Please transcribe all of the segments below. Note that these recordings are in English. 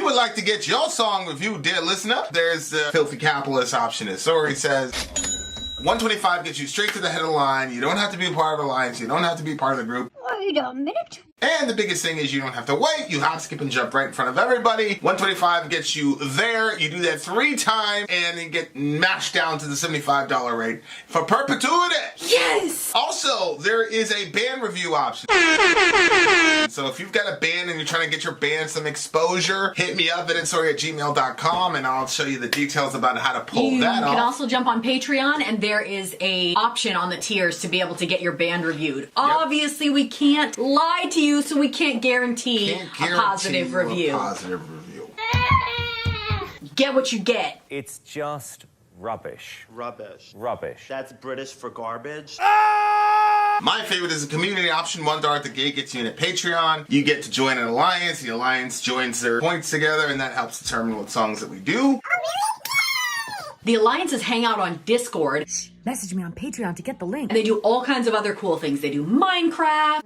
you would like to get your song reviewed, dear listener, there's the filthy capitalist option. As Sori says, 125 gets you straight to the head of the line. You don't have to be a part of the alliance. You don't have to be part of the group. Wait a minute. And the biggest thing is you don't have to wait. You hop, skip, and jump right in front of everybody. 125 gets you there. You do that 3 times, and you get mashed down to the $75 rate for perpetuity. Yes! Also, there is a band review option. So if you've got a band and you're trying to get your band some exposure, hit me up at insori@gmail.com, and I'll show you the details about how to pull that off. You can also jump on Patreon, and there is a option on the tiers to be able to get your band reviewed. Yep. Obviously, we can't lie to you, so we can't guarantee a positive review. Get what you get. It's just rubbish. Rubbish. Rubbish. That's British for garbage. My favorite is a community option. $1 at the gate gets you in at Patreon. You get to join an alliance. The alliance joins their points together, and that helps determine what songs that we do. The alliances hang out on Discord. Message me on Patreon to get the link. And they do all kinds of other cool things. They do Minecraft,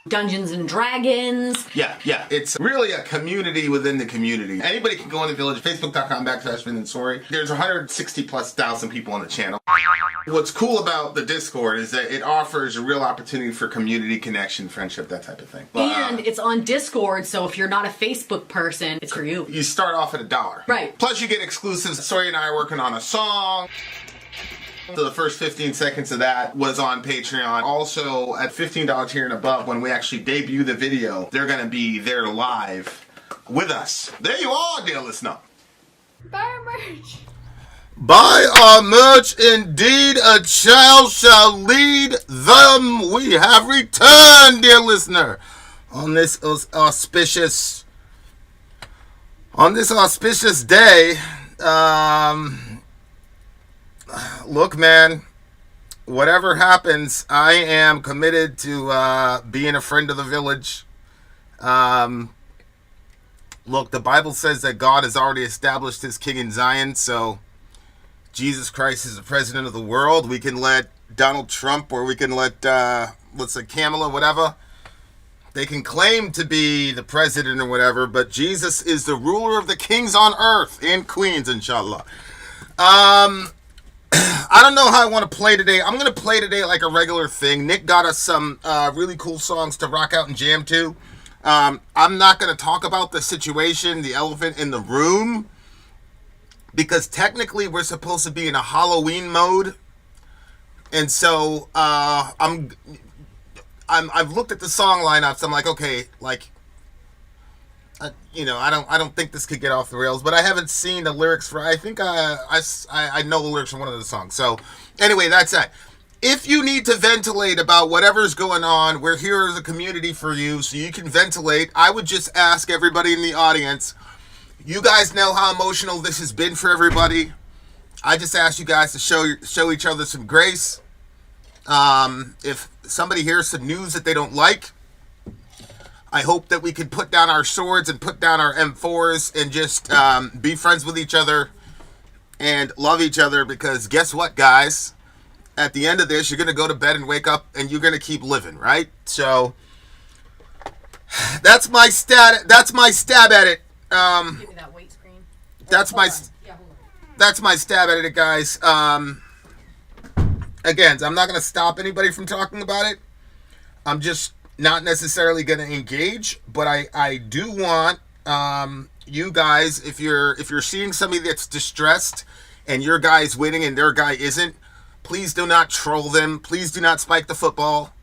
Dungeons and Dragons. Yeah. It's really a community within the community. Anybody can go in the village, facebook.com/Vin and Sori. There's 160,000+ people on the channel. What's cool about the Discord is that it offers a real opportunity for community connection, friendship, that type of thing. And it's on Discord, so if you're not a Facebook person, it's for you. You start off at $1. Right. Plus you get exclusives. Sori and I are working on a song. So the first 15 seconds of that was on Patreon. Also, at $15 tier and above, when we actually debut the video, they're going to be there live with us. There you are, dear listener. Buy our merch. Buy our merch, indeed, a child shall lead them. We have returned, dear listener, on this auspicious day. Look, man, whatever happens, I am committed to being a friend of the village. Look, the Bible says that God has already established his king in Zion, so Jesus Christ is the president of the world. We can let Donald Trump, or we can let, let's say, Kamala, whatever. They can claim to be the president or whatever, but Jesus is the ruler of the kings on earth and queens, inshallah. I don't know how I want to play today. I'm going to play today like a regular thing. Nick got us some really cool songs to rock out and jam to. I'm not going to talk about the situation, the elephant in the room, because technically we're supposed to be in a Halloween mode. And so I've looked at the song lineups. So I'm like, okay, like, I don't think this could get off the rails, but I haven't seen the lyrics for. I think I know the lyrics from one of the songs. So anyway, that's that. If you need to ventilate about whatever's going on, we're here as a community for you, so you can ventilate. I would just ask everybody in the audience. You guys know how emotional this has been for everybody. I just ask you guys to show each other some grace. If somebody hears some news that they don't like, I hope that we can put down our swords and put down our M4s and just be friends with each other and love each other, because guess what, guys? At the end of this, you're going to go to bed and wake up and you're going to keep living, right? So that's my stab at it. Give me that weight screen. That's my stab at it, guys. Again, I'm not going to stop anybody from talking about it. I'm just not necessarily going to engage, but I do want you guys, if you're seeing somebody that's distressed and your guy's winning and their guy isn't, please do not troll them. Please do not spike the football.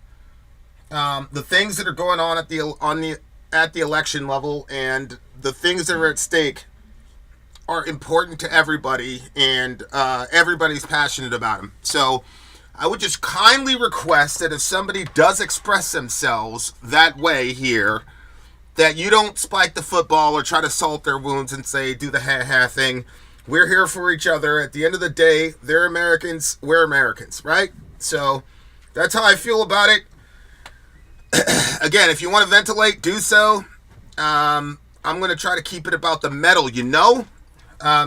The things that are going on at the election level and the things that are at stake are important to everybody, and everybody's passionate about them. So I would just kindly request that if somebody does express themselves that way here, that you don't spike the football or try to salt their wounds and say, do the ha-ha thing. We're here for each other. At the end of the day, they're Americans, we're Americans, right? So that's how I feel about it. Again, if you want to ventilate, do so. I'm going to try to keep it about the metal,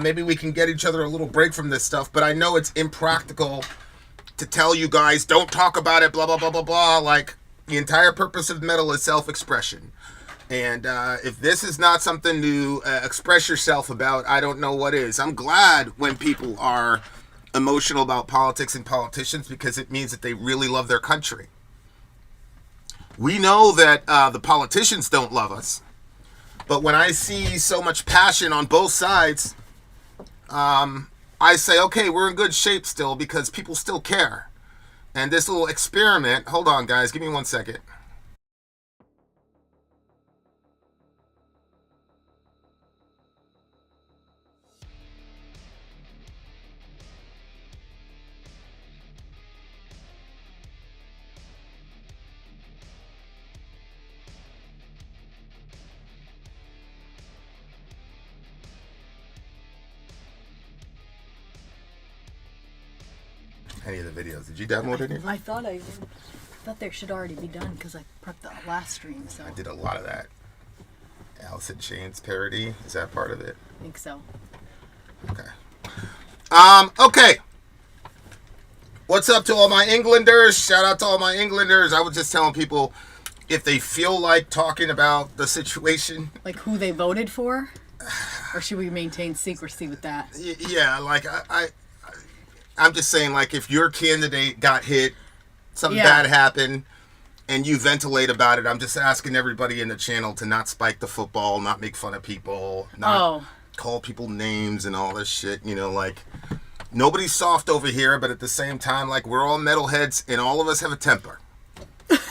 Maybe we can get each other a little break from this stuff, but I know it's impractical to tell you guys, don't talk about it, blah, blah, blah, blah, blah. Like, the entire purpose of metal is self-expression. And if this is not something to express yourself about, I don't know what is. I'm glad when people are emotional about politics and politicians because it means that they really love their country. We know that the politicians don't love us. But when I see so much passion on both sides, I say, okay, we're in good shape still because people still care. And this little experiment, hold on, guys, give me 1 second. Any of the videos. Did you download any? I thought I did. I thought they should already be done because I prepped the last stream. So I did a lot of that. Alice in Chains parody. Is that part of it? I think so. Okay. Okay. What's up to all my Englanders? Shout out to all my Englanders. I was just telling people if they feel like talking about the situation. Like who they voted for? Or should we maintain secrecy with that? Yeah, like I'm just saying, like, if your candidate got hit, something bad happened, and you ventilate about it, I'm just asking everybody in the channel to not spike the football, not make fun of people, not call people names and all this shit. You know, like, nobody's soft over here, but at the same time, like, we're all metalheads, and all of us have a temper.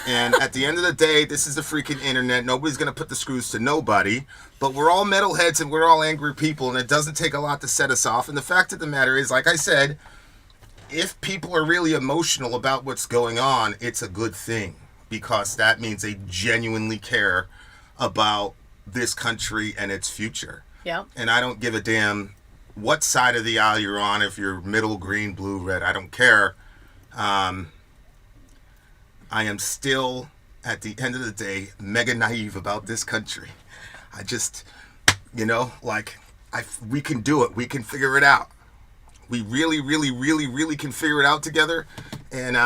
And at the end of the day, this is the freaking internet. Nobody's going to put the screws to nobody. But we're all metalheads, and we're all angry people, and it doesn't take a lot to set us off. And the fact of the matter is, like I said, if people are really emotional about what's going on, it's a good thing because that means they genuinely care about this country and its future. Yeah. And I don't give a damn what side of the aisle you're on, if you're middle, green, blue, red, I don't care. I am still, at the end of the day, mega naive about this country. I just, you know, like, we can do it. We can figure it out. We really, really, really, really can figure it out together, and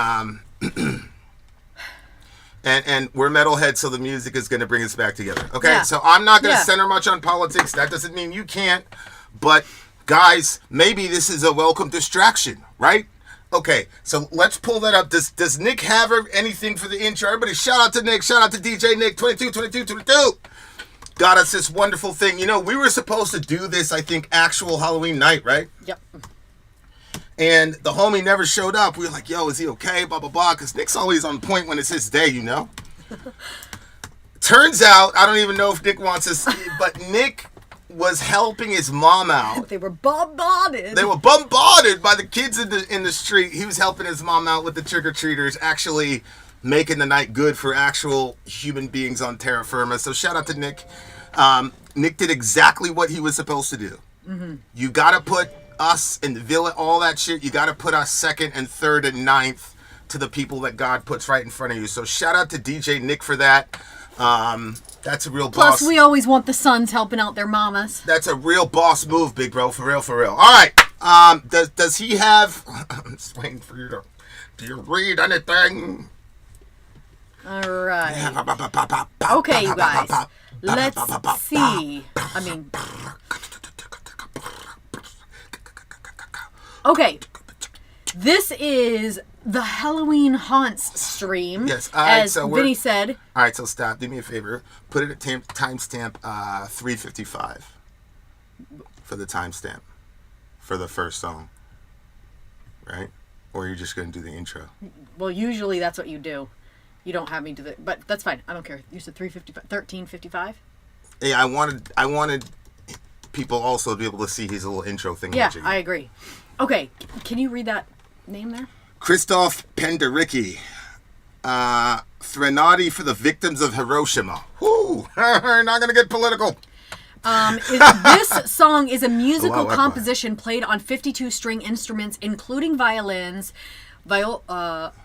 and we're metalheads, so the music is going to bring us back together. Okay, so I'm not going to center much on politics. That doesn't mean you can't, but guys, maybe this is a welcome distraction, right? Okay, so let's pull that up. Does Nick have anything for the intro? Everybody, shout out to Nick. Shout out to DJ Nick 22. Got us this wonderful thing. You know, we were supposed to do this, I think, actual Halloween night, right? Yep. And the homie never showed up. We were like, yo, is he okay? Blah, blah, blah. Because Nick's always on point when it's his day, you know? Turns out, I don't even know if Nick wants us, but Nick was helping his mom out. They were bombarded. They were bombarded by the kids in the street. He was helping his mom out with the trick-or-treaters, actually making the night good for actual human beings on terra firma. So shout out to Nick. Nick did exactly what he was supposed to do. Mm-hmm. You got to put us and the villa, all that shit, you got to put us second and third and ninth to the people that God puts right in front of you. So shout out to DJ Nick for that. That's a real boss. Plus, we always want the sons helping out their mamas. That's a real boss move, big bro. For real, for real. All right. Does he have... I'm just waiting for you to... Do you read anything? All right. Okay, you guys. Let's see. I mean... Okay, this is the Halloween Haunts stream, yes, as Vinny said. All right, so stop. Do me a favor. Put it at timestamp 355 for the timestamp for the first song, right? Or you're just going to do the intro? Well, usually that's what you do. You don't have me do but that's fine. I don't care. You said 1355? Yeah, I wanted people also to be able to see his little intro thing. Yeah, I agree. Okay, can you read that name there? Krzysztof Penderecki. Threnody for the victims of Hiroshima. Whoo! Not going to get political. This song is a musical composition played on 52 string instruments, including violins, violas,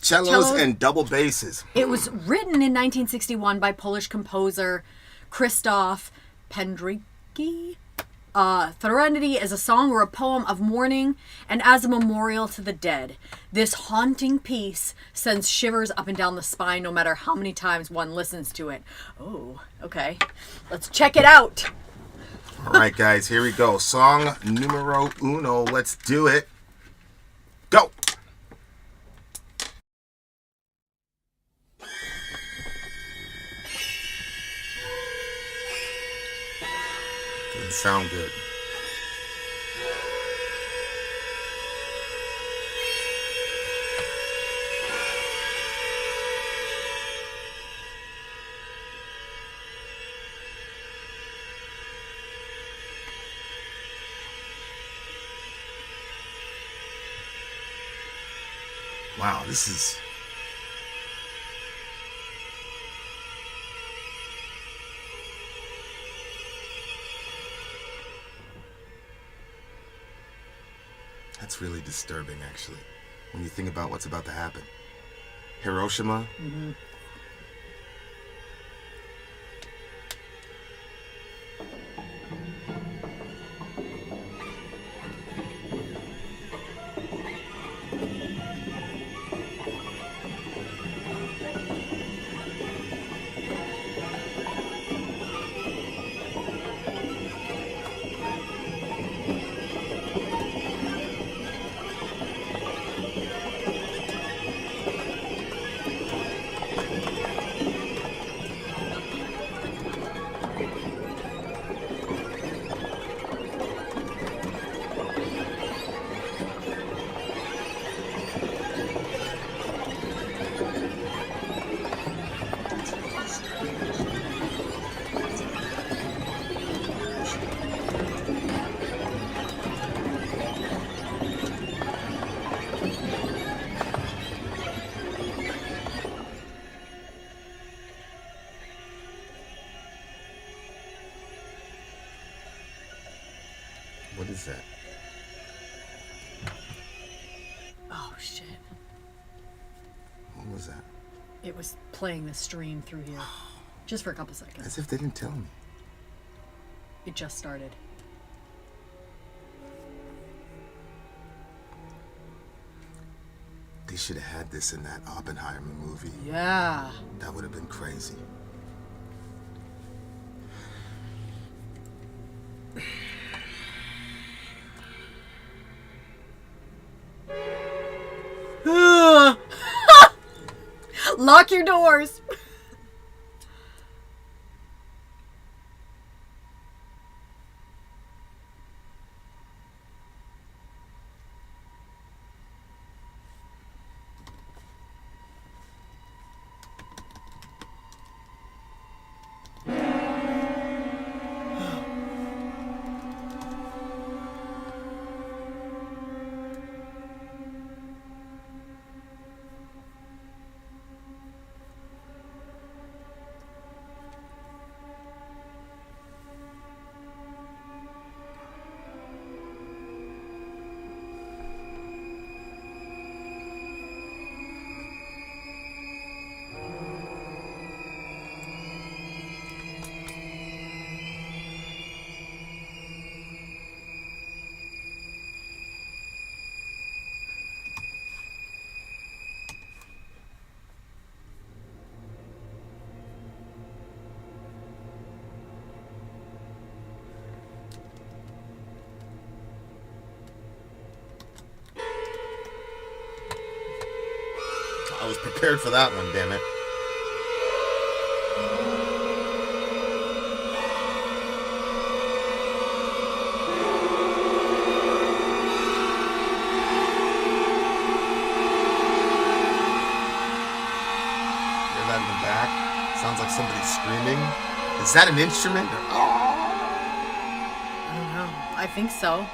cellos, and double basses. It was written in 1961 by Polish composer Krzysztof Penderecki. Threnody is a song or a poem of mourning and as a memorial to the dead. This haunting piece sends shivers up and down the spine no matter how many times one listens to it. Oh, okay. Let's check it out. All right, guys, here we go. Song numero uno. Let's do it. Go. Doesn't sound good. Wow, this is... That's really disturbing, actually, when you think about what's about to happen. Hiroshima. Mm-hmm. What is that? Oh, shit. What was that? It was playing the stream through here. Just for a couple seconds. As if they didn't tell me. It just started. They should have had this in that Oppenheimer movie. Yeah. That would have been crazy. Lock your doors. I was prepared for that one, damn it. Hear that in the back? Sounds like somebody screaming. Is that an instrument? I don't know. I think so.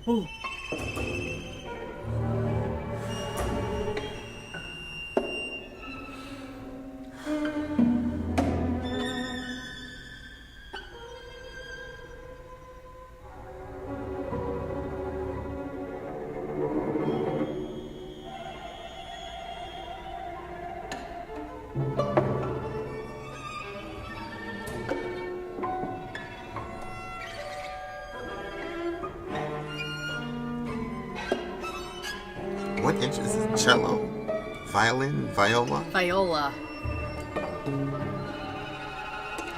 Ooh. What instruments is it? Cello? Violin? Viola? Viola.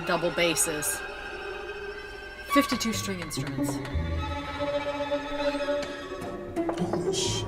Double basses. 52 string instruments. Holy shit.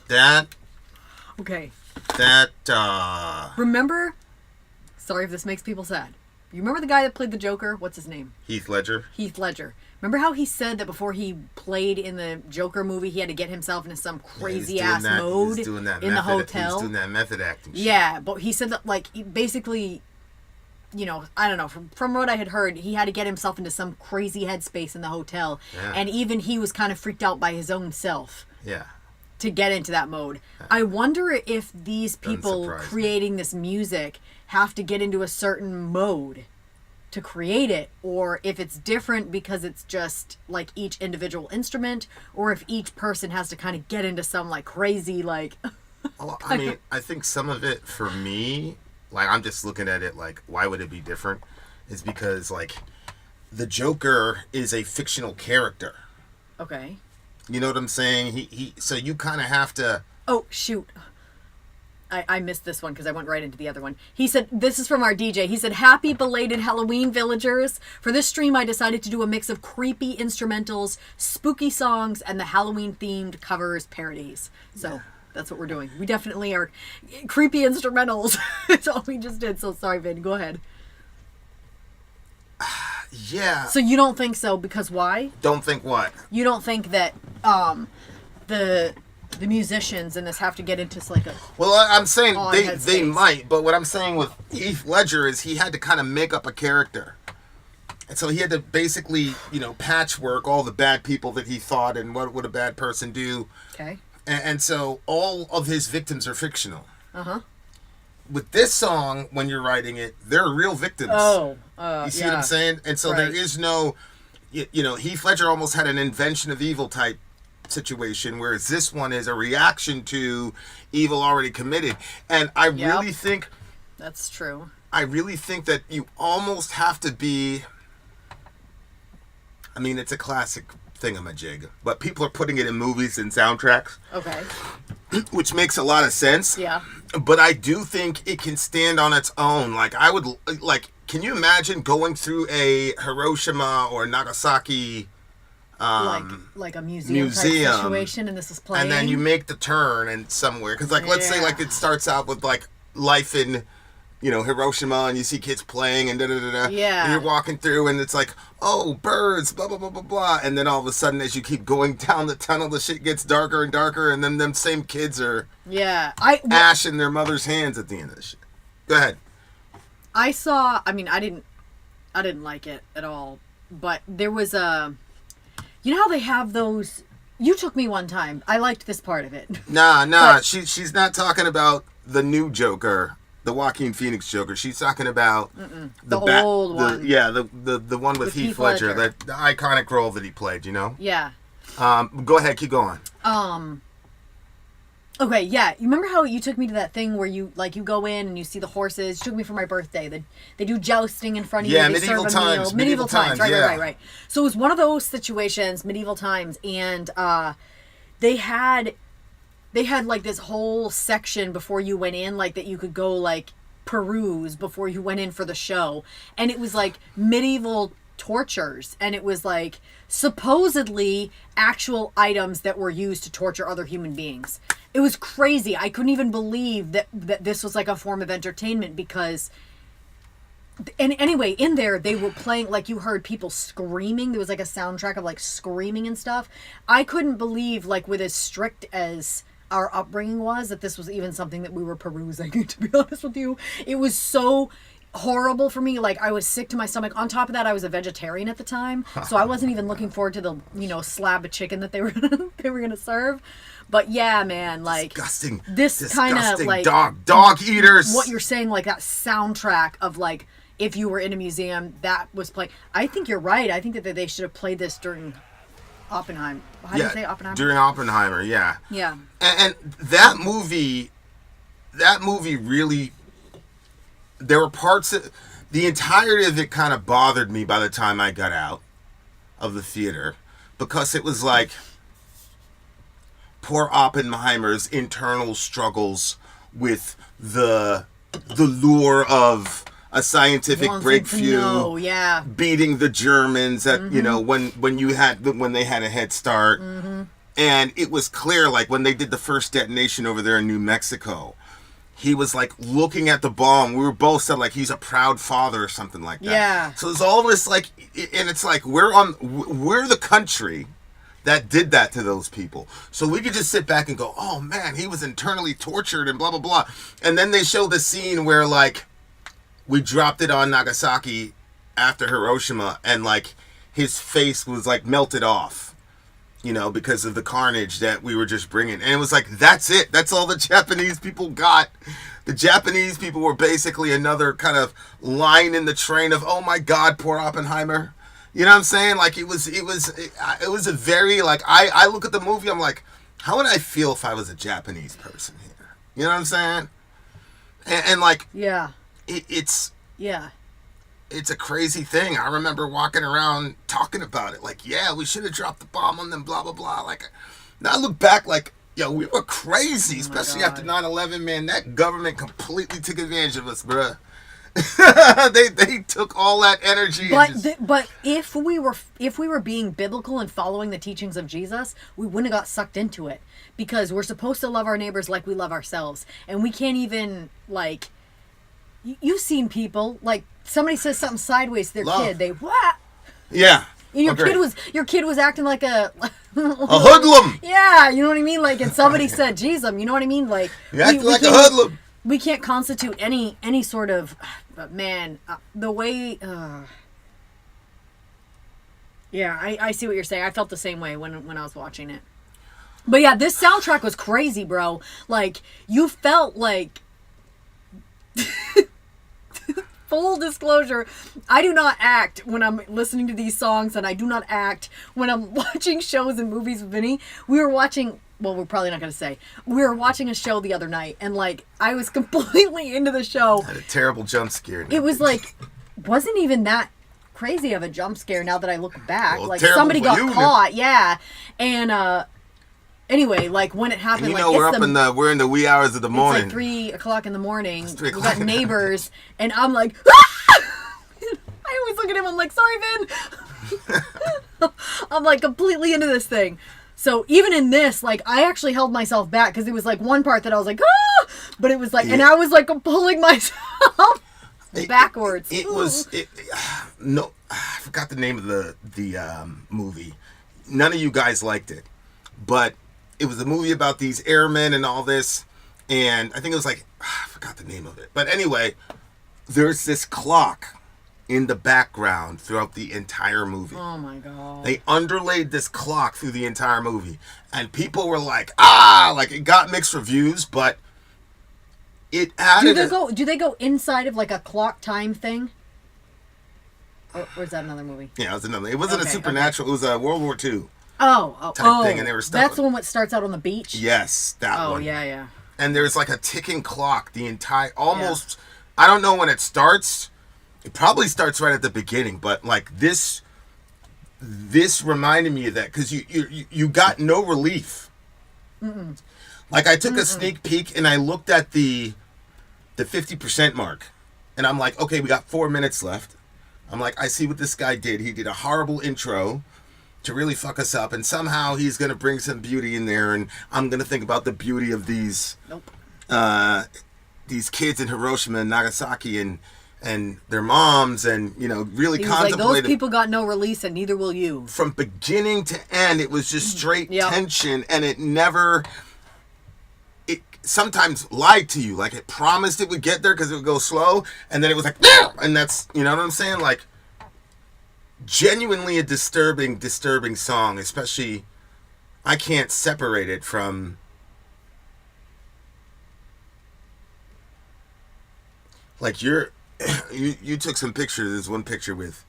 That. Okay. That. Remember? Sorry if this makes people sad. You remember the guy that played the Joker? What's his name? Heath Ledger. Heath Ledger. Remember how he said that before he played in the Joker movie, he had to get himself into some crazy ass mode in the hotel? He was doing that method acting shit. Yeah, but he said that, like, he basically, you know, I don't know, from what I had heard, he had to get himself into some crazy headspace in the hotel. Yeah. And even he was kind of freaked out by his own self. Yeah. To get into that mode. I wonder if these people creating this music have to get into a certain mode to create it, or if it's different because it's just like each individual instrument, or if each person has to kind of get into some like crazy like Well, I mean, I think some of it for me, like I'm just looking at it like, why would it be different? Is because like the Joker is a fictional character. Okay. You know what I'm saying? He so you kind of have to... Oh, shoot. I missed this one because I went right into the other one. He said, this is from our DJ. He said, happy belated Halloween, villagers. For this stream, I decided to do a mix of creepy instrumentals, spooky songs, and the Halloween-themed covers parodies. So that's what we're doing. We definitely are creepy instrumentals. That's all we just did. So sorry, Vin. Go ahead. Yeah. So you don't think so because why? Don't think what? You don't think that the musicians in this have to get into like a... Well, I'm saying they might, but what I'm saying with Heath Ledger is he had to kind of make up a character. And so he had to basically, you know, patchwork all the bad people that he thought and what would a bad person do. Okay. And so all of his victims are fictional. Uh-huh. With this song, when you're writing it, they're real victims. You see what I'm saying? And so there is no, you know, Heath Ledger almost had an invention of evil type situation, whereas this one is a reaction to evil already committed. And I really think... That's true. I really think that you almost have to be... I mean, it's a classic thingamajig, but people are putting it in movies and soundtracks. Okay. Which makes a lot of sense. Yeah. But I do think it can stand on its own. Like, I would... Like, can you imagine going through a Hiroshima or Nagasaki like a museum type situation, and this is playing. And then you make the turn and somewhere, because like let's say like it starts out with like life in, you know, Hiroshima, and you see kids playing and Yeah. and you're walking through and it's like, oh, birds, blah blah blah blah blah, and then all of a sudden as you keep going down the tunnel, the shit gets darker and darker, and then them same kids are ash in their mother's hands at the end of the shit. Go ahead. I mean, I didn't like it at all, but there was you know how they have those. You took me one time. I liked this part of it. Nah, But- she's not talking about the new Joker, the Joaquin Phoenix Joker. She's talking about The old one. Yeah, the one with Heath Ledger, the iconic role that he played. You know. Yeah. Go ahead, keep going. Okay, yeah. You remember how you took me to that thing where you go in and you see the horses? You took me for my birthday. They do jousting in front of you. Yeah, They medieval serve a meal. times. Medieval times. Yeah. Right. So it was one of those situations, medieval times, and they had like this whole section before you went in, like that you could go like peruse before you went in for the show, and it was like medieval tortures, and it was like supposedly actual items that were used to torture other human beings. It was crazy. I couldn't even believe that this was like a form of entertainment, because and anyway, in there they were playing, like, you heard people screaming. There was like a soundtrack of like screaming and stuff. I couldn't believe, like, with as strict as our upbringing was, that this was even something that we were perusing, to be honest with you. It was so horrible for me. Like, I was sick to my stomach. On top of that, I was a vegetarian at the time, so I wasn't even looking forward to the, you know, slab of chicken that they were gonna serve. But yeah, man, like, Disgusting. This kind of like dog eaters. what you're saying, like that soundtrack of like, if you were in a museum that was playing. I think you're right. I think that they should have played this during Oppenheimer. How do you say Oppenheimer? During Oppenheimer, yeah. Yeah. And that movie really, there were parts of the entirety of it kind of bothered me by the time I got out of the theater, because it was like poor Oppenheimer's internal struggles with the lure of a scientific Wanting to breakthrough, know, yeah. beating the Germans at, you know, when they had a head start. And it was clear, like, when they did the first detonation over there in New Mexico, he was like looking at the bomb. We were both said like he's a proud father or something like that. Yeah. So it's all this like, and it's like we're the country that did that to those people. So we could just sit back and go, oh man, he was internally tortured and blah blah blah. And then they show the scene where like we dropped it on Nagasaki after Hiroshima, and like his face was like melted off, you know, because of the carnage that we were just bringing. And it was like, that's it. That's all the Japanese people got. The Japanese people were basically another kind of line in the train of, oh my God, poor Oppenheimer. You know what I'm saying? Like, it was a very, like, I look at the movie, I'm like, how would I feel if I was a Japanese person here? You know what I'm saying? And like, Yeah. It's Yeah. a crazy thing. I remember walking around talking about it. Like, yeah, we should have dropped the bomb on them, blah, blah, blah. Like, now I look back like, yo, we were crazy, especially after 9/11, man. That government completely took advantage of us, bruh. they took all that energy. But if we were being biblical and following the teachings of Jesus, we wouldn't have got sucked into it, because we're supposed to love our neighbors like we love ourselves, and we can't even, like, you've seen people, like, somebody says something sideways to their kid, they what? Yeah. And your kid was acting like a hoodlum. Yeah, you know what I mean? Like, and somebody said, Jesus, you know what I mean? Like, you acting like a hoodlum. We can't constitute any sort of, but man, the way, yeah, I see what you're saying. I felt the same way when I was watching it. But yeah, this soundtrack was crazy, bro. Like, you felt like, full disclosure, I do not act when I'm listening to these songs, and I do not act when I'm watching shows and movies with Vinny. We were watching, well, we're probably not going to say, we were watching a show the other night, and like, I was completely into the show. Had a terrible jump scare. It was like, wasn't even that crazy of a jump scare now that I look back. Well, like, terrible somebody for got you, caught, yeah. And anyway, like, when it happened, and you like, know, we're in the wee hours of the morning. It's like 3 o'clock in the morning. It's 3 We o'clock got in the neighbors, and I'm like, ah! I always look at him, I'm like, sorry, Vin. I'm like completely into this thing. So even in this, like, I actually held myself back because it was like one part that I was like, ah, but it was like, and I was like pulling myself backwards. No, I forgot the name of the movie. None of you guys liked it, but it was a movie about these airmen and all this, and I think it was like, I forgot the name of it. But anyway, there's this clock in the background throughout the entire movie. Oh my god. They underlaid this clock through the entire movie. And people were like, like it got mixed reviews, but it added... Do they go inside of like a clock time thing? Or is that another movie? Yeah, it was another. It wasn't a supernatural, it was a World War II type thing, and they were stuck. That's the one that starts out on the beach? Yes, that one. Oh, yeah. And there's like a ticking clock the entire, almost, I don't know when it starts. It probably starts right at the beginning, but like this reminded me of that because you got no relief. Mm-mm. Like I took a sneak peek and I looked at the 50% mark, and I'm like, okay, we got 4 minutes left. I'm like, I see what this guy did. He did a horrible intro to really fuck us up, and somehow he's gonna bring some beauty in there, and I'm gonna think about the beauty of these kids in Hiroshima and Nagasaki and their moms, and really contemplate. Like, those people got no release, and neither will you. From beginning to end, it was just straight tension, and it never. It sometimes lied to you, like it promised it would get there because it would go slow, and then it was like, and that's what I'm saying, like genuinely a disturbing song, especially. I can't separate it from. Like you took some pictures. There's one picture with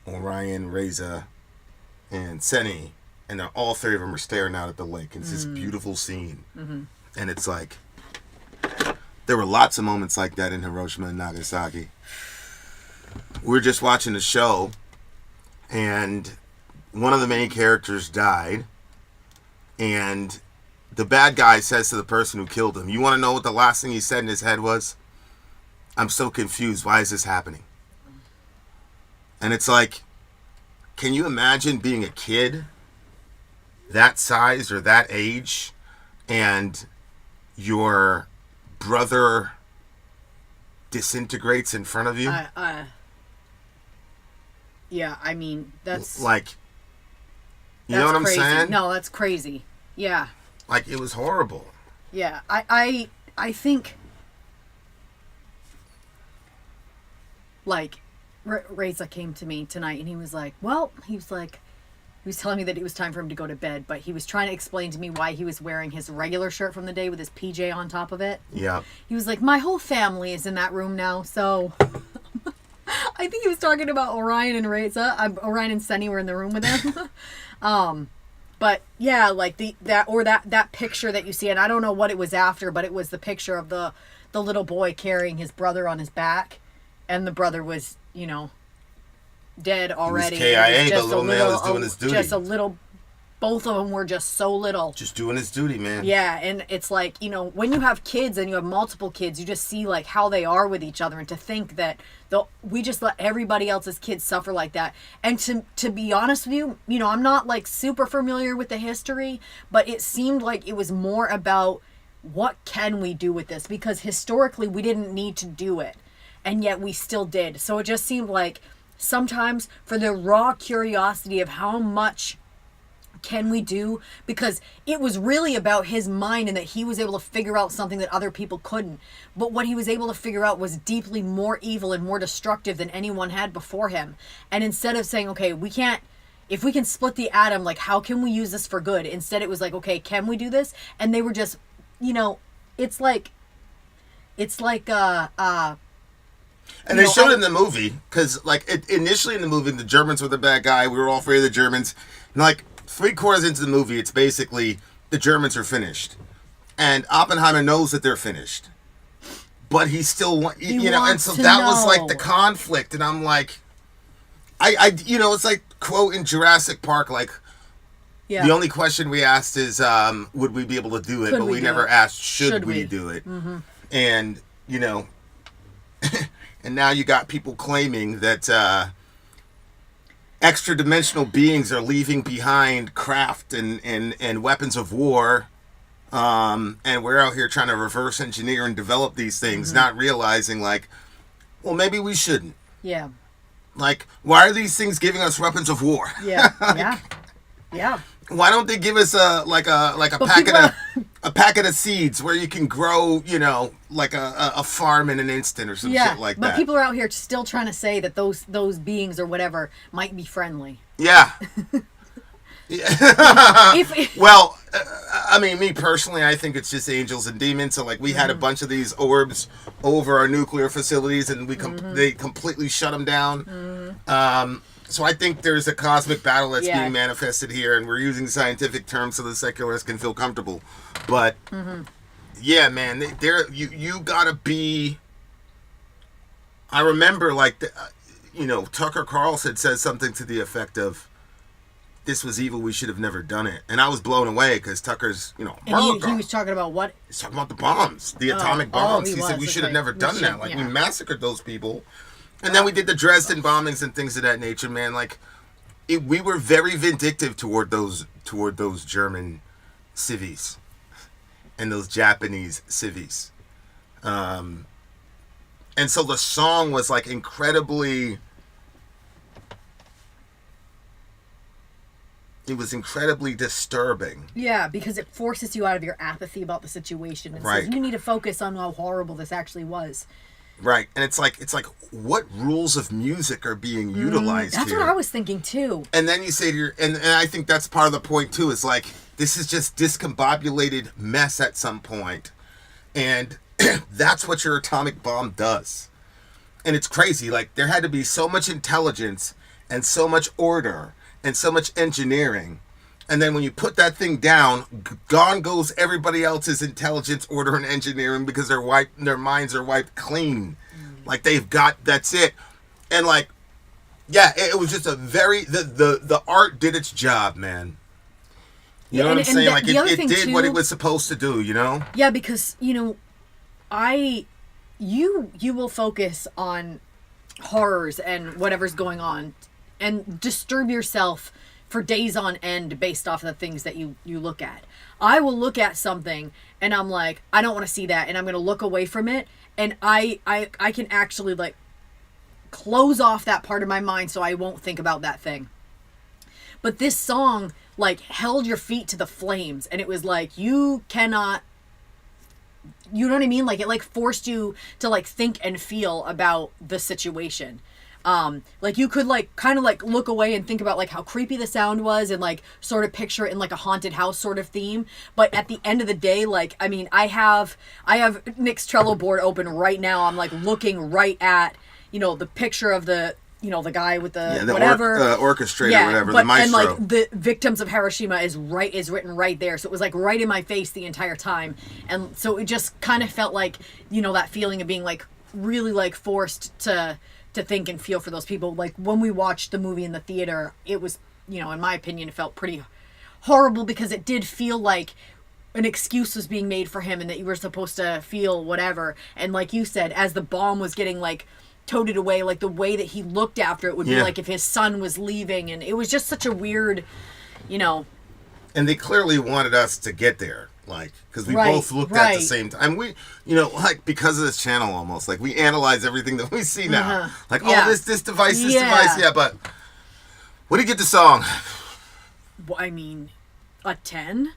Orion, Reza, and Seni, and all three of them are staring out at the lake. And it's this beautiful scene. Mm-hmm. And it's like, there were lots of moments like that in Hiroshima and Nagasaki. We were just watching a show, and one of the main characters died, and the bad guy says to the person who killed him, you want to know what the last thing he said in his head was? I'm so confused. Why is this happening? And it's like, can you imagine being a kid that size or that age and your brother disintegrates in front of you? Yeah, I mean, that's... Like, you know what I'm saying? No, that's crazy. Yeah. Like, it was horrible. Yeah, I think... Like, Reza came to me tonight and he was telling me that it was time for him to go to bed, but he was trying to explain to me why he was wearing his regular shirt from the day with his PJ on top of it. Yeah. He was like, my whole family is in that room now, so... I think he was talking about Orion and Reza. Orion and Seni were in the room with him. But yeah, like that picture that you see, and I don't know what it was after, but it was the picture of the little boy carrying his brother on his back. And the brother was, dead already. He was KIA, but little man was doing his duty. Just a little, both of them were just so little. Just doing his duty, man. Yeah, and it's like, when you have kids and you have multiple kids, you just see like how they are with each other, and to think that we just let everybody else's kids suffer like that. And to be honest with you, I'm not like super familiar with the history, but it seemed like it was more about what can we do with this, because historically we didn't need to do it. And yet we still did. So it just seemed like sometimes for the raw curiosity of how much can we do, because it was really about his mind and that he was able to figure out something that other people couldn't. But what he was able to figure out was deeply more evil and more destructive than anyone had before him. And instead of saying, okay, if we can split the atom, like, how can we use this for good? Instead it was like, okay, can we do this? And they were just, it's like, and they showed it in the movie, because, initially in the movie, the Germans were the bad guy. We were all afraid of the Germans. And, 3/4 into the movie, it's basically the Germans are finished. And Oppenheimer knows that they're finished. But he still and so that was, the conflict. And I'm like, it's like, quote, in Jurassic Park, the only question we asked is, would we be able to do it? But we never asked, should we do it? Mm-hmm. And, and now you got people claiming that extra dimensional beings are leaving behind craft and weapons of war. And we're out here trying to reverse engineer and develop these things, not realizing, like, well, maybe we shouldn't. Yeah. Like, why are these things giving us weapons of war? Yeah. Yeah. Why don't they give us a packet of seeds where you can grow, you know, like a farm in an instant or some shit like that? But people are out here still trying to say that those beings or whatever might be friendly. Yeah. Well, I mean, me personally, I think it's just angels and demons. So, like, we had a bunch of these orbs over our nuclear facilities, and they completely shut them down. So I think there's a cosmic battle that's being manifested here, and we're using scientific terms so the secularists can feel comfortable. But yeah, man, you gotta be. I remember, like, Tucker Carlson said something to the effect of, "This was evil. We should have never done it." And I was blown away because Tucker's, And he was talking about what? He's talking about the bombs, the atomic bombs. He said we should have never done that. Like, we massacred those people. And then we did the Dresden bombings and things of that nature, man. Like, we were very vindictive toward those German civies and those Japanese civies. And so the song was, like, incredibly... It was incredibly disturbing. Yeah, because it forces you out of your apathy about the situation. And says you need to focus on how horrible this actually was. Right, and it's like, what rules of music are being utilized That's here? what I was thinking too. And then you say to and I think that's part of the point too. Is like, this is just discombobulated mess at some point, and that's what your atomic bomb does. And it's crazy. Like, there had to be so much intelligence and so much order and so much engineering. And then when you put that thing down, gone goes everybody else's intelligence, order, and engineering because their minds are wiped clean. Like, that's it. And, like, yeah, it was just a very, the art did its job, man. You know what I'm saying? Like, it did what it was supposed to do, you know? Yeah, because, you will focus on horrors and whatever's going on and disturb yourself for days on end based off of the things that you look at. I will look at something and I'm like, I don't want to see that, and I'm going to look away from it, and I can actually, like, close off that part of my mind so I won't think about that thing. But this song, like, held your feet to the flames, and it was like, you cannot, you know what I mean? Like, it, like, forced you to, like, think and feel about the situation. Like, you could, like, kind of, like, look away and think about, like, how creepy the sound was and, like, sort of picture it in, like, a haunted house sort of theme. But at the end of the day, like, I mean, I have Nick's Trello board open right now. I'm, like, looking right at, the picture of the guy with the whatever. Orchestrator, whatever, the maestro. And, like, the victims of Hiroshima is written right there. So it was, like, right in my face the entire time. And so it just kind of felt like, that feeling of being, like, really, like, forced to think and feel for those people. Like, when we watched the movie in the theater, it was, in my opinion, it felt pretty horrible because it did feel like an excuse was being made for him and that you were supposed to feel whatever. And like you said, as the bomb was getting, like, toted away, like, the way that he looked after it would be like if his son was leaving, and it was just such a weird, And they clearly wanted us to get there. Like, because we both looked at the same time. We, like, because of this channel almost, like, we analyze everything that we see now. Like, this device, this device. Yeah, but what do you get the song? Well, I mean, a 10?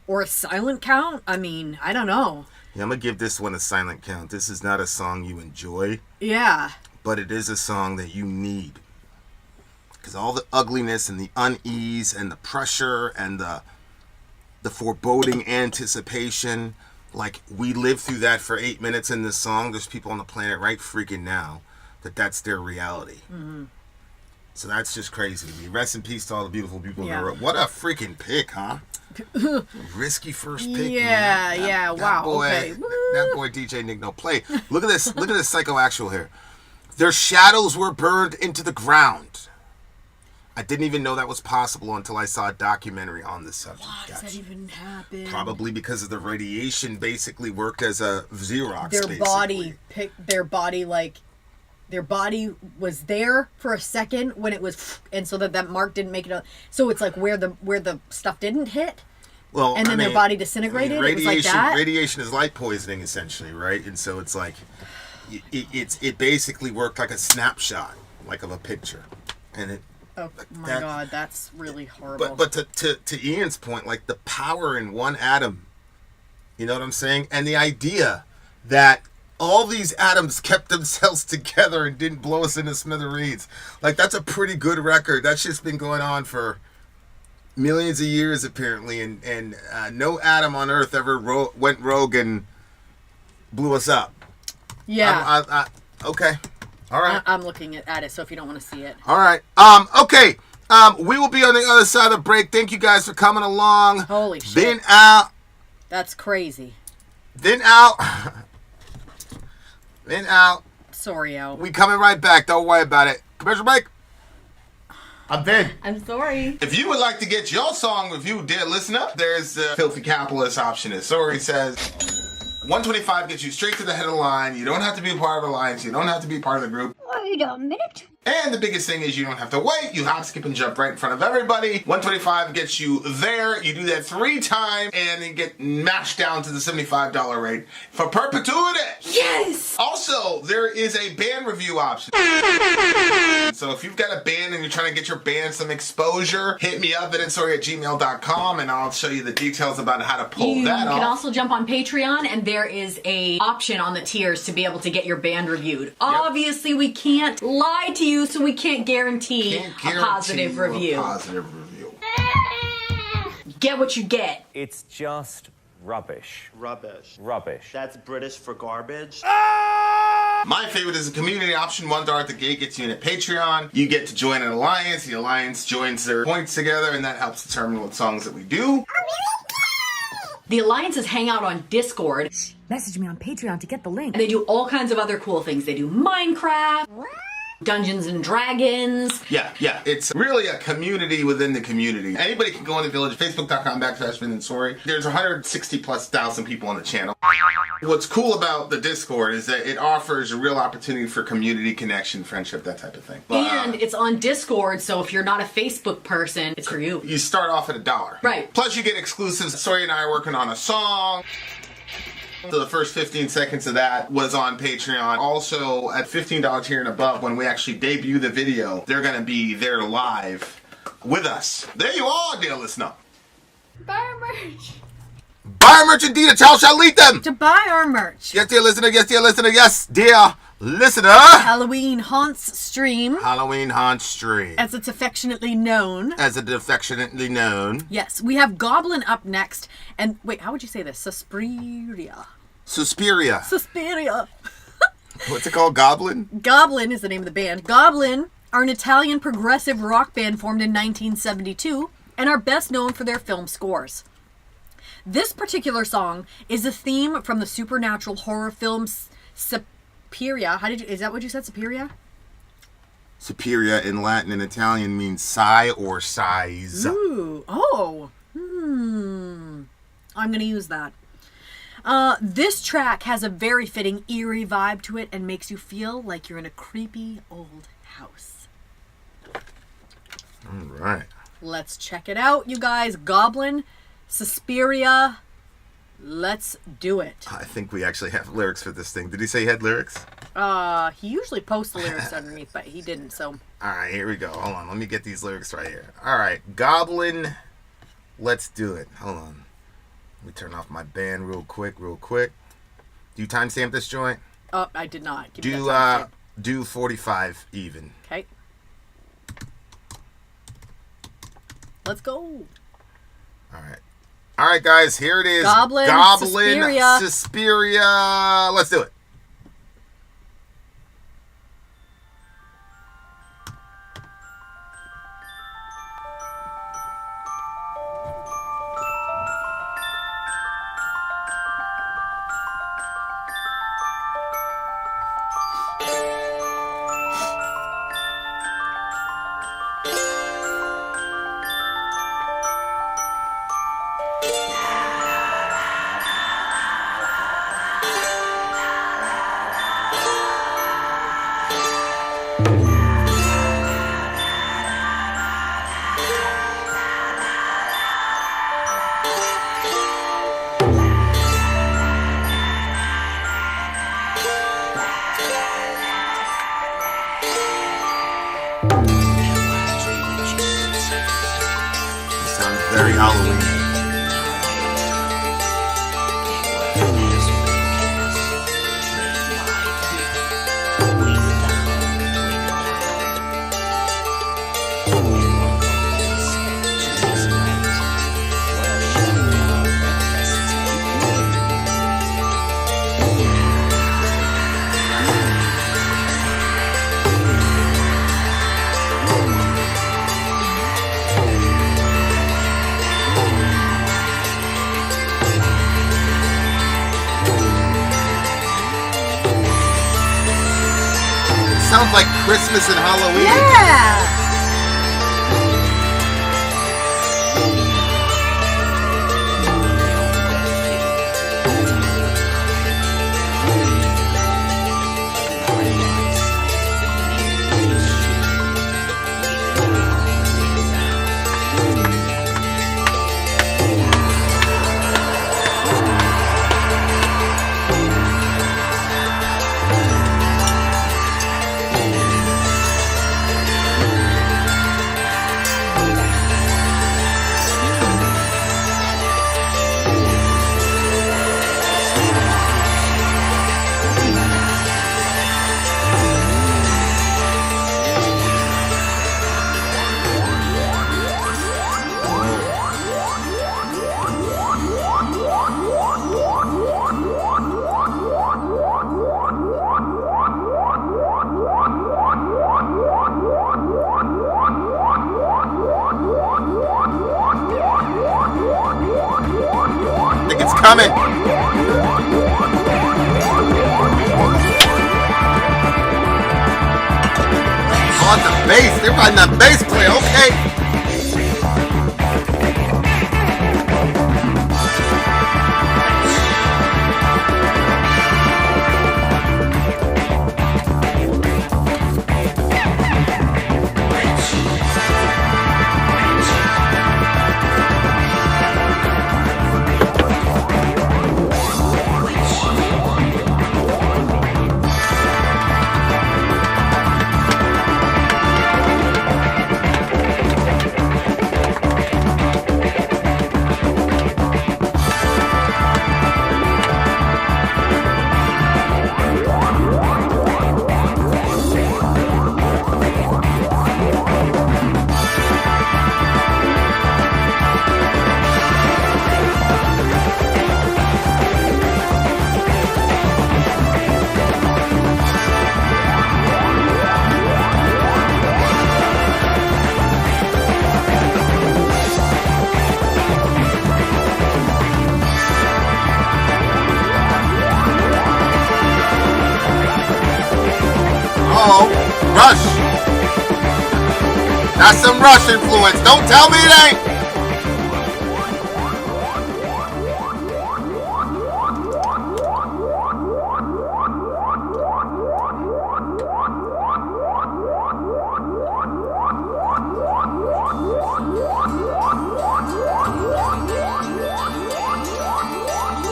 Or a silent count? I mean, I don't know. Yeah, I'm going to give this one a silent count. This is not a song you enjoy. Yeah. But it is a song that you need. Because all the ugliness and the unease and the pressure and the foreboding anticipation, like, we lived through that for 8 minutes in this song. There's people on the planet right freaking now that's their reality. Mm-hmm. So that's just crazy to me. Rest in peace to all the beautiful people in the world. What a freaking pick, huh? Risky first pick. Yeah, man. Wow. Boy, okay. That boy DJ Nick No Play. Look at this. Look at this psychoactual here. Their shadows were burned into the ground. I didn't even know that was possible until I saw a documentary on this subject. Why does that even happen? Probably because of the radiation basically worked as a Xerox. Their body, like, their body was there for a second when it was, and so that mark didn't make it up. So it's like where the stuff didn't hit, Well, and then their body disintegrated. It was like that. Radiation is light poisoning, essentially, right? And so it's like, it basically worked like a snapshot, like of a picture, and it. Oh my God, that's really horrible. But to Ian's point, like the power in one atom, you know what I'm saying? And the idea that all these atoms kept themselves together and didn't blow us into smithereens. Like, that's a pretty good record. That shit's been going on for millions of years, apparently, and no atom on Earth ever went rogue and blew us up. Yeah. Okay. All right. I'm looking at it, so if you don't want to see it. All right. Okay. We will be on the other side of the break. Thank you guys for coming along. Holy shit. Vin out. That's crazy. Vin out. Vin out. Sorry, out. We coming right back. Don't worry about it. Commercial break. I'm Vin. I'm sorry. If you would like to get your song reviewed, dear listener, there's the filthy capitalist option. As Sori says, 125 gets you straight to the head of the line. You don't have to be a part of the alliance. You don't have to be part of the group. Wait a minute. And the biggest thing is you don't have to wait. You hop, skip, and jump right in front of everybody. 125 gets you there. You do that 3 times, and you get mashed down to the $75 rate for perpetuity. Yes! Also, there is a band review option. So if you've got a band and you're trying to get your band some exposure, hit me up at insori@gmail.com, and I'll show you the details about how to pull that off. You can also jump on Patreon, and there is a option on the tiers to be able to get your band reviewed. Obviously, we can't lie to you, so we can't guarantee a positive review. Get what you get. It's just rubbish. Rubbish. Rubbish. That's British for garbage. My favorite is the community option. $1 at the gate gets you in at Patreon. You get to join an alliance. The alliance joins their points together, and that helps determine what songs that we do. The alliances hang out on Discord. Message me on Patreon to get the link. And they do all kinds of other cool things. They do Minecraft, Dungeons and Dragons. Yeah. It's really a community within the community. Anybody can go in the village. Facebook.com/Vin and Sori. There's 160,000+ people on the channel. What's cool about the Discord is that it offers a real opportunity for community connection, friendship, that type of thing. And it's on Discord, so if you're not a Facebook person, it's for you. You start off at $1. Right. Plus you get exclusives. Sori and I are working on a song. So the first 15 seconds of that was on Patreon. Also, at $15 here and above, when we actually debut the video, they're going to be there live with us. There you are, dear listener. Buy our merch. Buy our merch indeed, a child shall lead them. To buy our merch. Yes, dear listener, yes, dear listener, yes, dear listener. Halloween Haunts stream. Halloween Haunt Stream. As it's affectionately known. As it's affectionately known. Yes, we have Goblin up next. And wait, how would you say this? Suspiria. Suspiria. What's it called? Goblin? Goblin is the name of the band. Goblin are an Italian progressive rock band formed in 1972 and are best known for their film scores. This particular song is a theme from the supernatural horror film Suspiria. Is that what you said, Suspiria? Suspiria in Latin and Italian means sigh or sighs. Ooh. Oh. I'm going to use that. This track has a very fitting eerie vibe to it and makes you feel like you're in a creepy old house. All right. Let's check it out, you guys. Goblin, Suspiria. Let's do it. I think we actually have lyrics for this thing. Did he say he had lyrics? He usually posts the lyrics underneath, but he didn't, so. All right, here we go. Hold on. Let me get these lyrics right here. All right. Goblin, let's do it. Hold on. Let me turn off my band real quick. Do you timestamp this joint? Oh, I did not. Give me that timestamp. Do 45 even. Okay. Let's go. All right, guys. Here it is. Goblin Suspiria. Let's do it. sounds like Christmas and Halloween. Yeah. I think it's coming. On the bass. They're riding that bass play. Okay. Rush. That's some Rush influence. Don't tell me it ain't.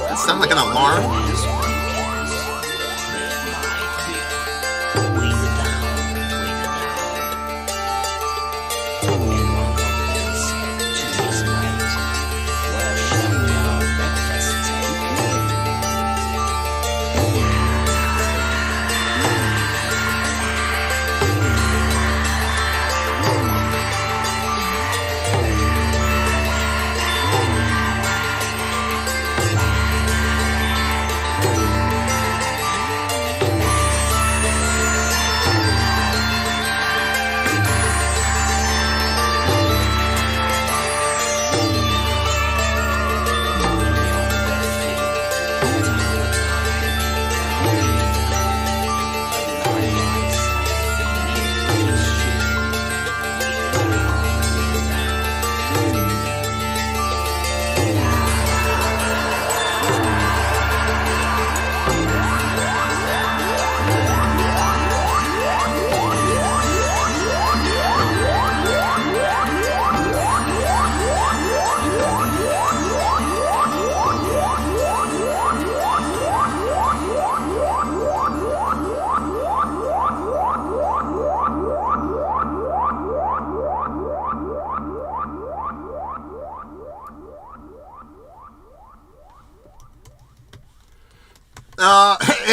That sounds like an alarm.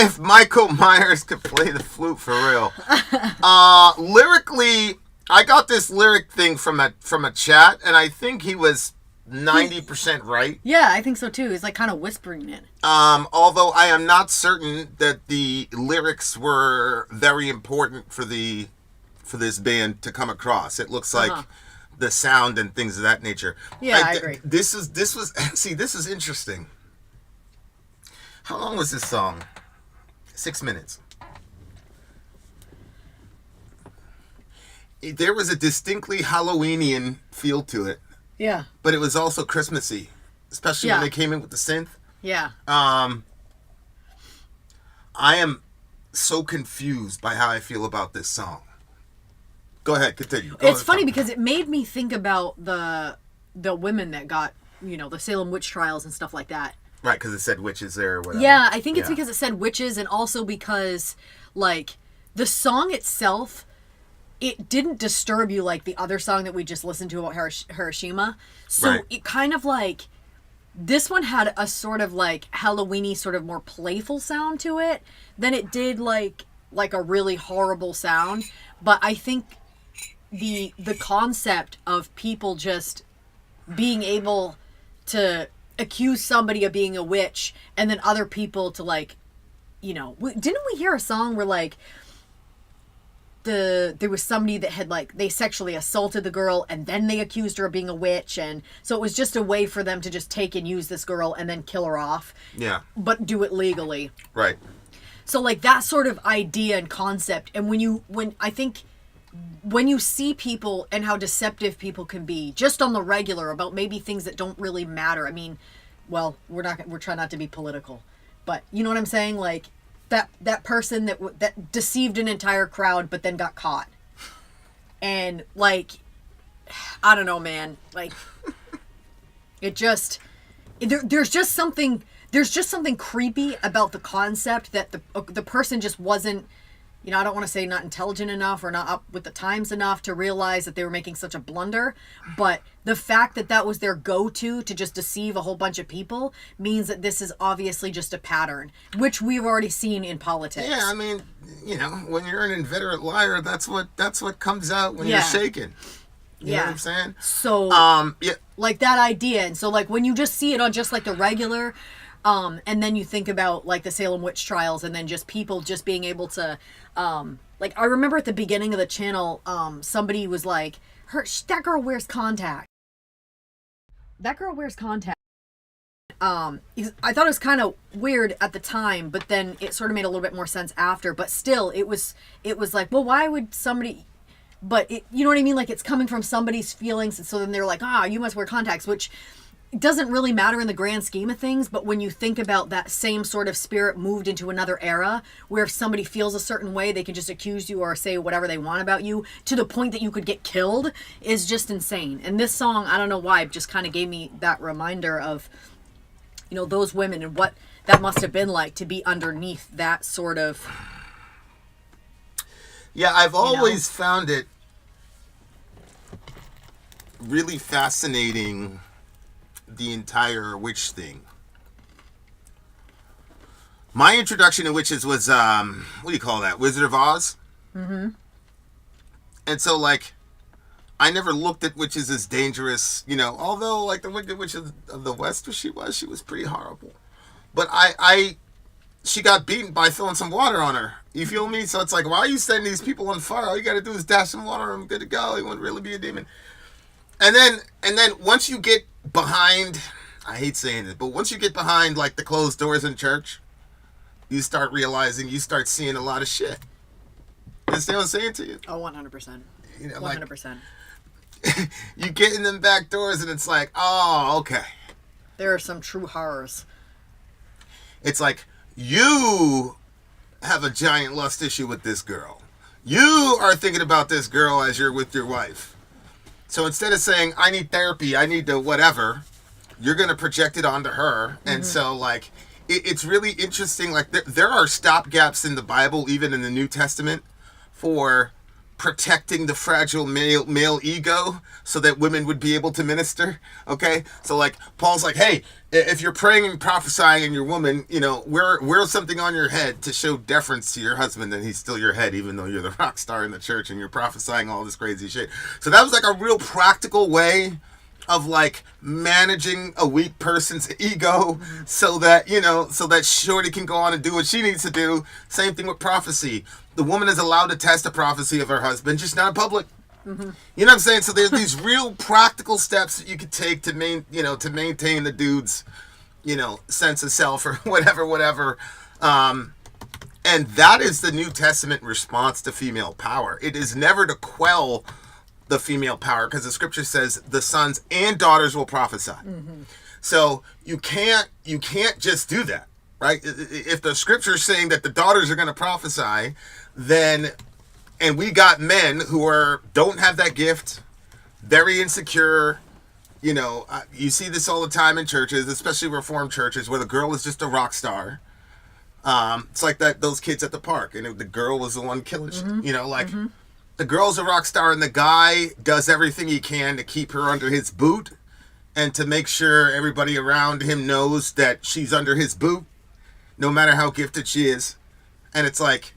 If Michael Myers could play the flute for real. Lyrically, I got this lyric thing from a chat, and I think he was 90% right. Yeah, I think so too. He's like kind of whispering it. Although I am not certain that the lyrics were very important for this band to come across. It looks like the sound and things of that nature. Yeah, I agree. This is interesting. How long was this song? 6 minutes. there was a distinctly Halloweenian feel to it, Yeah. but it was also Christmassy, especially when they came in with the synth. Yeah. I am so confused by how I feel about this song. Go ahead, continue. It's funny because it made me think about the women that got, the Salem witch trials and stuff like that. Right, because it said witches there or whatever. Yeah, I think it's because it said witches, and also because, like, the song itself, it didn't disturb you like the other song that we just listened to about Hiroshima. So it kind of like, this one had a sort of like Halloween-y, sort of more playful sound to it than it did like a really horrible sound. But I think the concept of people just being able to accuse somebody of being a witch and then other people to like, didn't we hear a song where like there was somebody that had like, they sexually assaulted the girl and then they accused her of being a witch, and so it was just a way for them to just take and use this girl and then kill her off. Yeah. But do it legally. Right. So like that sort of idea and concept, and when you see people and how deceptive people can be just on the regular about maybe things that don't really matter. I mean, well, we're trying not to be political, but you know what I'm saying? Like that person that deceived an entire crowd but then got caught. And like, I don't know, man. Like, it just there's just something creepy about the concept that the person just wasn't, I don't want to say not intelligent enough or not up with the times enough to realize that they were making such a blunder. But the fact that was their go-to to just deceive a whole bunch of people means that this is obviously just a pattern, which we've already seen in politics. Yeah, I mean, when you're an inveterate liar, that's what comes out when you're shaken. You know what I'm saying? So, like that idea. And so, like, when you just see it on just like the regular, and then you think about like the Salem witch trials, and then just people just being able to, like, I remember at the beginning of the channel, somebody was like, that girl wears contacts. That girl wears contacts. I thought it was kind of weird at the time, but then it sort of made a little bit more sense after. But still, it was like, well, why would somebody? But you know what I mean? Like, it's coming from somebody's feelings, and so then they're like, you must wear contacts, which doesn't really matter in the grand scheme of things. But when you think about that same sort of spirit moved into another era, where if somebody feels a certain way, they can just accuse you or say whatever they want about you to the point that you could get killed, is just insane. And this song, I don't know why, just kind of gave me that reminder of, those women and what that must have been like to be underneath that sort of. Yeah, I've always found it really fascinating, the entire witch thing. My introduction to witches was, what do you call that? Wizard of Oz? Mm-hmm. And so, like, I never looked at witches as dangerous, although, like, the Wicked Witch of the West, she was pretty horrible. But she got beaten by throwing some water on her. You feel me? So it's like, why are you setting these people on fire? All you got to do is dash some water and I'm good to go. He wouldn't really be a demon. And then once you get behind, I hate saying it, but once you get behind, like, the closed doors in church, you start realizing, you start seeing a lot of shit. You understand what I'm saying to you? Oh, 100%. 100%. You get in them back doors and it's like, oh, okay. There are some true horrors. It's like, you have a giant lust issue with this girl. You are thinking about this girl as you're with your wife. So instead of saying, I need therapy, I need to whatever, you're going to project it onto her. Mm-hmm. And so, like, it's really interesting. Like, there are stopgaps in the Bible, even in the New Testament, for protecting the fragile male ego so that women would be able to minister. Okay? So, like, Paul's like, hey, if you're praying and prophesying and you're a woman, wear something on your head to show deference to your husband, and he's still your head, even though you're the rock star in the church and you're prophesying all this crazy shit. So that was like a real practical way of, like, managing a weak person's ego so that, so that shorty can go on and do what she needs to do. Same thing with prophecy. The woman is allowed to test a prophecy of her husband, just not in public. Mm-hmm. You know what I'm saying? So there's these real practical steps that you could take to maintain the dude's, sense of self or whatever. And And that is the New Testament response to female power. It is never to quell the female power, because the scripture says the sons and daughters will prophesy. So you can't just do that, right? If the scripture is saying that the daughters are going to prophesy, then, and we got men who don't have that gift, very insecure. You know, you see this all the time in churches, especially Reformed churches, where the girl is just a rock star. It's like those kids at the park, and the girl was the one killing shit. You know, like the girl's a rock star, and the guy does everything he can to keep her under his boot, and to make sure everybody around him knows that she's under his boot, no matter how gifted she is. And it's like,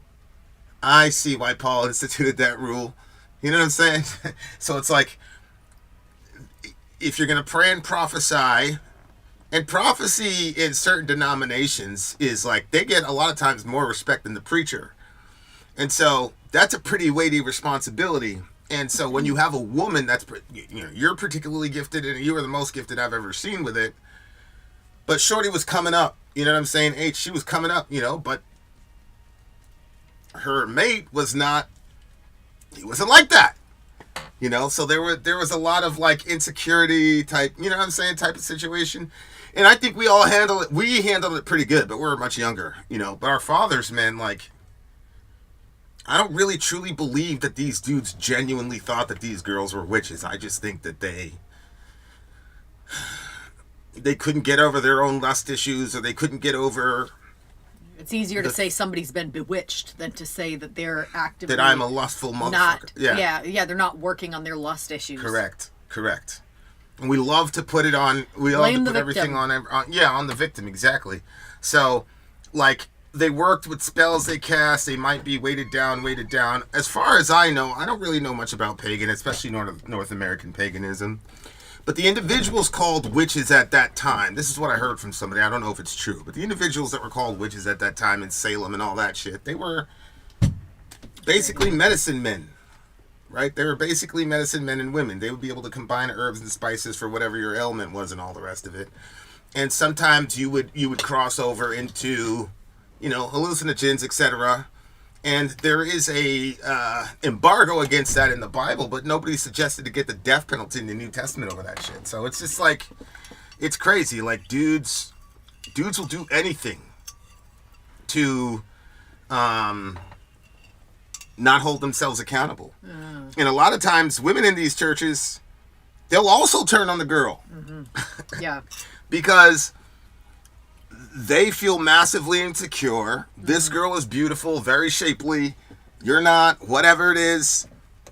I see why Paul instituted that rule. You know what I'm saying? So it's like, if you're going to pray and prophesy, and prophecy in certain denominations is like, they get a lot of times more respect than the preacher. And so that's a pretty weighty responsibility. And so when you have a woman that's, you know, you're particularly gifted, and you were the most gifted I've ever seen with it. But Shorty was coming up, you know what I'm saying? She was coming up, you know, but her mate was not, he wasn't like that. You know, so there was a lot of like insecurity type, you know what I'm saying, type of situation. And I think we all handled it. We handled it pretty good, but we're much younger, you know. But our fathers, man, like, I don't really truly believe that these dudes genuinely thought that these girls were witches. I just think that they couldn't get over their own lust issues, or they couldn't get over. It's easier to say somebody's been bewitched than to say that they're actively... That I'm a lustful motherfucker. Yeah, they're not working on their lust issues. Correct. And we love to put it on... We love to put everything on the victim, exactly. So, like, they worked with spells they cast. They might be weighted down. As far as I know, I don't really know much about pagan, especially North American paganism. But the individuals called witches at that time, this is what I heard from somebody, I don't know if it's true, but the individuals that were called witches at that time in Salem and all that shit, they were basically medicine men, right? They were basically medicine men and women. They would be able to combine herbs and spices for whatever your ailment was and all the rest of it. And sometimes you would cross over into, you know, hallucinogens, etc. And there is a embargo against that in the Bible, but nobody suggested to get the death penalty in the New Testament over that shit. So it's just like, it's crazy. Like, dudes will do anything to not hold themselves accountable. And a lot of times, women in these churches, they'll also turn on the girl. Yeah. Because they feel massively insecure. This girl is beautiful, very shapely. You're not, whatever it is.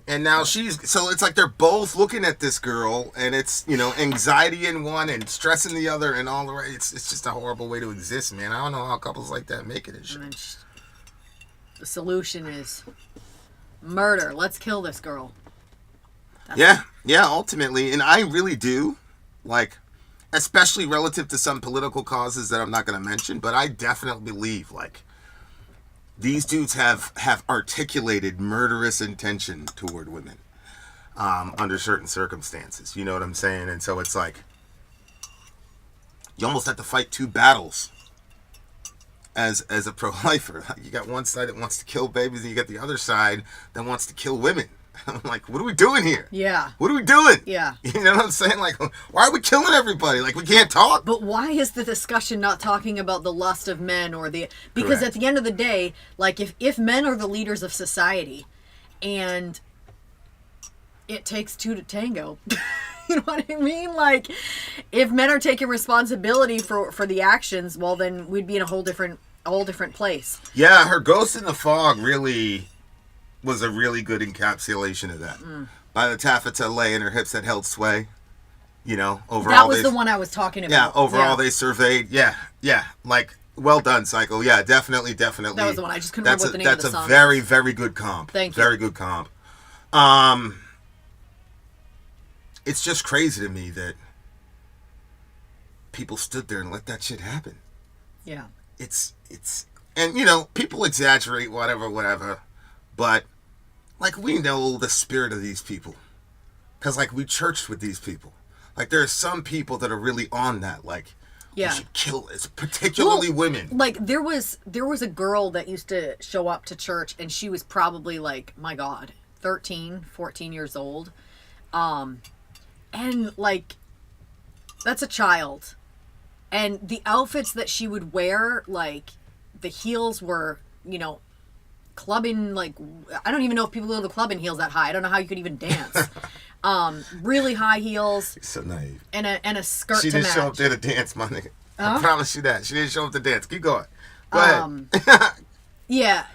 And now so it's like they're both looking at this girl, and it's, you know, anxiety in one and stress in the other, and all the way. It's just a horrible way to exist, man. I don't know how couples like that make it and shit. The solution is murder. Let's kill this girl. Yeah, ultimately. And I really do, like, especially relative to some political causes that I'm not going to mention, but I definitely believe, like, these dudes have articulated murderous intention toward women under certain circumstances. You know what I'm saying? And so it's like, you almost have to fight two battles as a pro-lifer. Like, you got one side that wants to kill babies, and you got the other side that wants to kill women. I'm like, what are we doing here? Yeah. What are we doing? Yeah. You know what I'm saying? Like, why are we killing everybody? Like, we can't talk. But why is the discussion not talking about the lust of men or the... Because Correct. at the end of the day, like, if men are the leaders of society, and it takes two to tango... You know what I mean? Like, if men are taking responsibility for the actions, well, then we'd be in a whole different place. Yeah, her Ghost in the Fog really was a really good encapsulation of that. By the taffeta lay in her hips that held sway. You know, overall. That was the one I was talking about. Yeah, overall they surveyed. Yeah. Like, well done, Psycho. Yeah, definitely. That was the one. I just couldn't remember what the name of the song That's a very, very good comp. Thank you. Very good comp. It's just crazy to me that people stood there and let that shit happen. Yeah. It's and, you know, people exaggerate whatever, but, like, we know the spirit of these people, because, like, we churched with these people. Like, there are some people that are really on that, like, Yeah. We should kill this, particularly women. Like there was a girl that used to show up to church, and she was probably like, my God, 13, 14 years old. And like, that's a child. And the outfits that she would wear, like the heels were, you know, clubbing, like, I don't even know if people go to the club in heels that high. I don't know how you could even dance. Really high heels. So naive. And a skirt She to didn't match. show up there to dance, my nigga. Huh? I promise you that. She didn't show up to dance. Keep going. Go ahead. Yeah.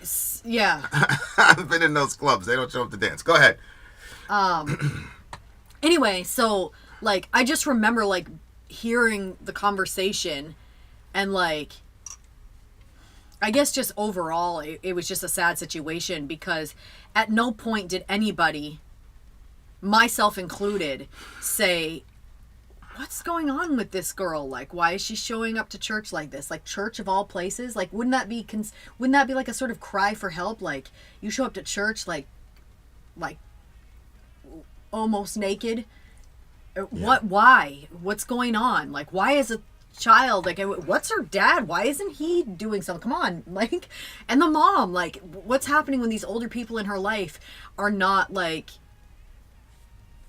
I've been in those clubs. They don't show up to dance. Go ahead. Anyway, so, like, I just remember, like, hearing the conversation and, like, I guess just overall, it was just a sad situation because at no point did anybody, myself included, say, what's going on with this girl? Like, why is she showing up to church like this? Like, church of all places? Like, wouldn't that be like a sort of cry for help? Like, you show up to church, like almost naked. What? Why? What's going on? Like, why is a child, like, what's her dad? Why isn't he doing something? Come on, like, and the mom, like, what's happening when these older people in her life are not, like,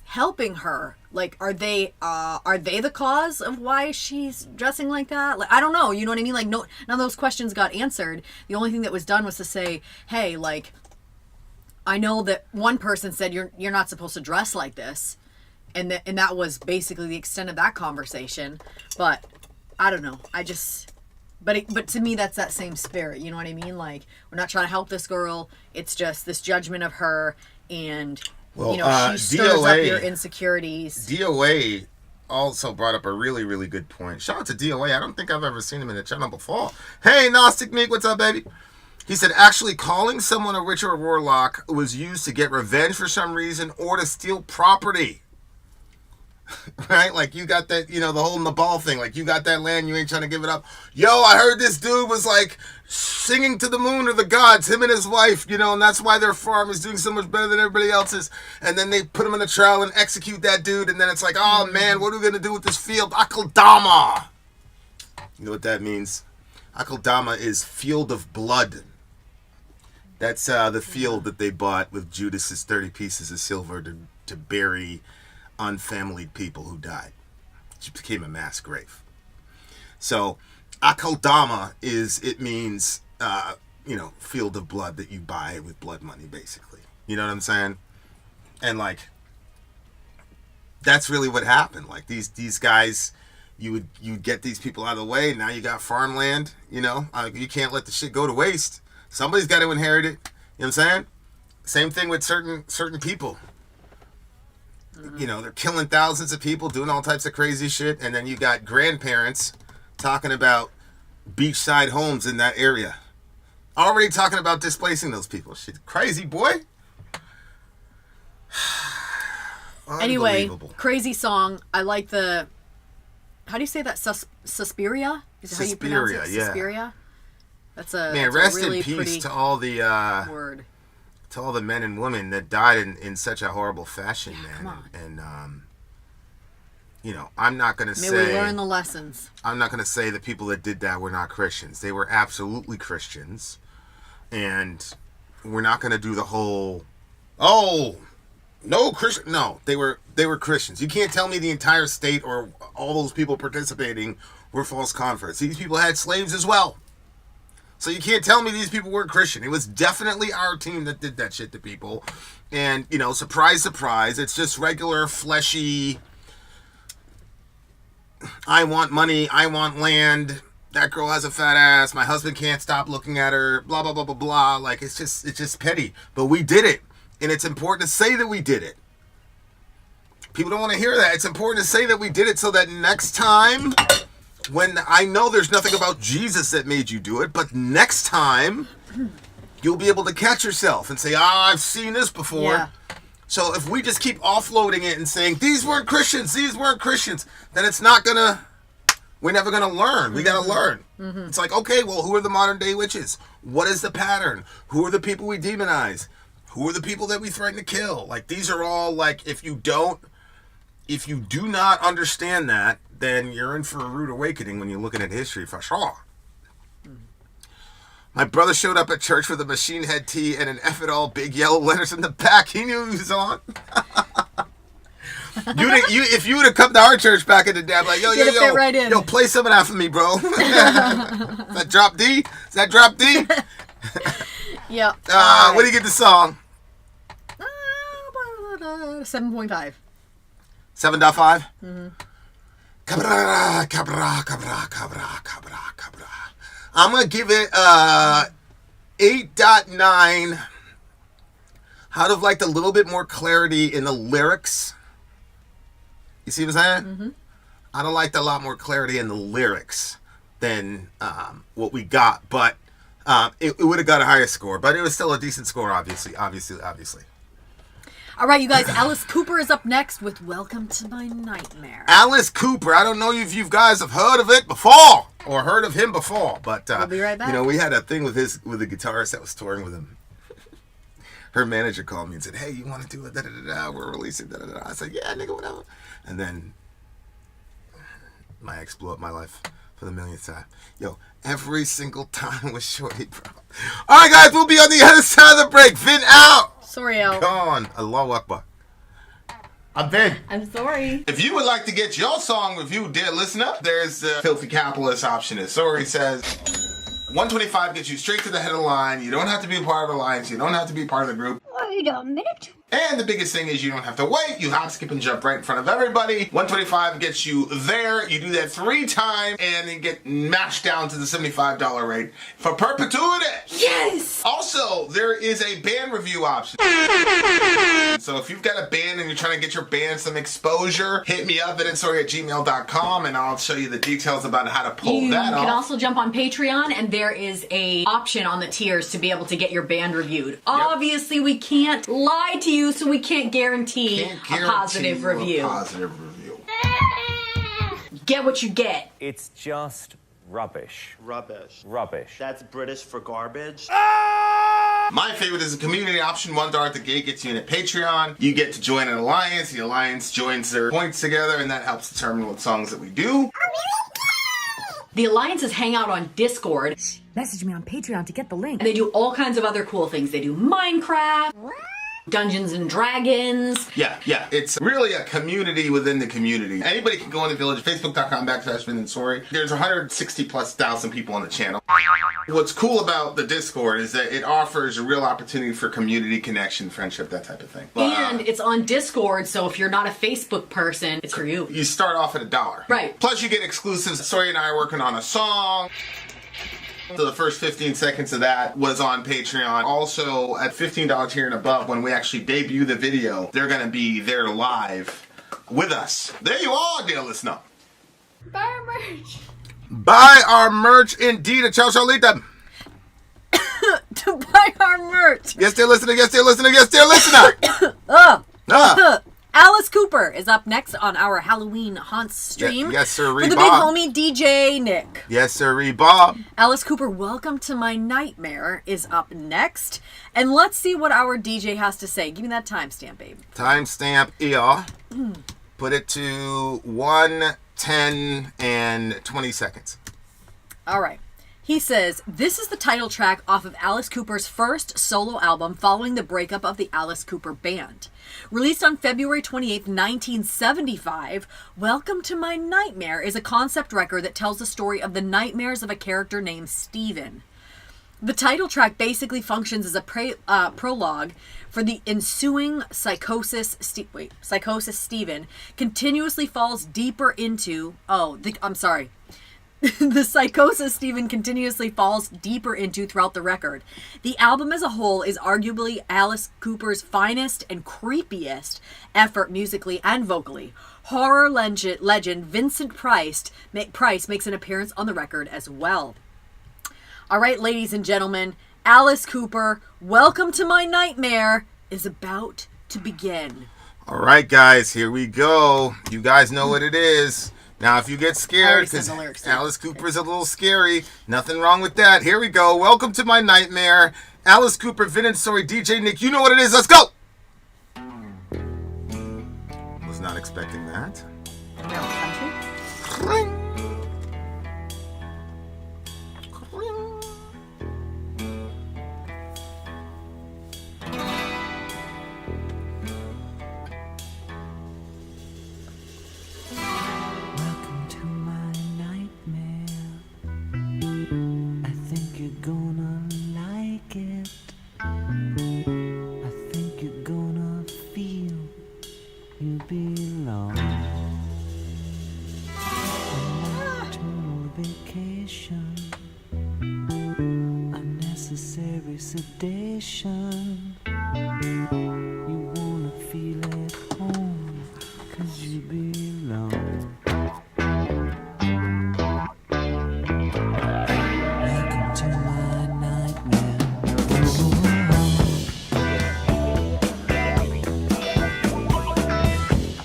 helping her? Like, are they the cause of why she's dressing like that? Like, I don't know, you know what I mean? Like, none of those questions got answered. The only thing that was done was to say, hey, like, I know that one person said you're not supposed to dress like this, and that was basically the extent of that conversation. But I don't know. But to me, that's that same spirit. You know what I mean? Like, we're not trying to help this girl. It's just this judgment of her, and you know, she stirs up your insecurities. DOA also brought up a really, really good point. Shout out to DOA. I don't think I've ever seen him in the channel before. Hey, Gnostic Meek, what's up, baby? He said, actually calling someone a witch or a warlock was used to get revenge for some reason or to steal property. Right? Like, you got that, you know, the whole Nabal thing. Like, you got that land, you ain't trying to give it up. Yo, I heard this dude was, like, singing to the moon or the gods, him and his wife, you know, and that's why their farm is doing so much better than everybody else's. And then they put him in a trial and execute that dude, and then it's like, oh, man, what are we going to do with this field? Akeldama! You know what that means? Akeldama is field of blood. That's the field that they bought with Judas's 30 pieces of silver to bury unfamilied people who died. It became a mass grave. So, Akeldama means, you know, field of blood that you buy with blood money, basically. You know what I'm saying? And, like, that's really what happened. Like, these guys, you get these people out of the way. Now you got farmland, you know? You can't let the shit go to waste. Somebody's got to inherit it. You know what I'm saying? Same thing with certain people. You know, they're killing thousands of people, doing all types of crazy shit, and then you got grandparents talking about beachside homes in that area. Already talking about displacing those people. Shit, crazy, boy. Anyway, crazy song. I like the, how do you say that? Suspiria? Is it how you pronounce it? Yeah. Suspiria? That's a man. that's Rest a really in peace pretty to all the word. To all the men and women that died in such a horrible fashion, man. Come on. And you know, I'm not gonna say. May we learn the lessons. I'm not gonna say the people that did that were not Christians. They were absolutely Christians, and we're not gonna do the whole, oh, no Christian. No, they were Christians. You can't tell me the entire state or all those people participating were false converts. These people had slaves as well. So you can't tell me these people weren't Christian. It was definitely our team that did that shit to people. And, you know, surprise, surprise, it's just regular, fleshy, I want money, I want land, that girl has a fat ass, my husband can't stop looking at her, blah, blah, blah, blah, blah. Like, it's just petty. But we did it. And it's important to say that we did it. People don't want to hear that. It's important to say that we did it so that next time, when I know there's nothing about Jesus that made you do it, but next time you'll be able to catch yourself and say, I've seen this before. Yeah. So if we just keep offloading it and saying, these weren't Christians, then it's not gonna, we're never gonna learn. We gotta learn. Mm-hmm. It's like, okay, well, who are the modern day witches? What is the pattern? Who are the people we demonize? Who are the people that we threaten to kill? Like, these are all, like, if you don't if you do not understand that, then you're in for a rude awakening when you're looking at history for sure. My brother showed up at church with a machine head tee and an F it all big yellow letters in the back. He knew he was on. If you would have come to our church back in the day, I'm like, yo, play some of that for me, bro. Is that drop D? Is that drop D? Yeah. What do you get the song? 7.5. 7.5? Mm-hmm. Cabra, cabra, cabra, cabra, cabra, cabra. I'm going to give it 8.9 out of like a little bit more clarity in the lyrics. You see what I'm saying? Mm-hmm. I don't like a lot more clarity in the lyrics than what we got, but it would have got a higher score, but it was still a decent score, obviously. All right, you guys, Alice Cooper is up next with Welcome to My Nightmare. Alice Cooper. I don't know if you guys have heard of it before or heard of him before, but we'll be right back. You know, we had a thing with the guitarist that was touring with him. Her manager called me and said, "Hey, you want to do it? Da-da-da-da. We're releasing da-da-da." I said, "Yeah, nigga, whatever." And then my ex blew up my life for the millionth time. Yo, every single time was shorty, bro. All right, guys, we'll be on the other side of the break. Vin out. Sorry, Al. Gone. Allahu Akbar. I'm Vin. I'm sorry. If you would like to get your song reviewed, dear listener, there's the Filthy Capitalist option. As Sori says, 125 gets you straight to the head of the line. You don't have to be a part of the alliance. You don't have to be part of the group. Wait a minute. And the biggest thing is you don't have to wait. You hop, skip, and jump right in front of everybody. 125 gets you there. You do that 3 times, and you get mashed down to the $75 rate for perpetuity. Yes! Also, there is a band review option. So if you've got a band and you're trying to get your band some exposure, hit me up at insori@gmail.com, and I'll show you the details about how to pull that off. You can also jump on Patreon, and there is a option on the tiers to be able to get your band reviewed. Yep. Obviously, we can't lie to you, so we can't guarantee a positive review. Get what you get. It's just rubbish. Rubbish. That's British for garbage. My favorite is the community option. $1 at the gate gets you in at Patreon. You get to join an alliance. The alliance joins their points together, and that helps determine what songs that we do. The alliances hang out on Discord. Message me on Patreon to get the link. They do all kinds of other cool things. They do Minecraft, Dungeons and Dragons. Yeah. It's really a community within the community. Anybody can go in the village, facebook.com/Vin and Sori. There's 160,000+ people on the channel. What's cool about the Discord is that it offers a real opportunity for community connection, friendship, that type of thing. And it's on Discord, so if you're not a Facebook person, it's for you. You start off at $1. Right. Plus you get exclusives. Sori and I are working on a song. So the first 15 seconds of that was on Patreon. Also, at $15 tier and above, when we actually debut the video, they're going to be there live with us. There you are, dear listener. Buy our merch. Buy our merch, indeed. Ciao, Charlita. To buy our merch. Yes, dear listener. Yes, dear listener. Yes, dear listener. Alice Cooper is up next on our Halloween Haunts stream. Yes, sir, for the big homie DJ Nick. Yes, sir, Bob. Alice Cooper, Welcome to My Nightmare is up next. And let's see what our DJ has to say. Give me that timestamp, babe. Timestamp here. Put it to 1:10 and 20 seconds. All right. He says, this is the title track off of Alice Cooper's first solo album following the breakup of the Alice Cooper Band. Released on February 28th, 1975, Welcome to My Nightmare is a concept record that tells the story of the nightmares of a character named Steven. The title track basically functions as a prologue for the ensuing psychosis. Steven continuously falls deeper into... The psychosis Steven continuously falls deeper into throughout the record. The album as a whole is arguably Alice Cooper's finest and creepiest effort musically and vocally. Horror legend Vincent Price makes an appearance on the record as well. All right, ladies and gentlemen, Alice Cooper, Welcome to My Nightmare is about to begin. All right, guys, here we go. You guys know what it is. Now, if you get scared, because Alice Cooper is a little scary, nothing wrong with that. Here we go. Welcome to My Nightmare. Alice Cooper, Vin and Sori, DJ Nick. You know what it is. Let's go. Was not expecting that. No, country? Welcome to my nightmare. I think you're gonna like it. I think you're gonna feel you belong. A nocturnal vacation, unnecessary sedation. You wanna feel at home, 'cause you belong. Welcome to my nightmare.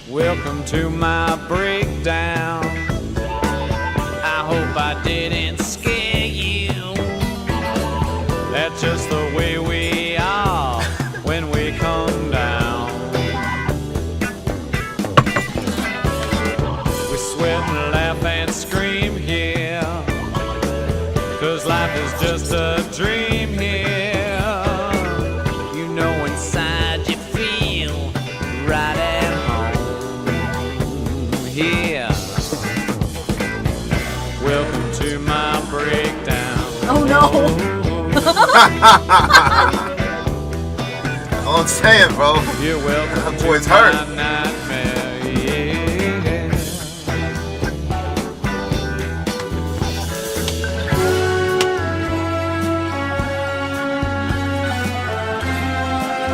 Welcome to my breakdown. I hope I didn't scare you. That's just the way we are when we come down. We sweat and laugh and scream here, 'cause life is just a dream here. You know inside you feel right at home here. Welcome to my breakdown. Oh no! Don't say it, bro. You're welcome That to boy's my hurt. nightmare, yeah.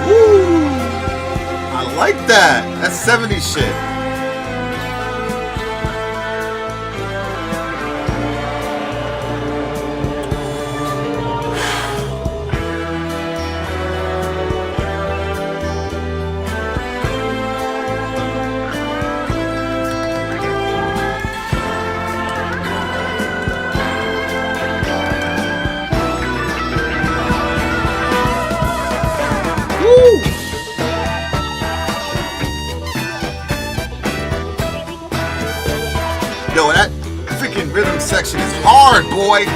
Woo! I like that. That's 70s shit. Woo! Yo, that freaking rhythm section is hard, boy.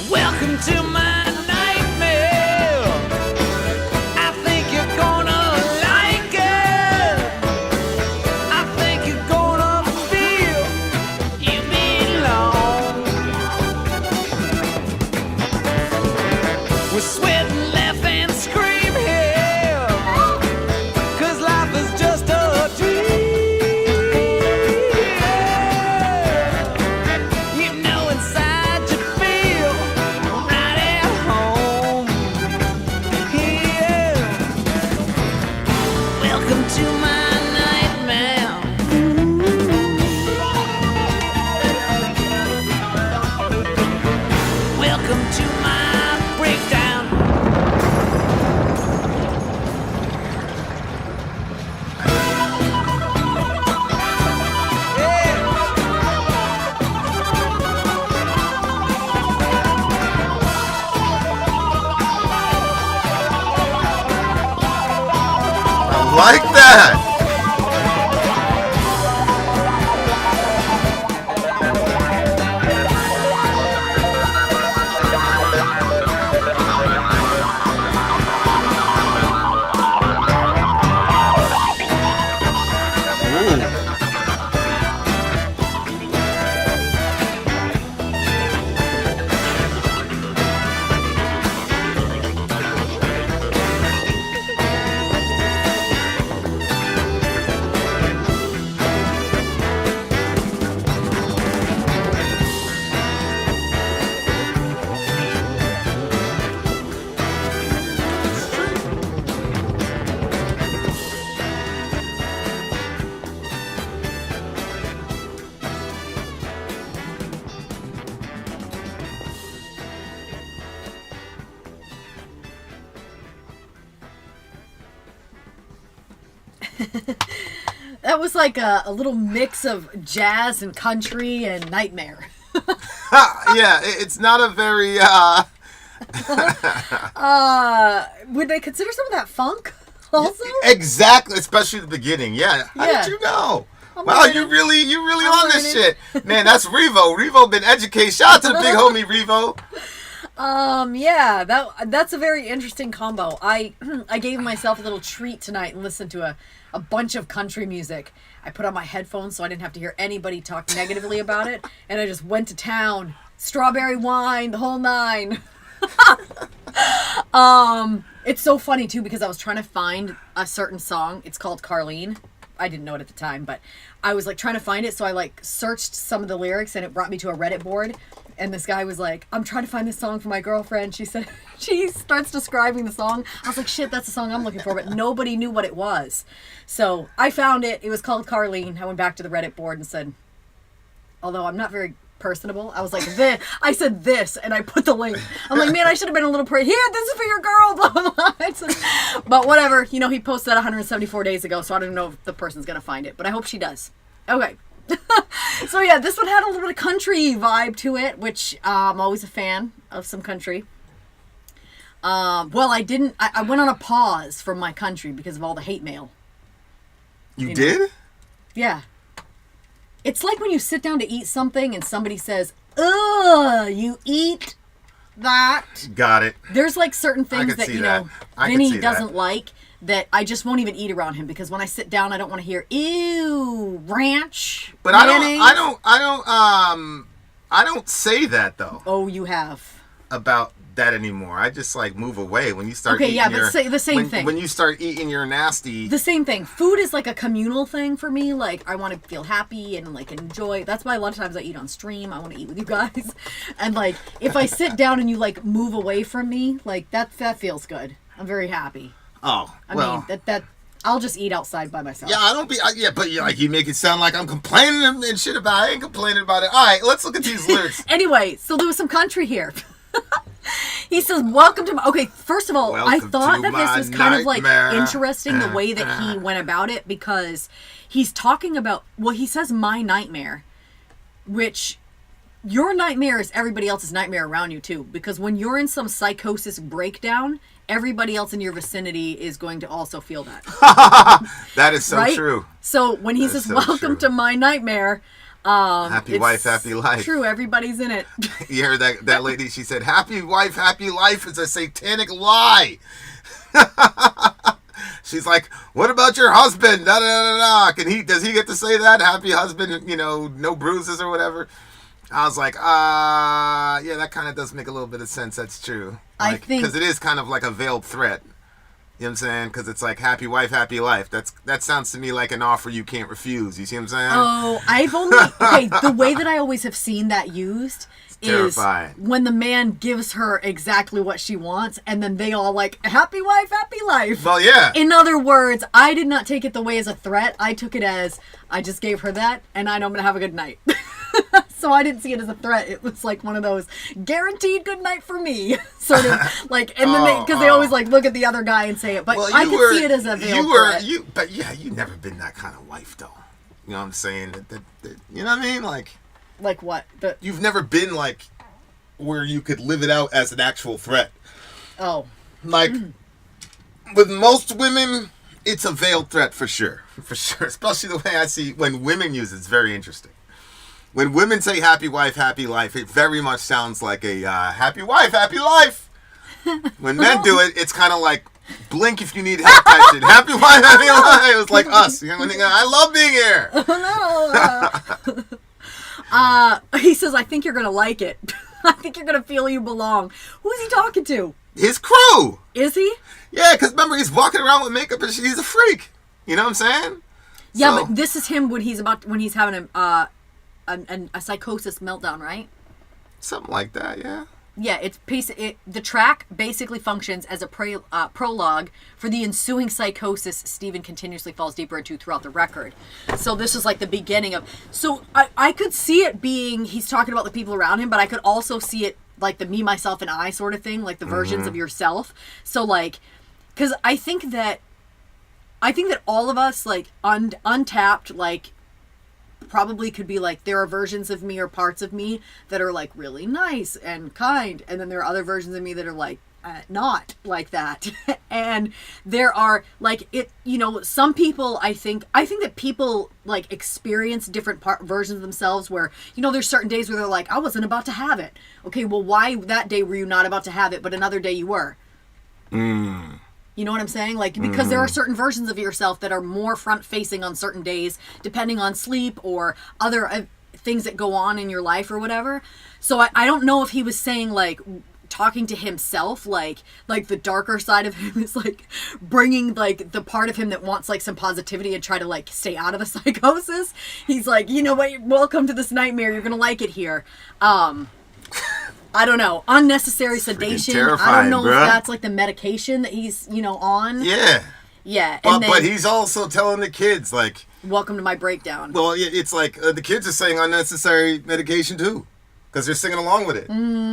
Welcome to my nightmare. I think you're gonna like it. I think you're gonna feel you belong. We sweat and laugh and scream here, 'cause life is just a dream. You know inside you feel right at home here. Welcome to my nightmare. Welcome to my breakdown. I like that. That was like a little mix of jazz and country and nightmare. Yeah, it's not a very Would they consider some of that funk also? exactly, especially the beginning. Yeah. How Yeah. did you know? I'm Wow, learning. you really I'm on this learning. shit. Man, that's Revo. Revo been educated. Shout out to the big homie Revo. Yeah, that's a very interesting combo. I gave myself a little treat tonight and listened to a bunch of country music. I put on my headphones so I didn't have to hear anybody talk negatively about it, and I just went to town. Strawberry wine, the whole nine. It's so funny too because I was trying to find a certain song. It's called Carlene. I didn't know it at the time, but I was like trying to find it, so I like searched some of the lyrics and it brought me to a Reddit board. And this guy was like, I'm trying to find this song for my girlfriend. She said, she starts describing the song. I was like, shit, that's the song I'm looking for, but nobody knew what it was. So I found it. It was called Carlene. I went back to the Reddit board and said, although I'm not very personable, I was like, this. I said this, and I put the link. I'm like, man, I should have been a little here, this is for your girl, blah, blah, blah. But whatever, he posted that 174 days ago, so I don't know if the person's going to find it, but I hope she does. Okay. So yeah, this one had a little bit of country vibe to it, which I'm always a fan of some country. Well, I went on a pause from my country because of all the hate mail. You did? Yeah. It's like when you sit down to eat something and somebody says, ugh, you eat that. Got it. There's like certain things could that, see that. I could Vinny see doesn't that. like that I just won't even eat around him because when I sit down, I don't want to hear, ew, ranch, But mayonnaise. I don't say that though Oh, you have. about that anymore. I just like move away when you start. Okay, eating yeah, but your, say the same when, thing. When you start eating your nasty. The same thing. Food is like a communal thing for me. Like, I want to feel happy and, like, enjoy. That's why a lot of times I eat on stream. I want to eat with you guys. And, like, if I sit down and you, like, move away from me, like, that feels good. I'm very happy. Oh, I well. mean, that I'll just eat outside by myself. Yeah, I don't be. Yeah, but you make it sound like I'm complaining and shit about it. I ain't complaining about it. All right, let's look at these lyrics. Anyway, so there was some country here. He says, welcome to my... Okay, first of all, I Welcome thought to that my this was kind of, like, nightmare. interesting the way that he went about it because he's talking about... Well, he says my nightmare, which... Your nightmare is everybody else's nightmare around you, too. Because when you're in some psychosis breakdown, everybody else in your vicinity is going to also feel that. That is so right? true. So when he That is says, so welcome true. to my nightmare... Happy it's wife, happy life. True, everybody's in it. You heard that lady? She said, "Happy wife, happy life" is a satanic lie. She's like, "What about your husband?" Da da da da. Does he get to say that? Happy husband, no bruises or whatever. I was like, yeah, that kind of does make a little bit of sense. That's true. I Like, think- because it is kind of like a veiled threat. You know what I'm saying? Because it's like happy wife, happy life. That sounds to me like an offer you can't refuse. You see what I'm saying? Oh, the way that I always have seen that used is terrifying. when the man gives her exactly what she wants and then they all like, happy wife, happy life. Well, yeah. In other words, I did not take it the way as a threat. I took it as, I just gave her that and I know I'm going to have a good night. So I didn't see it as a threat. It was like one of those guaranteed good night for me sort of like, and then because they always like look at the other guy and say it, but Well, I could see it as a veiled threat. But yeah, you never been that kind of wife though. You know what I'm saying? That you know what I mean? Like what? You've never been like where you could live it out as an actual threat. Oh. Like with most women, it's a veiled threat for sure. For sure. Especially the way I see when women use it, it's very interesting. When women say happy wife, happy life, it very much sounds like a happy wife, happy life. When men do it, it's kind of like blink if you need help type shit. Happy wife, happy life. It was like us. You know, I love being here. He says, I think you're going to like it. I think you're going to feel you belong. Who is he talking to? His crew. Is he? Yeah, because remember, he's walking around with makeup and he's a freak. You know what I'm saying? Yeah, So- but this is him when he's having a psychosis meltdown, right? Something like that, yeah. Yeah, the track basically functions as a prologue for the ensuing psychosis Steven continuously falls deeper into throughout the record. So this is like the beginning of... So I could see it being he's talking about the people around him, but I could also see it like the me, myself, and I sort of thing, like the versions of yourself. So like... Because I think that I think that all of us, like, untapped, like, probably could be like, there are versions of me or parts of me that are like really nice and kind, and then there are other versions of me that are like not like that. And there are like, it, you know, some people, I think that people like experience different versions of themselves where, you know, there's certain days where they're like, I wasn't about to have it. Okay, well, why that day were you not about to have it, but another day you were? You know what I'm saying? Like, because there are certain versions of yourself that are more front-facing on certain days, depending on sleep or other things that go on in your life or whatever. So I don't know if he was saying, like, talking to himself, like the darker side of him is, like, bringing, like, the part of him that wants, like, some positivity and try to, like, stay out of the psychosis. He's like, you know what? Welcome to this nightmare. You're going to like it here. I don't know. Unnecessary sedation. I don't know if that's like the medication that he's, you know, on. Yeah. Yeah. But he's also telling the kids, like, welcome to my breakdown. Well, it's like the kids are saying unnecessary medication too, because they're singing along with it.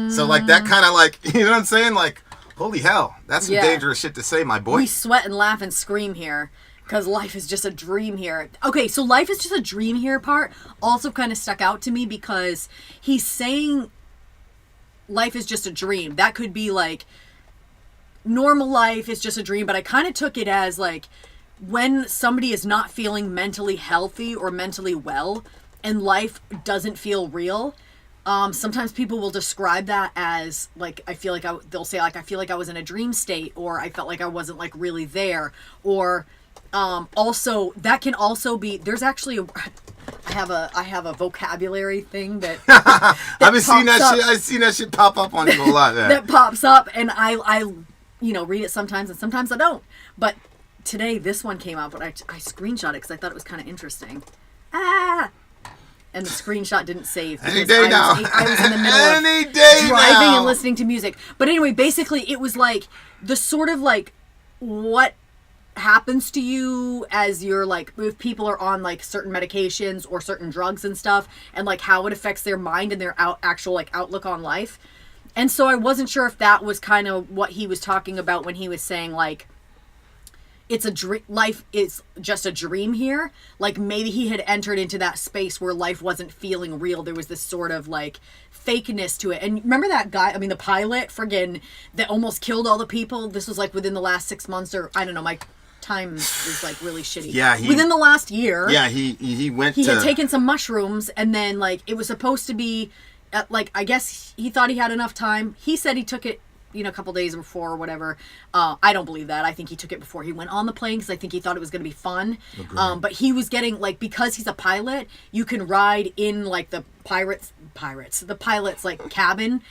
So like that kind of like, you know what I'm saying? Like, holy hell, that's some dangerous shit to say, my boy. We sweat and laugh and scream here. Because life is just a dream here. Okay, so life is just a dream here part also kind of stuck out to me because he's saying life is just a dream. That could be like normal life is just a dream, but I kind of took it as like when somebody is not feeling mentally healthy or mentally well and life doesn't feel real. Sometimes people will describe that as like, they'll say like, I feel like I was in a dream state, or I felt like I wasn't like really there, or also that can also be, there's actually I have a vocabulary thing that I've seen that shit. I've seen that shit pop up on you a lot. Yeah. That pops up, and I you know, read it sometimes, and sometimes I don't. But today this one came out, but I screenshot it because I thought it was kind of interesting. And the screenshot didn't save. Any day now. I was in the middle of driving and listening to music. But anyway, basically, it was like the sort of like what happens to you as you're like, if people are on like certain medications or certain drugs and stuff, and like how it affects their mind and their actual like outlook on life. And so I wasn't sure if that was kind of what he was talking about when he was saying like it's a dream, life is just a dream here. Like maybe he had entered into that space where life wasn't feeling real. There was this sort of like fakeness to it. And remember that guy, I mean the pilot friggin' that almost killed all the people. This was like within the last 6 months, or I don't know, my time is like really shitty. Yeah, within the last year. Yeah, he had taken some mushrooms, and then like it was supposed to be like, I guess he thought he had enough time. He said he took it, you know, a couple days before or whatever. I don't believe that. I think he took it before he went on the plane because I think he thought it was going to be fun. But he was getting like, because he's a pilot, you can ride in like the the pilot's like cabin,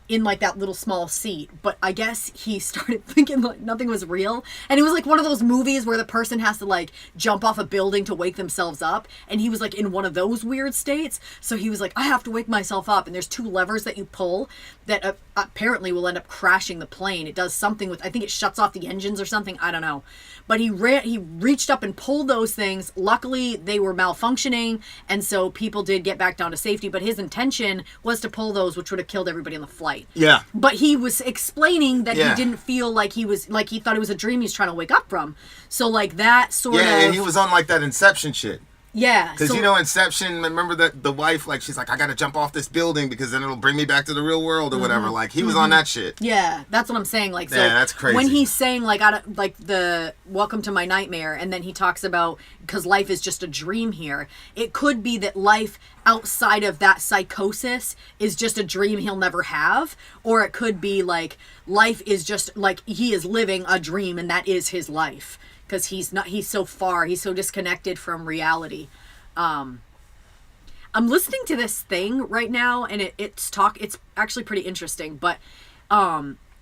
in like that little small seat. But I guess he started thinking like nothing was real, and it was like one of those movies where the person has to like jump off a building to wake themselves up, and he was like in one of those weird states. So he was like, I have to wake myself up, and there's 2 levers that you pull that apparently will end up crashing the plane. It does something with, I think it shuts off the engines or something, I don't know. But he reached up and pulled those things. Luckily they were malfunctioning, and so people did get back down to safety, but his intention was to pull those, which would have killed everybody on the flight. Yeah. But he was explaining that he didn't feel like he was, like he thought it was a dream he was trying to wake up from. So like that sort of... Yeah, and he was on like that Inception shit. Yeah. Because, you know, Inception, remember that the wife, like, she's like, I got to jump off this building because then it'll bring me back to the real world or whatever. Like, he was on that shit. Yeah, that's what I'm saying. Like, so yeah, that's crazy. When he's saying, like, like the welcome to my nightmare, and then he talks about, because life is just a dream here, it could be that life outside of that psychosis is just a dream he'll never have. Or it could be, like, life is just, like, he is living a dream and that is his life. Because he's so disconnected from reality. I'm listening to this thing right now, and it's actually pretty interesting, but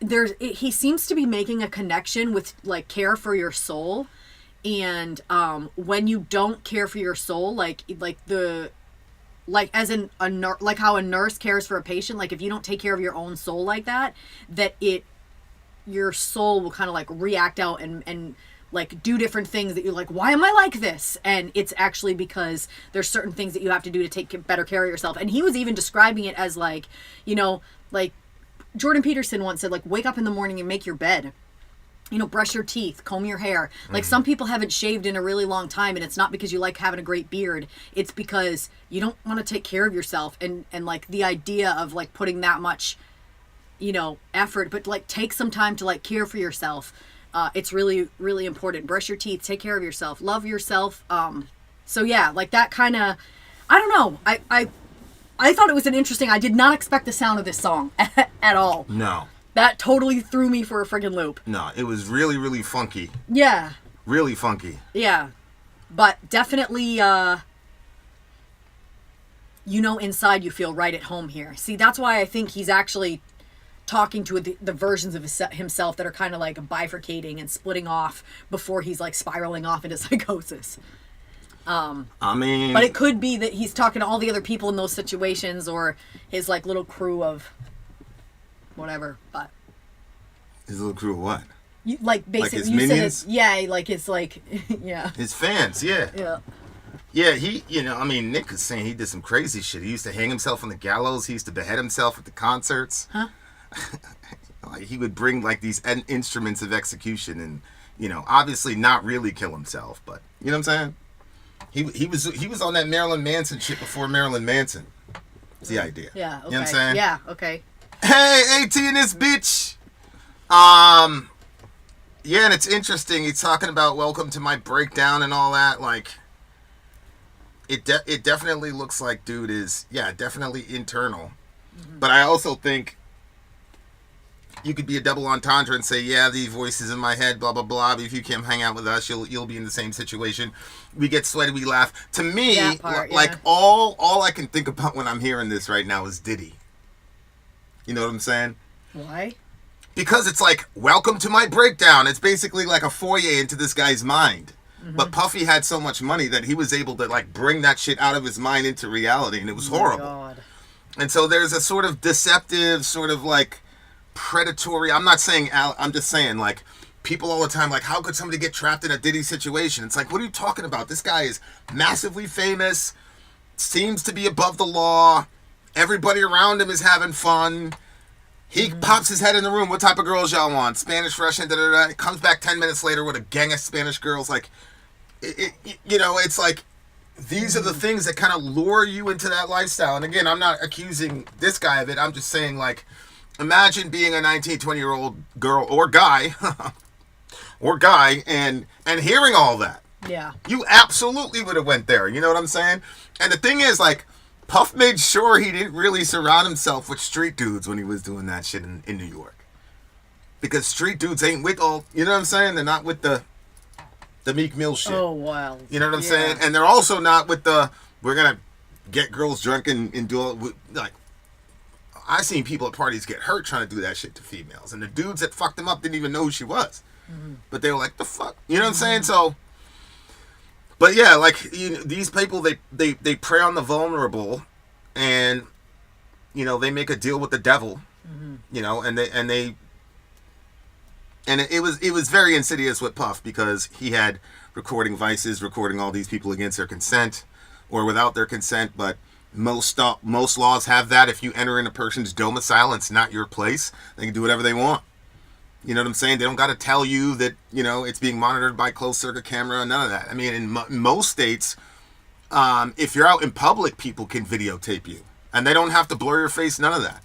he seems to be making a connection with like care for your soul, and when you don't care for your soul, like as in like how a nurse cares for a patient, like if you don't take care of your own soul like that your soul will kind of like react out and like do different things that you're like, why am I like this? And it's actually because there's certain things that you have to do to take better care of yourself. And he was even describing it as like, you know, like Jordan Peterson once said, like, wake up in the morning and make your bed. brush your teeth, comb your hair. Like, some people haven't shaved in a really long time, and it's not because you like having a great beard. It's because you don't want to take care of yourself. And like, the idea of, like, putting that much, effort, but, like, take some time to, like, care for yourself. It's really, really important. Brush your teeth, take care of yourself, love yourself. So, yeah, like, that kind of, I don't know. I thought it was I did not expect the sound of this song at all. No. That totally threw me for a friggin' loop. No, it was really, really funky. Yeah. Really funky. Yeah. But definitely, inside you feel right at home here. See, that's why I think he's actually talking to the versions of himself that are kind of like bifurcating and splitting off before he's like spiraling off into psychosis. But it could be that he's talking to all the other people in those situations, or his like little crew of whatever. But his little crew of what? Like basically, his minions? Yeah. His fans, yeah. Yeah. Yeah, Nick is saying he did some crazy shit. He used to hang himself on the gallows. He used to behead himself at the concerts. Huh? Like, he would bring like these instruments of execution and, obviously not really kill himself, but you know what I'm saying? He was on that Marilyn Manson shit before Marilyn Manson. That's the idea. Yeah, okay. You know what I'm saying? Yeah, okay. Hey, AT in this bitch. Yeah, and it's interesting. He's talking about welcome to my breakdown and all that. Like, it definitely looks like dude is, definitely internal. Mm-hmm. But I also think you could be a double entendre and say, yeah, the voices in my head, blah, blah, blah. But if you can't hang out with us, you'll be in the same situation. We get sweaty, we laugh. To me, all I can think about when I'm hearing this right now is Diddy. You know what I'm saying? Why? Because it's like, welcome to my breakdown. It's basically like a foyer into this guy's mind. Mm-hmm. But Puffy had so much money that he was able to like bring that shit out of his mind into reality, and it was horrible. God. And so there's a sort of deceptive, sort of like predatory. I'm not saying, I'm just saying, like, people all the time, like, how could somebody get trapped in a Diddy situation? It's like, what are you talking about? This guy is massively famous, seems to be above the law. Everybody around him is having fun. He pops his head in the room. What type of girls y'all want? Spanish, Russian, da-da-da. He comes back 10 minutes later with a gang of Spanish girls. Like, it's like, these are the things that kind of lure you into that lifestyle. And again, I'm not accusing this guy of it. I'm just saying, like, imagine being a 19, 20-year-old girl or guy, and hearing all that. Yeah. You absolutely would have went there. You know what I'm saying? And the thing is, like, Puff made sure he didn't really surround himself with street dudes when he was doing that shit in New York. Because street dudes ain't with all, you know what I'm saying? They're not with the Meek Mill shit. Oh, wow. You know what I'm saying? And they're also not with we're going to get girls drunk and do all, like, I've seen people at parties get hurt trying to do that shit to females. And the dudes that fucked them up didn't even know who she was. Mm-hmm. But they were like, the fuck? You know what I'm saying? So, but yeah, like, these people, they prey on the vulnerable, and, they make a deal with the devil, and it was very insidious with Puff, because he had recording all these people against their consent or without their consent. But most laws have that. If you enter in a person's domicile and it's not your place, they can do whatever they want. You know what I'm saying? They don't got to tell you that, it's being monitored by closed circuit camera, none of that. I mean, in most states, if you're out in public, people can videotape you, and they don't have to blur your face, none of that.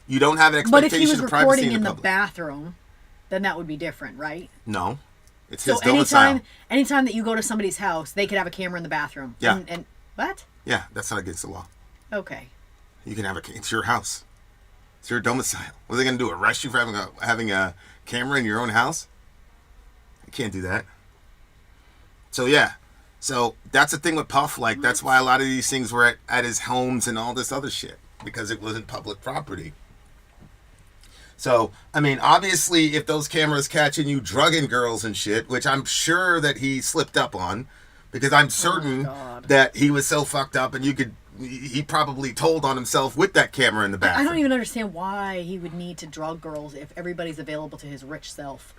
You don't have an expectation of privacy in the public. But if he was recording in the bathroom, then that would be different, right? No. It's his domicile. Anytime that you go to somebody's house, they could have a camera in the bathroom. Yeah. And what? Yeah, that's not against the law. Okay. You can have it's your house. It's your domicile. What are they going to do? Arrest you for having a camera in your own house? You can't do that. So yeah. So that's the thing with Puff. Like, that's why a lot of these things were at his homes and all this other shit, because it wasn't public property. So, I mean, obviously, if those cameras catching you drugging girls and shit, which I'm sure that he slipped up on, because I'm certain that he was so fucked up, and he probably told on himself with that camera in the bathroom. I don't even understand why he would need to drug girls if everybody's available to his rich self.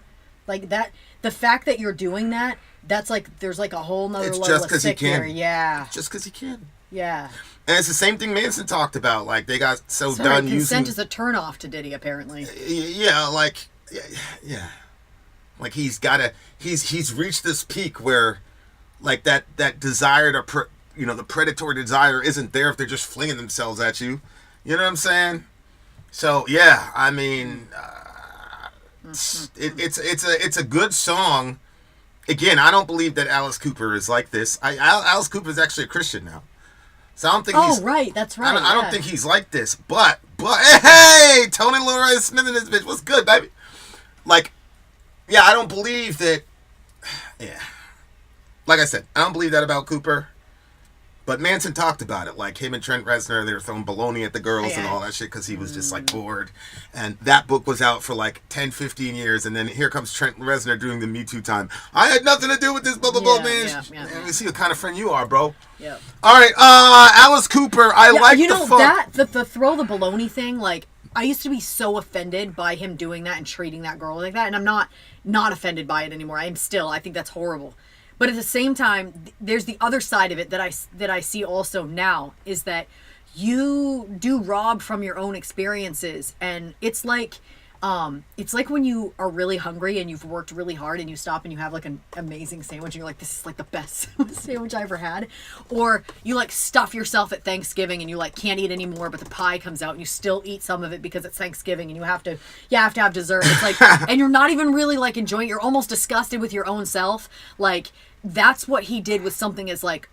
Like, that, the fact that you're doing that, that's like, there's like a whole nother level of sick here. Yeah. It's just because he can. Yeah. And it's the same thing Manson talked about. Like, they got so done using... Consent is a turnoff to Diddy, apparently. Yeah, like... Yeah. Like he's reached this peak where, like that desire to, the predatory desire isn't there if they're just flinging themselves at you. You know what I'm saying? So yeah, I mean, it's a good song. Again, I don't believe that Alice Cooper is like this. Alice Cooper is actually a Christian now, so I don't think. Oh, right, that's right. I don't think he's like this. But hey, Tony Leroy Smith and this bitch, what's good, baby? Like, yeah, I don't believe that. Yeah, like I said, I don't believe that about Cooper. But Manson talked about it, like him and Trent Reznor, they were throwing baloney at the girls and all that shit because he was just like bored. And that book was out for like 10, 15 years. And then here comes Trent Reznor doing the Me Too time. I had nothing to do with this, blah, blah, blah, man. And you see what kind of friend you are, bro. Yeah. All right, Alice Cooper, I like you the know, funk. the throw the baloney thing, like, I used to be so offended by him doing that and treating that girl like that. And I'm not offended by it anymore. I think that's horrible. But at the same time, there's the other side of it that I see also now is that you do rob from your own experiences, and it's like when you are really hungry and you've worked really hard and you stop and you have like an amazing sandwich and you're like, this is like the best sandwich I ever had, or you like stuff yourself at Thanksgiving and you like can't eat anymore, but the pie comes out and you still eat some of it because it's Thanksgiving and you have to have dessert. It's like, and you're not even really like enjoying it. You're almost disgusted with your own self. Like, that's what he did with something as like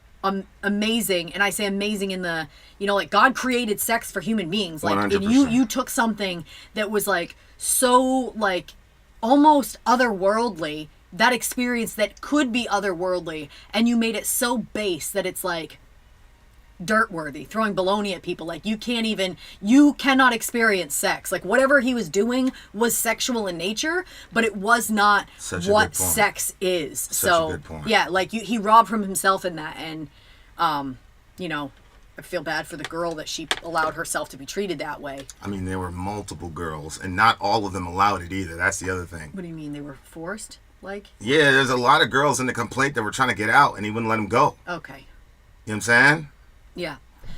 amazing, and I say amazing in the, like God created sex for human beings, like 100%. And you took something that was like so like almost otherworldly, that experience that could be otherworldly, and you made it so base that it's like dirt worthy, throwing baloney at people. Like, you cannot experience sex. Like, whatever he was doing was sexual in nature, but it was not what sex is. So, a good point. Yeah, like he robbed from himself in that. And, I feel bad for the girl that she allowed herself to be treated that way. I mean, there were multiple girls, and not all of them allowed it either. That's the other thing. What do you mean? They were forced? Like? Yeah, there's a lot of girls in the complaint that were trying to get out, and he wouldn't let them go. Okay. You know what I'm saying? Yeah.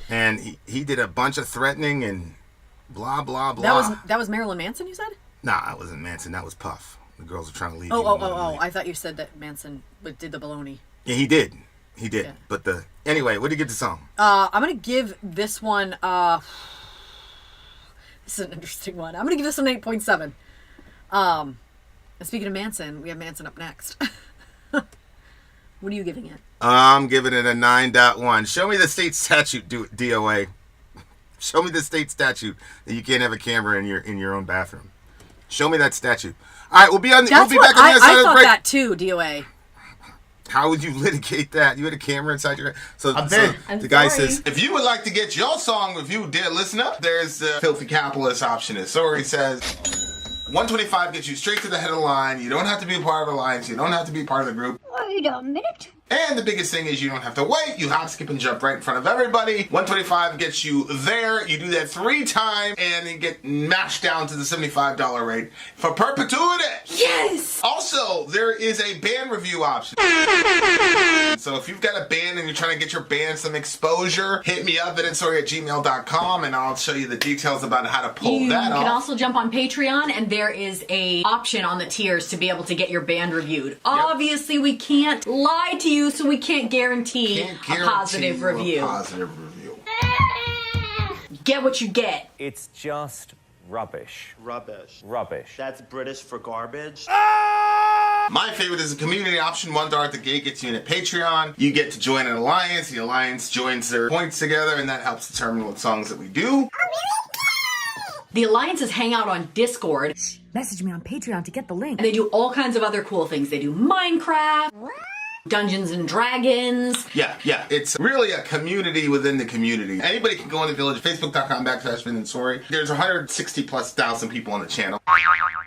And he did a bunch of threatening and blah, blah, blah. That was Marilyn Manson, you said? Nah, that wasn't Manson. That was Puff. The girls were trying to leave. Oh. I thought you said that Manson did the baloney. Yeah, he did. Yeah. But anyway, what did you give the song? I'm going to give this one, this is an interesting one. I'm going to give this one 8.7. And speaking of Manson, we have Manson up next. What are you giving it? I'm giving it a 9.1. Show me the state statute, DOA. Show me the state statute that you can't have a camera in your own bathroom. Show me that statute. All right, we'll be back on the other side of the break. I thought that too, DOA. How would you litigate that? You had a camera inside your... So I'm the guy sorry. says, if you would like to get your song reviewed, dear listener, there's the filthy capitalist option. Sori says, 125 gets you straight to the head of the line. You don't have to be a part of the alliance. You don't have to be part of the group. Wait a minute. And the biggest thing is you don't have to wait. You hop, skip, and jump right in front of everybody. 125 gets you there. You do that 3 times, and you get mashed down to the $75 rate for perpetuity. Yes! Also, there is a band review option. So if you've got a band and you're trying to get your band some exposure, hit me up at insori@gmail.com, and I'll show you the details about how to pull that off. You can also jump on Patreon, and there is a option on the tiers to be able to get your band reviewed. Obviously, we can't lie to you, so we can't guarantee a positive review. Get what you get. It's just rubbish. Rubbish. Rubbish. That's British for garbage. My favorite is a community option. $1 at the gate gets you in at Patreon. You get to join an alliance. The alliance joins their points together, and that helps determine what songs that we do. The alliances hang out on Discord. Message me on Patreon to get the link. And they do all kinds of other cool things. They do Minecraft, Dungeons and Dragons. Yeah. It's really a community within the community. Anybody can go in the village, facebook.com/Vin and Sori. There's 160,000+ people on the channel.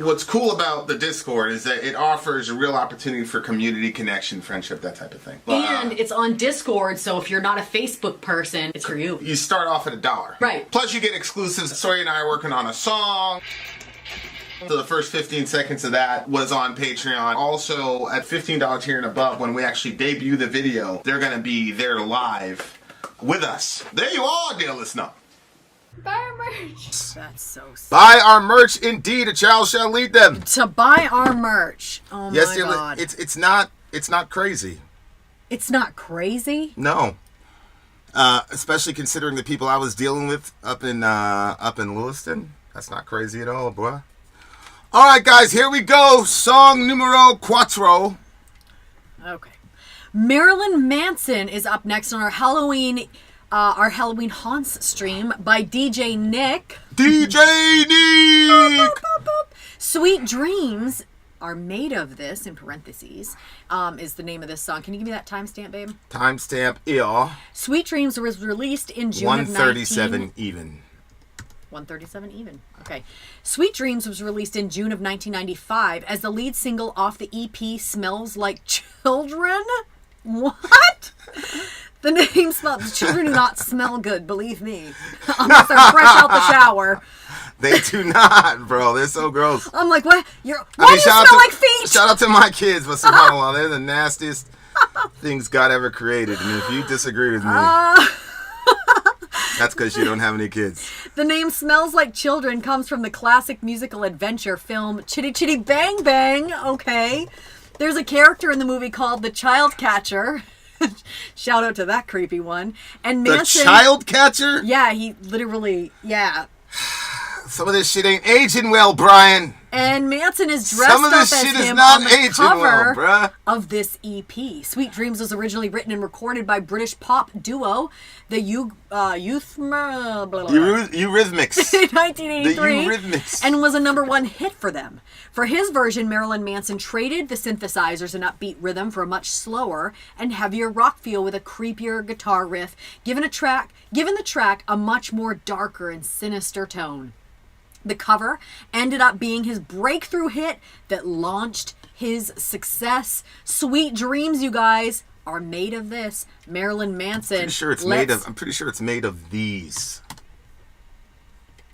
What's cool about the Discord is that it offers a real opportunity for community connection, friendship, that type of thing. And it's on Discord, so if you're not a Facebook person, it's for you. You start off at $1. Right. Plus you get exclusives. Sori and I are working on a song. So the first 15 seconds of that was on Patreon. Also, at $15 tier and above, when we actually debut the video, they're going to be there live with us. There you are, dear listener. Buy our merch. That's so sad. Buy our merch, indeed. A child shall lead them. To buy our merch. Oh Yes, my dear, God. it's not crazy. It's not crazy? No. Especially considering the people I was dealing with up in Lewiston. That's not crazy at all, boy. All right, guys, here we go. Song numero cuatro. Okay. Marilyn Manson is up next on our Halloween Haunts stream by DJ Nick. DJ Nick! Boop, boop. Sweet Dreams are made of this, in parentheses, is the name of this song. Can you give me that timestamp, babe? Timestamp, yeah. Sweet Dreams was released in June 137 even. 137 even. Okay. Sweet Dreams was released in June of 1995 as the lead single off the EP Smells Like Children. What? The name smells. Children do not smell good, believe me. Unless they're fresh out the shower. They do not, bro. They're so gross. I'm like, what? Why do you smell like feet? Shout out to my kids, but subhanAllah, they're the nastiest things God ever created. And if you disagree with me, that's because you don't have any kids. The name Smells Like Children comes from the classic musical adventure film Chitty Chitty Bang Bang. Okay. There's a character in the movie called the Child Catcher. Shout out to that creepy one. And Manson, the Child Catcher? Yeah, he literally, yeah. Some of this shit ain't aging well, Brian. And Manson is dressed Some of up this as shit is him not on the aging cover well, bruh. of this EP. Sweet Dreams was originally written and recorded by British pop duo the Eurythmics in 1983, The Eurythmics. and was a #1 hit for them. For his version, Marilyn Manson traded the synthesizers and upbeat rhythm for a much slower and heavier rock feel with a creepier guitar riff, giving the track a much more darker and sinister tone. The cover ended up being his breakthrough hit that launched his success. Sweet Dreams, you guys, are made of this. Marilyn Manson. I'm pretty sure it's made of these.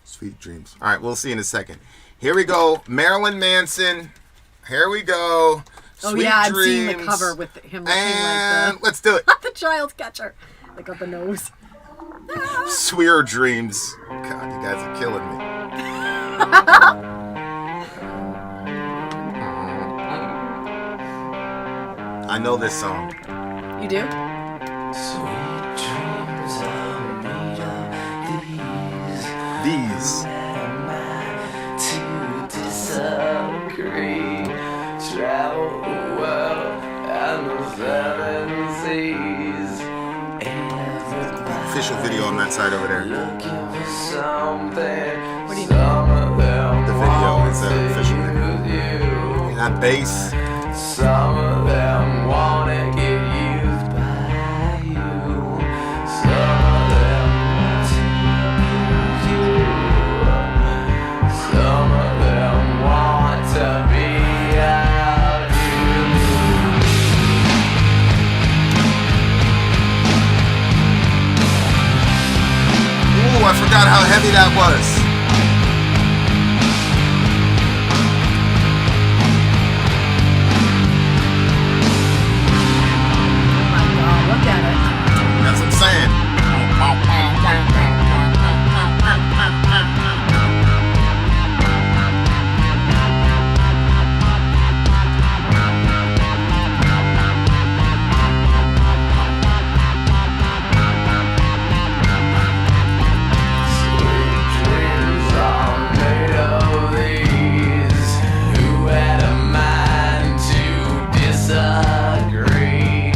Sweet Dreams. All right, we'll see in a second. Here we go. Marilyn Manson. Here we go. Sweet I've Dreams. seen the cover with him looking and like let's do it. the Child Catcher. Like up the nose. Sweet Dreams. God, you guys are killing me. I know this song. You do? Sweet dreams are made of These. to disagree. Travel the world and the seven seas. Official video on that side over there. Looking for something. What do you Some of them The video is want to official. use you. And that bass. Some of them wanna get used by you. Some of them want to use you. Some of them want to be out you. Ooh, I forgot how heavy that was. Look at it. That's what I'm saying. Sweet dreams are made of these. Who had a mind to disagree?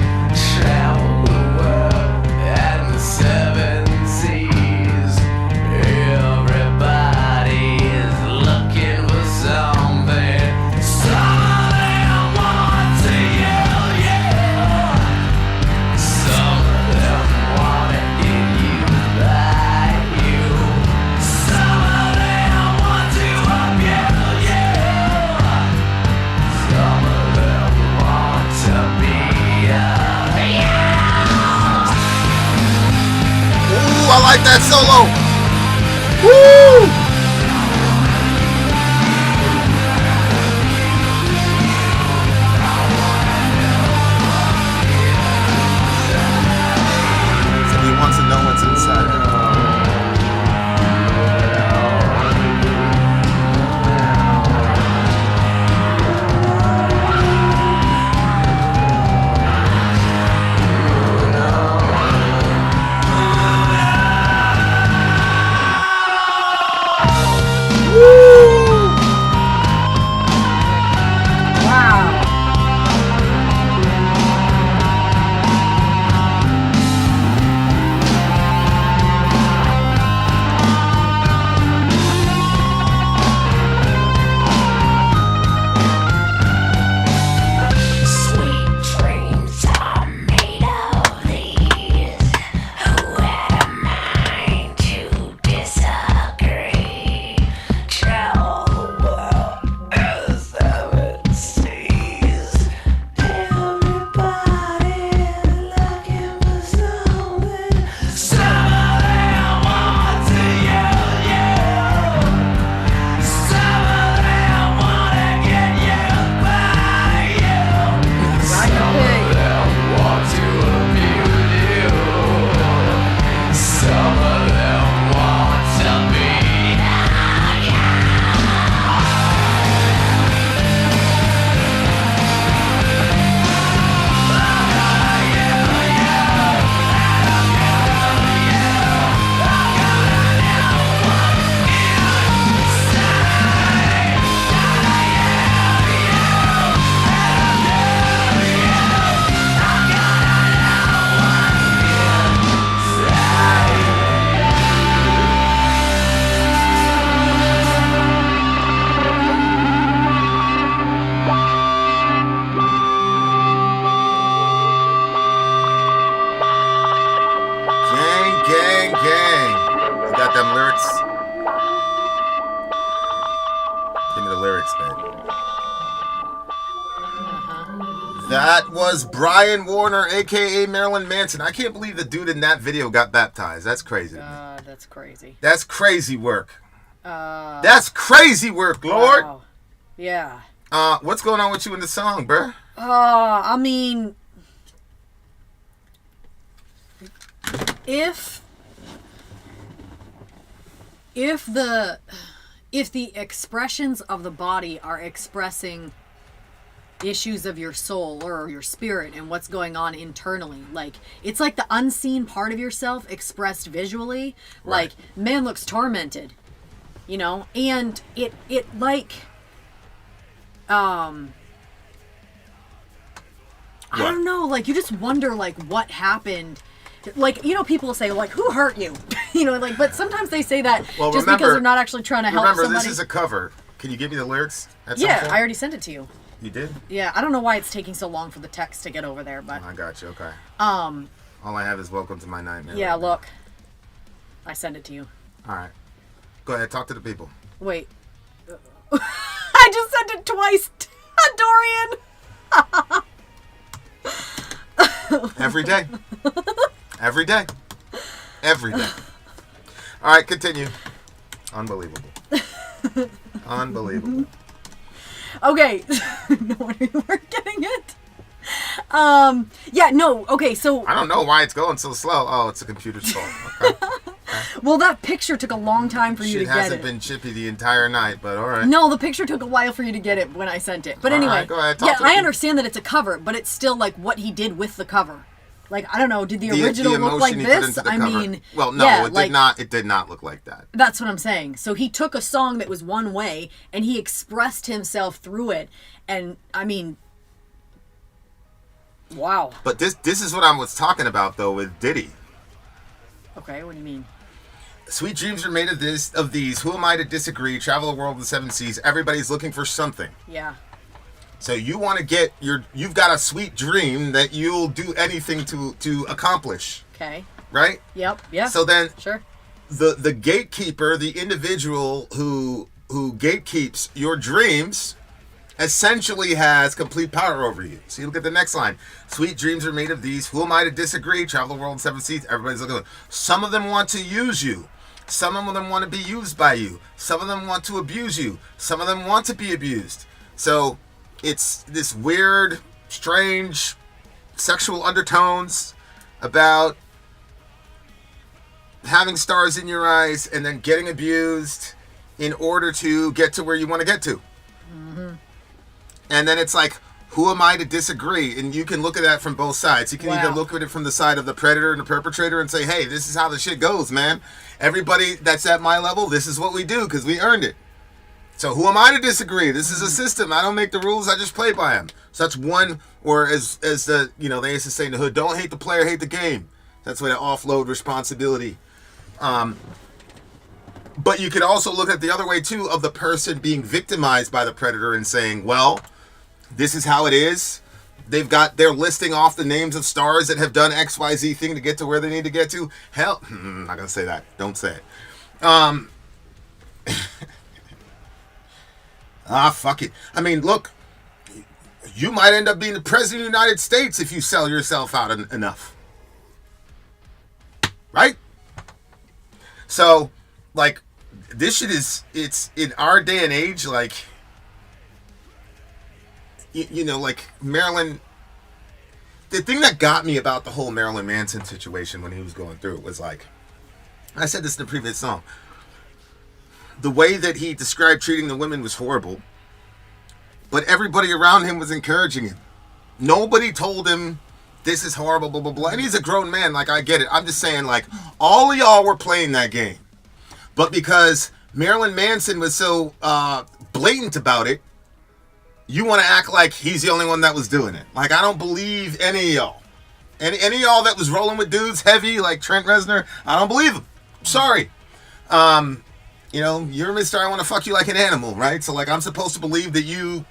Travel the world and the seven seas. Everybody is looking for something. Some of them want to yell, yeah. Some of them want to get used by you. Some of them want to up-yell, yeah. Some of them want to be Ooh, I like that solo. Woo! So he wants to know what's inside of it. lyrics, baby. That was Brian Warner, a.k.a. Marilyn Manson. I can't believe the dude in that video got baptized. That's crazy. God, that's crazy. That's crazy work. That's crazy work, Lord. Wow. Yeah. What's going on with you in the song, bruh? I mean, if the expressions of the body are expressing issues of your soul or your spirit and what's going on internally, like it's like the unseen part of yourself expressed visually, like man looks tormented, you know, and it like I don't know, like you just wonder like what happened. Like, you know, people say, like, who hurt you? You know, like, but sometimes they say that just because they're not actually trying to help somebody. Remember, this is a cover. Can you give me the lyrics at some Yeah, point? I already sent it to you. You did? Yeah, I don't know why it's taking so long for the text to get over there, but... I got you, okay. All I have is Welcome to My Nightmare. Yeah, right look. I sent it to you. All right. Go ahead, talk to the people. Wait. I just sent it twice, Dorian! Every day. Every day. Every day. All right, continue. Unbelievable. Unbelievable. Okay. No wonder you weren't getting it. Yeah, no, okay, so... I don't know why it's going so slow. Oh, it's a computer's fault. Okay. Well, that picture took a long time for you to Shit get it. hasn't been chippy the entire night, but all right. No, the picture took a while for you to get it when I sent it. But All anyway, right, go ahead, talk yeah, to me. I understand that it's a cover, but it's still like what he did with the cover. Like, I don't know, did the original look like emotion he put this? into the I cover. mean, well, no, yeah, it like, did not. It did not look like that. That's what I'm saying. So he took a song that was one way and he expressed himself through it, and I mean, wow. But this is what I was talking about though with Diddy. Okay, what do you mean? Sweet dreams are made of these. Who am I to disagree? Travel the world in 7 seas. Everybody's looking for something. Yeah. So you want to get you've got a sweet dream that you'll do anything to accomplish. Okay. Right? Yep. Yeah. So then sure. The gatekeeper, the individual who gatekeeps your dreams, essentially has complete power over you. So you look at the next line. Sweet dreams are made of these. Who am I to disagree? Travel the world in 7 seas. Everybody's looking. Some of them want to use you. Some of them want to be used by you. Some of them want to abuse you. Some of them want to be abused. So it's this weird, strange sexual undertones about having stars in your eyes and then getting abused in order to get to where you want to get to. Mm-hmm. And then it's like, who am I to disagree? And you can look at that from both sides. You can either look at it from the side of the predator and the perpetrator and say, hey, this is how the shit goes, man. Everybody that's at my level, this is what we do because we earned it. So who am I to disagree? This is a system. I don't make the rules. I just play by them. So that's one, or as the, you know, they used to say in the hood, don't hate the player, hate the game. That's why they offload responsibility. But you could also look at the other way too, of the person being victimized by the predator and saying, well, this is how it is. They're listing off the names of stars that have done XYZ thing to get to where they need to get to. Hell, I'm not gonna say that. Don't say it. Fuck it. I mean, look, you might end up being the president of the United States if you sell yourself out enough. Right? So, like, this shit it's in our day and age, like, you know, like Marilyn. The thing that got me about the whole Marilyn Manson situation when he was going through it was like, I said this in the previous song, the way that he described treating the women was horrible, but everybody around him was encouraging him. Nobody told him this is horrible, blah, blah, blah. And he's a grown man, like, I get it. I'm just saying, like, all of y'all were playing that game. But because Marilyn Manson was so blatant about it, you want to act like he's the only one that was doing it. Like, I don't believe any of y'all. Any of y'all that was rolling with dudes heavy, like Trent Reznor, I don't believe him. Sorry. You know, you're Mr. I want to fuck you like an animal, right? So, like, I'm supposed to believe that you,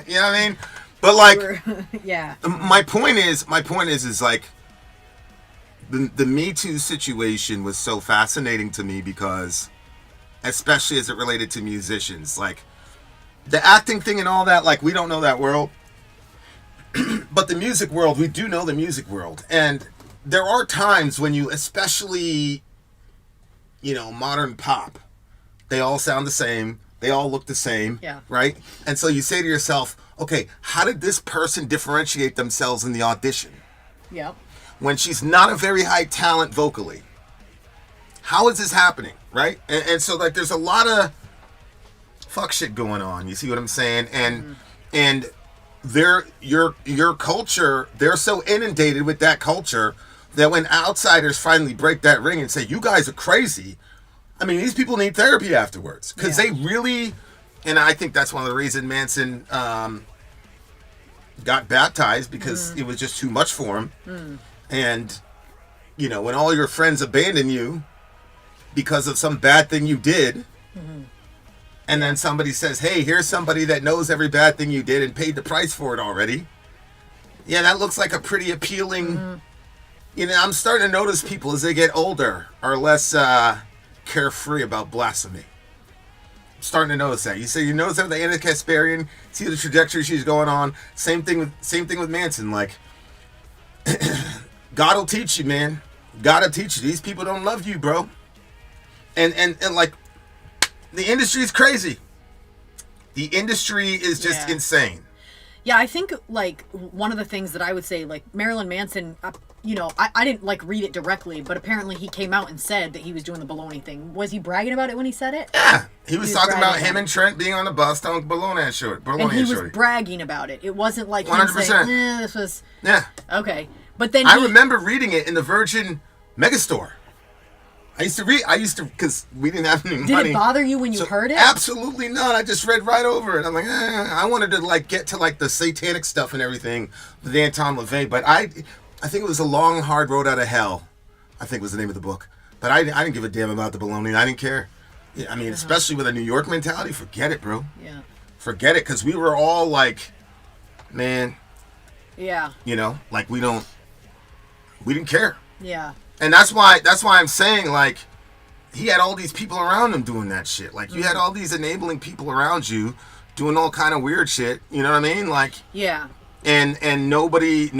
you know what I mean? But, like, yeah. my point is like, the Me Too situation was so fascinating to me because, especially as it related to musicians, like, the acting thing and all that, like, we don't know that world. But the music world, we do know the music world. And there are times when you, especially, you know, modern pop, they all sound the same. They all look the same. Yeah. Right? And so you say to yourself, okay, how did this person differentiate themselves in the audition? Yep. When she's not a very high talent vocally. How is this happening? Right? And so, like, there's a lot of fuck shit going on. You see what I'm saying? And your culture, they're so inundated with that culture that when outsiders finally break that ring and say, you guys are crazy, I mean, these people need therapy afterwards. Because they really, and I think that's one of the reasons Manson got baptized, because it was just too much for him. And, you know, when all your friends abandon you because of some bad thing you did, and then somebody says, hey, here's somebody that knows every bad thing you did and paid the price for it already. Yeah, that looks like a pretty appealing... You know, I'm starting to notice people as they get older are less carefree about blasphemy. I'm starting to notice that. You notice that with the Anna Kasparian, see the trajectory she's going on. Same thing with Manson. Like, God will teach you, man. God will teach you. These people don't love you, bro. And like, the industry is crazy. The industry is just insane. Yeah, I think, like, one of the things that I would say, like, Marilyn Manson, you know, I didn't, like, read it directly, but apparently he came out and said that he was doing the baloney thing. Was he bragging about it when he said it? Yeah. He was talking about him and Trent being on the bus telling baloney short. And he was bragging about it. It wasn't like him 100%. saying, this was... Yeah. Okay. But then I remember reading it in the Virgin Megastore. I used to, because we didn't have any money. Did it bother you when you heard it? Absolutely not. I just read right over it. I'm like, I wanted to, like, get to, like, the satanic stuff and everything with Anton LaVey, but I think it was A Long Hard Road Out of Hell, I think was the name of the book. But I didn't give a damn about the baloney. I didn't care. I mean, especially with a New York mentality, forget it, bro. Yeah. Forget it, because we were all like, man. Yeah. You know, like, we didn't care. Yeah. And that's why I'm saying, like, he had all these people around him doing that shit. Like, you had all these enabling people around you doing all kind of weird shit. You know what I mean? Like, yeah. And nobody's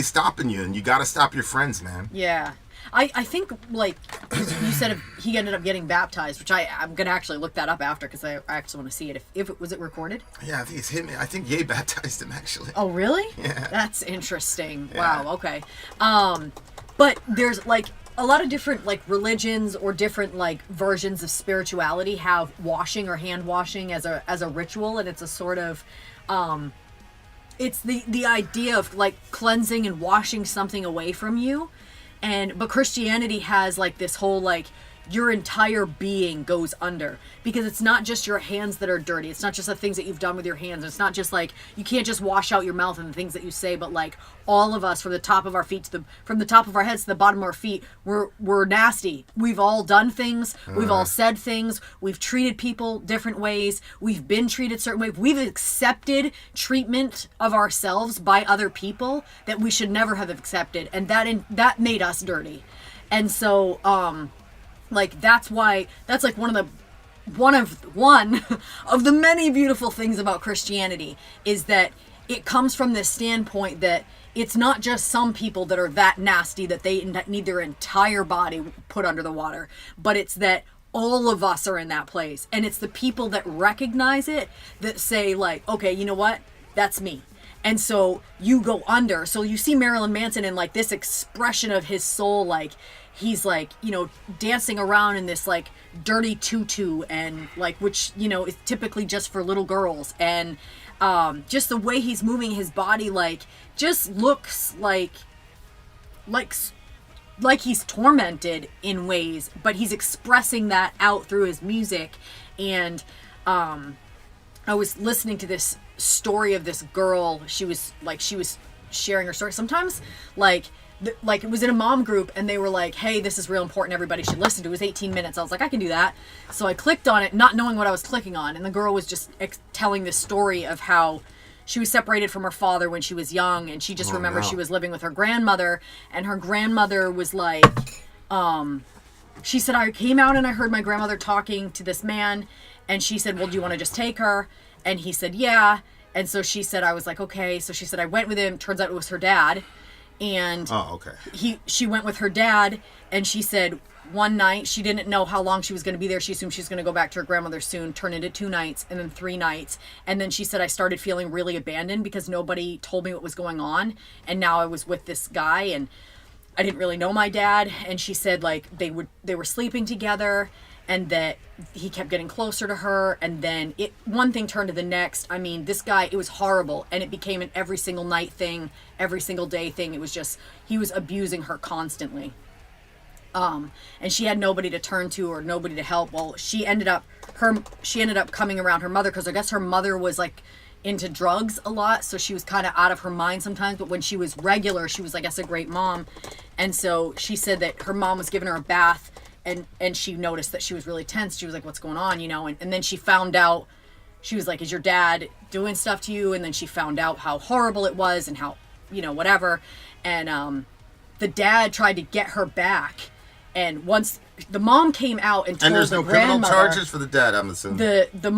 stopping you, and you got to stop your friends, man. Yeah. I think, like, you said he ended up getting baptized, which I'm going to actually look that up after, because I actually want to see it. If it was it recorded? Yeah, I think it's him. I think Ye baptized him, actually. Oh, really? Yeah. That's interesting. Yeah. Wow, okay. But there's, like, a lot of different, like, religions or different, like, versions of spirituality have washing or hand washing as a ritual, and it's a sort of, it's the idea of, like, cleansing and washing something away from you. But Christianity has, like, this whole, like, your entire being goes under, because it's not just your hands that are dirty. It's not just the things that you've done with your hands. It's not just, like, you can't just wash out your mouth and the things that you say, but, like, all of us, from the top of our feet from the top of our heads to the bottom of our feet, we're nasty. We've all done things. We've all said things. We've treated people different ways. We've been treated certain ways. We've accepted treatment of ourselves by other people that we should never have accepted, and that made us dirty. And so, like, that's like one of the many beautiful things about Christianity is that it comes from this standpoint that it's not just some people that are that nasty that they need their entire body put under the water, but it's that all of us are in that place. And it's the people that recognize it that say, like, okay, you know what? That's me. And so you go under. So you see Marilyn Manson in, like, this expression of his soul, like, he's, like, you know, dancing around in this, like, dirty tutu, and, like, which, you know, is typically just for little girls. And just the way he's moving his body, like, just looks like he's tormented in ways, but he's expressing that out through his music. And I was listening to this story of this girl. She was sharing her story. Sometimes, like it was in a mom group, and they were like, hey, this is real important, everybody should listen to it. It was 18 minutes. I was like, I can do that. So I clicked on it, not knowing what I was clicking on, and the girl was just telling this story of how she was separated from her father when she was young, and she just remembered she was living with her grandmother, and her grandmother was like, she said, I came out and I heard my grandmother talking to this man, and she said, well, do you want to just take her? And he said, yeah. And so she said, I was like, okay. So she said, I went with him. Turns out it was her dad. And she went with her dad, and she said one night, she didn't know how long she was going to be there. She assumed she was going to go back to her grandmother soon, turn into 2 nights, and then 3 nights. And then she said, I started feeling really abandoned because nobody told me what was going on. And now I was with this guy, and I didn't really know my dad. And she said, like, they were sleeping together, and that he kept getting closer to her, and then one thing turned to the next. I mean, this guy, it was horrible, and it became an every single night thing, every single day thing. It was just, he was abusing her constantly. And she had nobody to turn to or nobody to help. Well, she ended up coming around her mother, because I guess her mother was like into drugs a lot, so she was kind of out of her mind sometimes. But when she was regular, she was, I guess, a great mom. And so she said that her mom was giving her a bath, and she noticed that she was really tense. She was like, what's going on, you know? And then she found out, she was like, is your dad doing stuff to you? And then she found out how horrible it was and how, you know, whatever. And the dad tried to get her back. And once the mom came out and told and there's the no criminal grandmother, charges for the dad, I'm assuming. the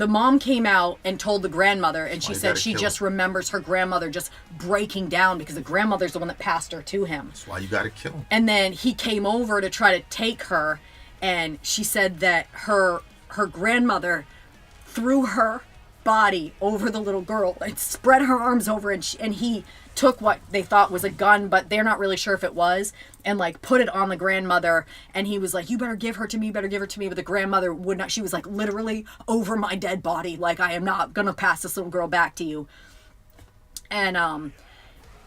mom came out and told the grandmother, and she said she just remembers her grandmother just breaking down because the grandmother's the one that passed her to him. That's why you got to kill him. And then he came over to try to take her, and she said that her grandmother threw her body over the little girl and spread her arms over, and he took what they thought was a gun, but they're not really sure if it was, and like put it on the grandmother, and he was like, you better give her to me, but the grandmother would not. She was like, literally over my dead body, like, I am not gonna pass this little girl back to you. And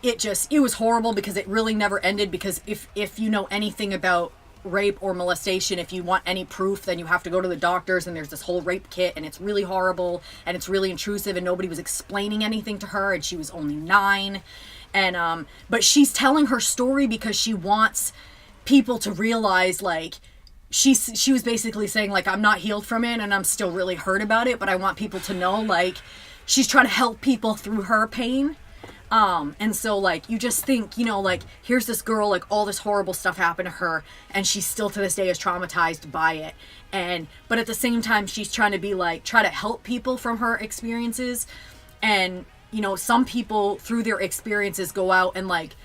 it was horrible because it really never ended, because if you know anything about rape or molestation, if you want any proof, then you have to go to the doctors, and there's this whole rape kit, and it's really horrible, and it's really intrusive, and nobody was explaining anything to her, and she was only 9. And but she's telling her story because she wants people to realize, like, she was basically saying, like, I'm not healed from it, and I'm still really hurt about it, but I want people to know, like, she's trying to help people through her pain. And so, like, you just think, you know, like, here's this girl, like, all this horrible stuff happened to her, and she's still to this day is traumatized by it. But at the same time, she's trying to be like, try to help people from her experiences. And, you know, some people through their experiences go out and, like,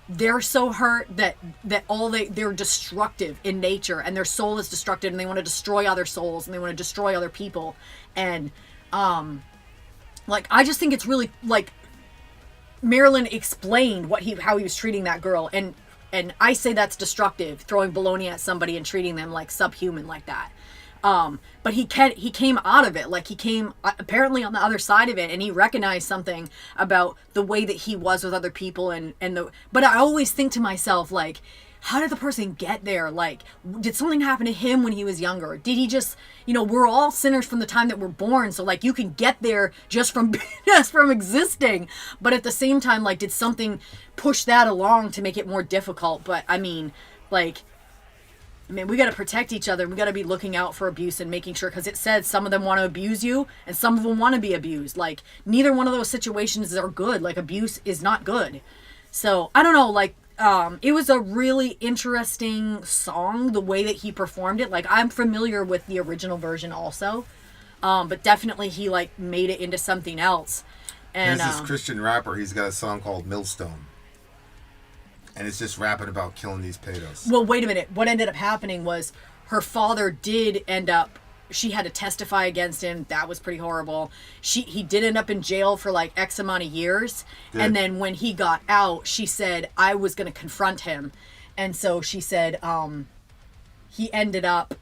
they're so hurt that they're destructive in nature, and their soul is destructive, and they want to destroy other souls, and they want to destroy other people. And, like, I just think it's really, like, Marilyn explained how he was treating that girl, and I say that's destructive, throwing baloney at somebody and treating them like subhuman like that. But he came out of it, like, he came apparently on the other side of it, and he recognized something about the way that he was with other people, but I always think to myself, like, how did the person get there? Like, did something happen to him when he was younger? Did he just, you know, we're all sinners from the time that we're born. So, like, you can get there just from existing. But at the same time, like, did something push that along to make it more difficult? But I mean, we got to protect each other. We got to be looking out for abuse and making sure, because it said some of them want to abuse you and some of them want to be abused. Like, neither one of those situations are good. Like, abuse is not good. So I don't know, like, it was a really interesting song, the way that he performed it. Like, I'm familiar with the original version also, but definitely he, like, made it into something else. And there's this Christian rapper, he's got a song called Millstone, and it's just rapping about killing these pedos. Well, wait a minute. What ended up happening was her father did end up, she had to testify against him. That was pretty horrible. He did end up in jail for, like, X amount of years. Good. And then when he got out, she said, I was going to confront him. And so she said, he ended up,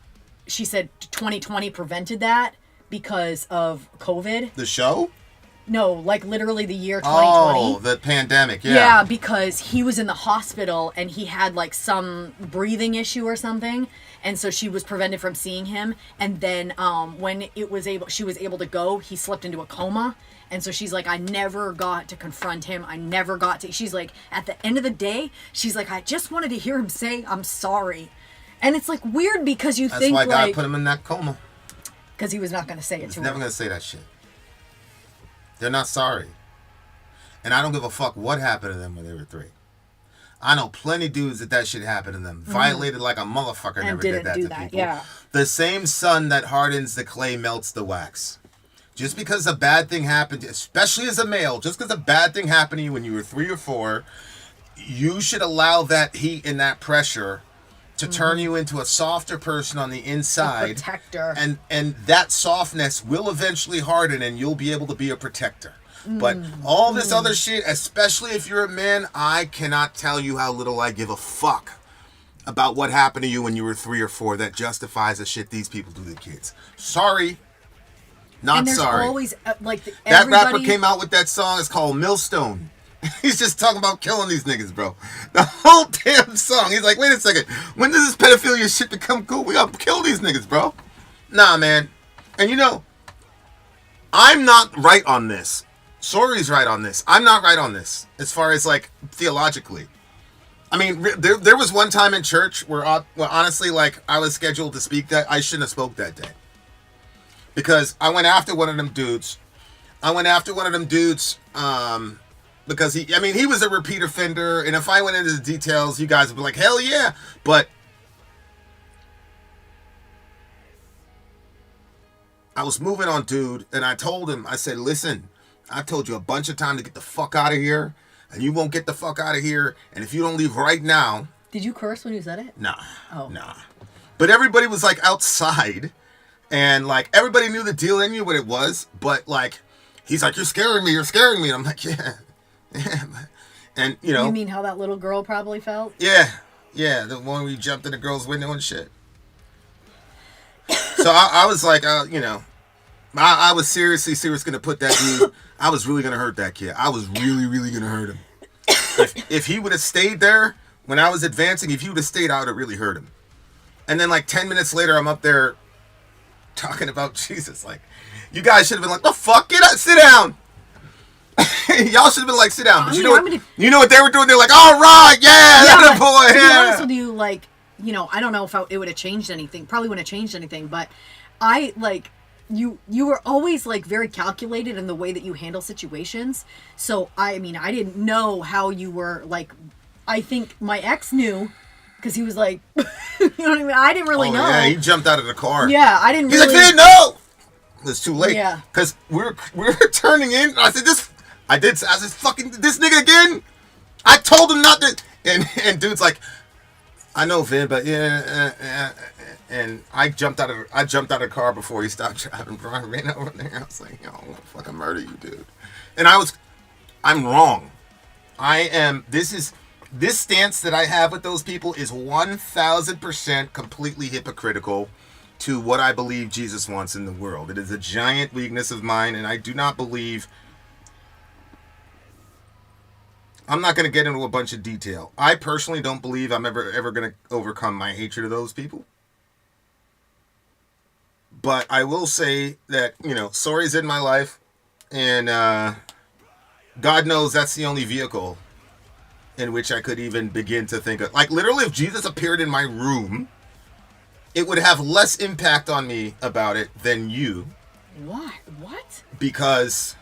she said 2020 prevented that because of COVID. The show? No, like, literally the year 2020. Oh, the pandemic, yeah. Yeah, because he was in the hospital and he had, like, some breathing issue or something. And so she was prevented from seeing him. And then when she was able to go, he slipped into a coma. And so she's like, I never got to confront him. She's like, at the end of the day, she's like, I just wanted to hear him say, I'm sorry. And it's, like, weird because you think, like... That's why God put him in that coma. Because he was not going to say it to her. He's never going to say that shit. They're not sorry. And I don't give a fuck what happened to them when they were 3. I know plenty dudes that shit happened to them. Violated like a motherfucker. And Never didn't did that do to that, people. yeah. The same sun that hardens the clay melts the wax. Just because a bad thing happened, especially as a male, just because a bad thing happened to you when you were 3 or 4, you should allow that heat and that pressure to turn you into a softer person on the inside. A protector. And that softness will eventually harden and you'll be able to be a protector. But all this other shit, especially if you're a man, I cannot tell you how little I give a fuck about what happened to you when you were 3 or 4 that justifies the shit these people do to kids. Sorry. Not and there's sorry. always like That rapper came out with that song. It's called Millstone. He's just talking about killing these niggas, bro. The whole damn song. He's like, wait a second. When does this pedophilia shit become cool? We gotta kill these niggas, bro. Nah, man. And you know, I'm not right on this. Sori's right on this. I'm not right on this as far as like theologically. I mean, there was one time in church where honestly, like, I was scheduled to speak that I shouldn't have spoke that day. Because I went after one of them dudes. Because he was a repeat offender, and if I went into the details, you guys would be like, hell yeah. But I was moving on, dude, and I told him, I said, listen, I told you a bunch of times to get the fuck out of here, and you won't get the fuck out of here, and if you don't leave right now. Did you curse when you said it? Nah. Oh. Nah. But everybody was like outside, and like everybody knew the deal, they knew what it was, but like, he's like, you're scaring me, and I'm like, yeah. And you know. You mean how that little girl probably felt? Yeah. Yeah, the one where you jumped in the girl's window and shit. So I was like, you know, I was seriously going to put that dude, I was really going to hurt that kid. I was really, really going to hurt him. If he would have stayed there when I was advancing, if he would have stayed, I would have really hurt him. And then like 10 minutes later, I'm up there talking about Jesus. Like, you guys should have been like, the fuck, get up, sit down. Y'all should have been like, sit down. But you know what they were doing? They're like, all right, yeah, boy. To be Yeah. honest with you, like, you know, I don't know if it would have changed anything. Probably wouldn't have changed anything. But I like you were always like very calculated in the way that you handle situations. So I mean, I didn't know how you were like. I think my ex knew because he was like, you know what I mean. I didn't really know. Yeah, he jumped out of the car. Yeah, I didn't. He's really... like, no. It's too late. Yeah. Because we're turning in. I said, I said, fucking this nigga again. I told him not to. And dude's like, I know, Vin, but yeah. And I jumped out of the car before he stopped driving. Bro, I ran over there. I was like, yo, I'm gonna fucking murder you, dude. And I'm wrong. This stance that I have with those people is 1,000% completely hypocritical to what I believe Jesus wants in the world. It is a giant weakness of mine, and I do not believe. I'm not going to get into a bunch of detail. I personally don't believe I'm ever going to overcome my hatred of those people. But I will say that, you know, Sori's in my life, and God knows that's the only vehicle in which I could even begin to think of. Like, literally, if Jesus appeared in my room, it would have less impact on me about it than you. What? Because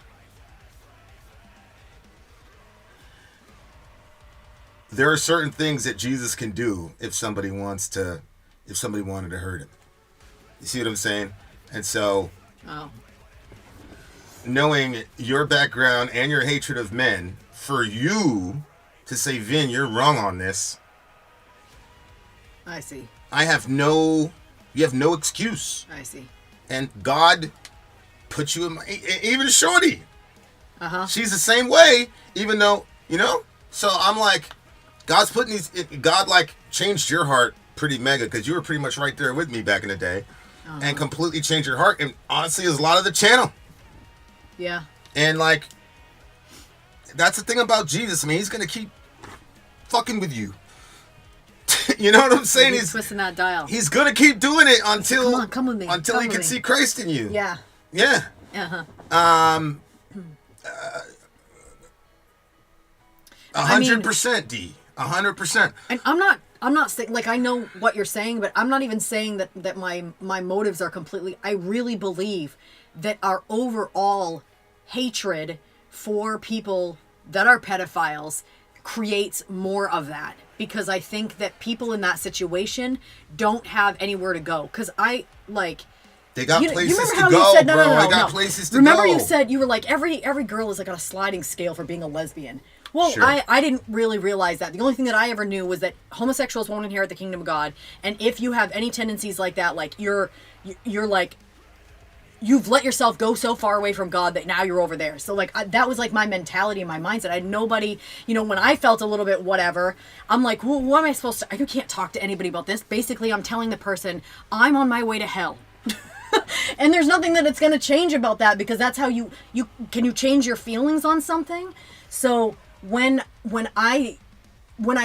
there are certain things that Jesus can do if somebody wanted to hurt him. You see what I'm saying? And so, knowing your background and your hatred of men, for you to say, Vin, you're wrong on this. I see. You have no excuse. I see. And God put you in even Shorty. She's the same way, even though, you know? So I'm like, God like changed your heart pretty mega, because you were pretty much right there with me back in the day. And completely changed your heart. And honestly, is a lot of the channel. Yeah. And like, that's the thing about Jesus. I mean, he's going to keep fucking with you. You know what I'm saying? He's twisting that dial. He's going to keep doing it until come with me. Until he can see Christ in you. Yeah. Yeah. 100%, D. 100%. And I'm not saying, like, I know what you're saying, but I'm not even saying that my motives are completely. I really believe that our overall hatred for people that are pedophiles creates more of that, because I think that people in that situation don't have anywhere to go. Because I like. They got places remember to how go, you said, bro. no, They got places to remember go. you said, you were like, every girl is like on a sliding scale for being a lesbian. Well, Sure. I didn't really realize that. The only thing that I ever knew was that homosexuals won't inherit the kingdom of God. And if you have any tendencies like that, like you're like, you've let yourself go so far away from God that now you're over there. So like that was like my mentality and my mindset. I had nobody, when I felt a little bit whatever, I'm like, well, what am I supposed to? I can't talk to anybody about this. Basically, I'm telling the person I'm on my way to hell. And there's nothing that it's going to change about that, because that's how you change your feelings on something. So when I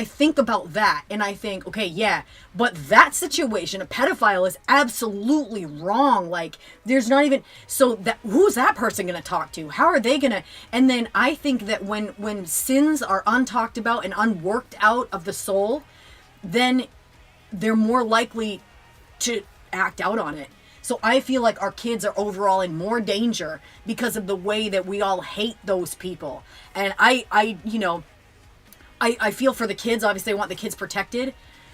think about that and I think, okay, yeah, but that situation, a pedophile is absolutely wrong. Like there's not even, so that who's that person going to talk to? How are they going to? And then I think that when sins are untalked about and unworked out of the soul, then they're more likely to act out on it. So I feel like our kids are overall in more danger because of the way that we all hate those people. And I feel for the kids. Obviously, I want the kids protected.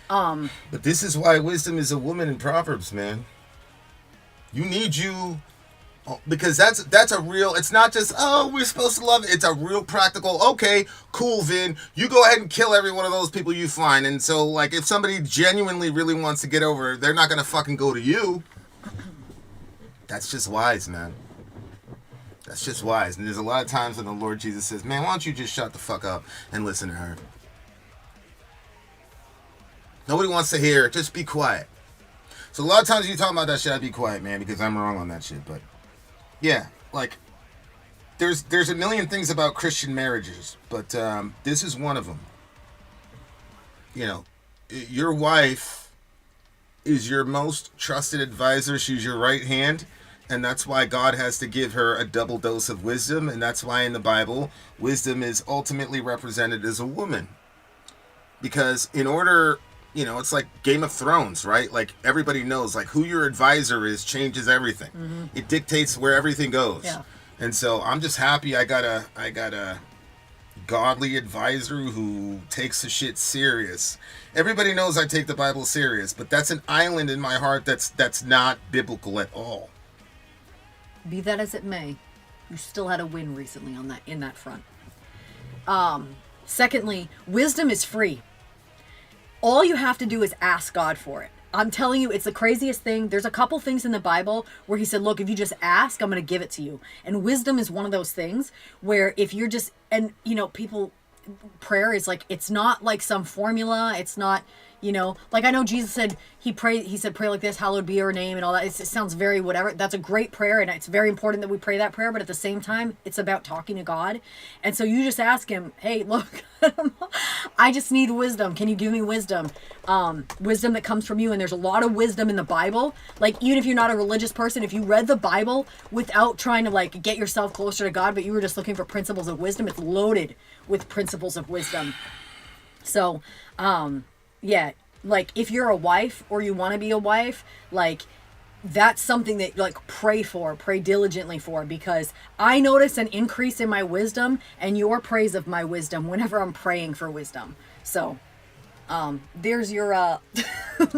But this is why wisdom is a woman in Proverbs, man. You need because that's a real, it's not just, oh, we're supposed to love it. It's a real practical, okay, cool, Vin. You go ahead and kill every one of those people you find. And so, like, if somebody genuinely really wants to get over, they're not going to fucking go to you. That's just wise, man. That's just wise. And there's a lot of times when the Lord Jesus says, man, why don't you just shut the fuck up and listen to her? Nobody wants to hear. Just be quiet. So a lot of times you talk about that shit, I'd be quiet, man, because I'm wrong on that shit. But yeah, like there's a million things about Christian marriages, but this is one of them. Your wife is your most trusted advisor. She's your right hand. And that's why God has to give her a double dose of wisdom. And that's why in the Bible, wisdom is ultimately represented as a woman. Because in order, it's like Game of Thrones, right? Like everybody knows, like who your advisor is changes everything. Mm-hmm. It dictates where everything goes. Yeah. And so I'm just happy I got a godly advisor who takes the shit serious. Everybody knows I take the Bible serious, but that's an island in my heart that's not biblical at all. Be that as it may, you still had a win recently in that front. Secondly, wisdom is free. All you have to do is ask God for it. I'm telling you, it's the craziest thing. There's a couple things in the Bible where he said, look, if you just ask, I'm going to give it to you. And wisdom is one of those things where if you're just, and prayer is like, it's not like some formula. It's not, like I know Jesus said, he said, pray like this, hallowed be your name and all that. It sounds very whatever. That's a great prayer. And it's very important that we pray that prayer. But at the same time, it's about talking to God. And so you just ask him, hey, look, I just need wisdom. Can you give me wisdom? Wisdom that comes from you. And there's a lot of wisdom in the Bible. Like, even if you're not a religious person, if you read the Bible without trying to like get yourself closer to God, but you were just looking for principles of wisdom, it's loaded with principles of wisdom. So, yeah, like if you're a wife or you want to be a wife, like that's something that like pray diligently for, because I notice an increase in my wisdom and your praise of my wisdom whenever I'm praying for wisdom. So, there's your, that's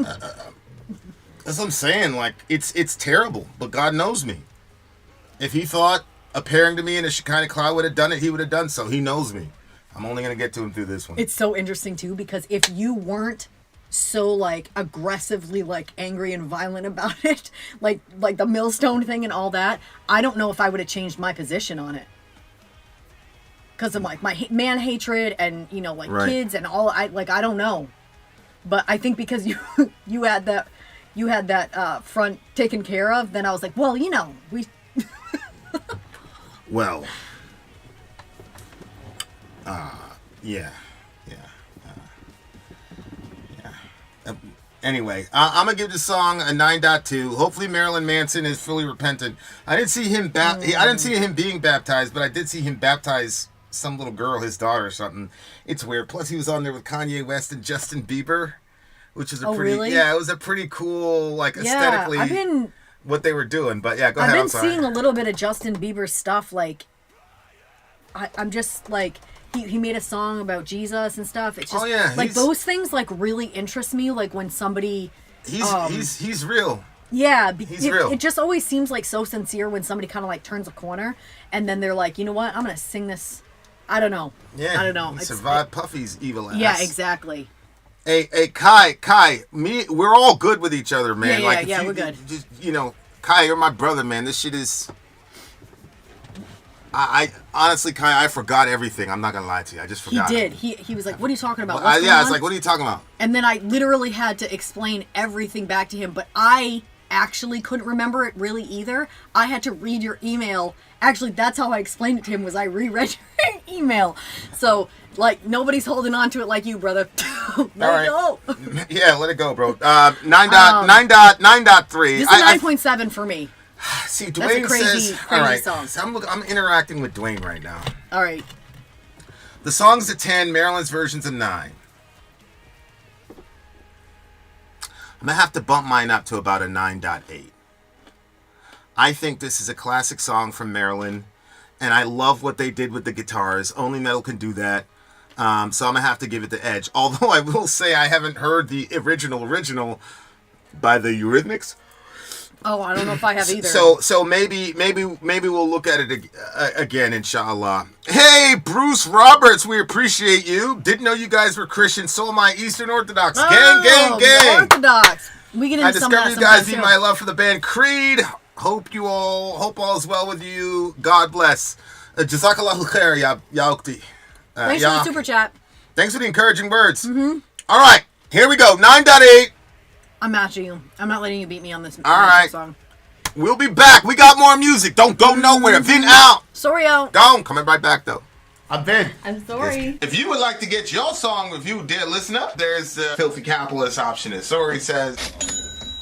what I'm saying. Like it's terrible, but God knows me. If he thought appearing to me in a Shekinah cloud would have done it, he would have done so. He knows me. I'm only going to get to him through this one. It's so interesting too, because if you weren't so like aggressively like angry and violent about it, like the millstone thing and all that, I don't know if I would have changed my position on it. Because of like my man hatred and right. Kids and all, I don't know. But I think because you had that front taken care of, then I was like, well, we well, yeah. Anyway, I'm gonna give this song a 9.2. Hopefully, Marilyn Manson is fully repentant. I didn't see him I didn't see him being baptized, but I did see him baptize some little girl, his daughter or something. It's weird. Plus, he was on there with Kanye West and Justin Bieber, which is really? Yeah, it was a pretty cool, like aesthetically, what they were doing. But yeah, go ahead. I've been seeing a little bit of Justin Bieber stuff. Like, I'm just like, he made a song about Jesus and stuff. It's just Oh, yeah, like he's- those things like really interest me. Like when somebody, He's real. yeah, He's real. It just always seems like so sincere when somebody kind of like turns a corner and then they're like, you know what, I'm gonna sing this. I don't know. Yeah, I don't know. He It's- survived Puffy's evil ass. Yeah, exactly. Hey, Kai, we're all good with each other, man. Yeah, like, yeah, if we're good. Just, Kai, you're my brother, man. This shit is. I honestly, Kai, I forgot everything. I'm not gonna lie to you. I just He forgot. did. He was like, "What are you talking about?" I What's was going like, on? what are you talking about? And then I literally had to explain everything back to him, but I actually couldn't remember it really either. I had to read your email. Actually, that's how I explained it to him, was I reread your email. So, like, nobody's holding on to it like you, brother. Let it go. Yeah, let it go, bro. 9.3. This is 9.7 for me. See, That's a Dwayne crazy, says. crazy All right, song. so I'm interacting with Dwayne right now. All right. The song's a 10. Marilyn's version's a 9. I'm gonna have to bump mine up to about a 9.8. I think this is a classic song from Marilyn, and I love what they did with the guitars. Only metal can do that. So I'm gonna have to give it the edge. Although I will say I haven't heard the original by the Eurythmics. Oh, I don't know if I have either. So maybe we'll look at it again, inshallah. Hey, Bruce Roberts, we appreciate you. Didn't know you guys were Christian. So am I, Eastern Orthodox. Gang. The Orthodox. We get into I some of discovered that you guys sometimes, need too. my love for the band Creed. Hope all is well with you. God bless. Jazakallahu khair, ya ukti. Thanks for the super chat. Thanks for the encouraging words. Mm-hmm. All right, here we go. 9.8. I'm matching you. I'm not letting you beat me on this All right. song. We'll be back. We got more music. Don't go nowhere. Vin out. Sorry out. Don't. Coming right back, though. I'm Vin. I'm sorry. If you would like to get your song reviewed, dear listener, there's the Filthy Capitalist option. As Sori says,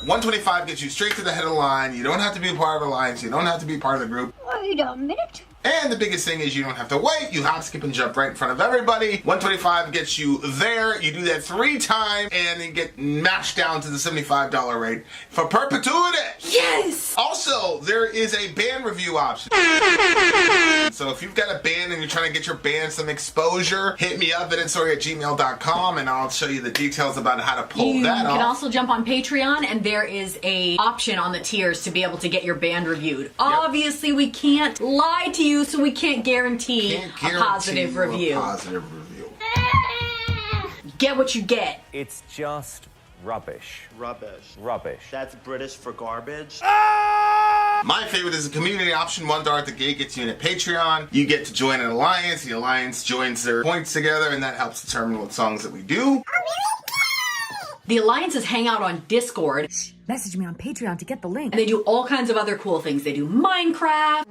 125 gets you straight to the head of the line. You don't have to be a part of the alliance. You don't have to be part of the group. Wait a minute. And the biggest thing is you don't have to wait. You hop, skip, and jump right in front of everybody. 125 gets you there. You do that 3 times, and you get matched down to the $75 rate for perpetuity. Yes! Also, there is a band review option. So if you've got a band and you're trying to get your band some exposure, hit me up at insori@gmail.com, and I'll show you the details about how to pull You that can off. also jump on Patreon, and there is a option on the tiers to be able to get your band reviewed. Obviously, we can't lie to you, so we can't guarantee, Can't a guarantee positive you review. A positive review. Get what you get. It's just rubbish. Rubbish. Rubbish. That's British for garbage. My favorite is the community option. $1 at the gate gets you in a Patreon. You get to join an alliance. The alliance joins their points together, and that helps determine what songs that we do. The alliances hang out on Discord, Message me on Patreon to get the link. and they do all kinds of other cool things. They do Minecraft,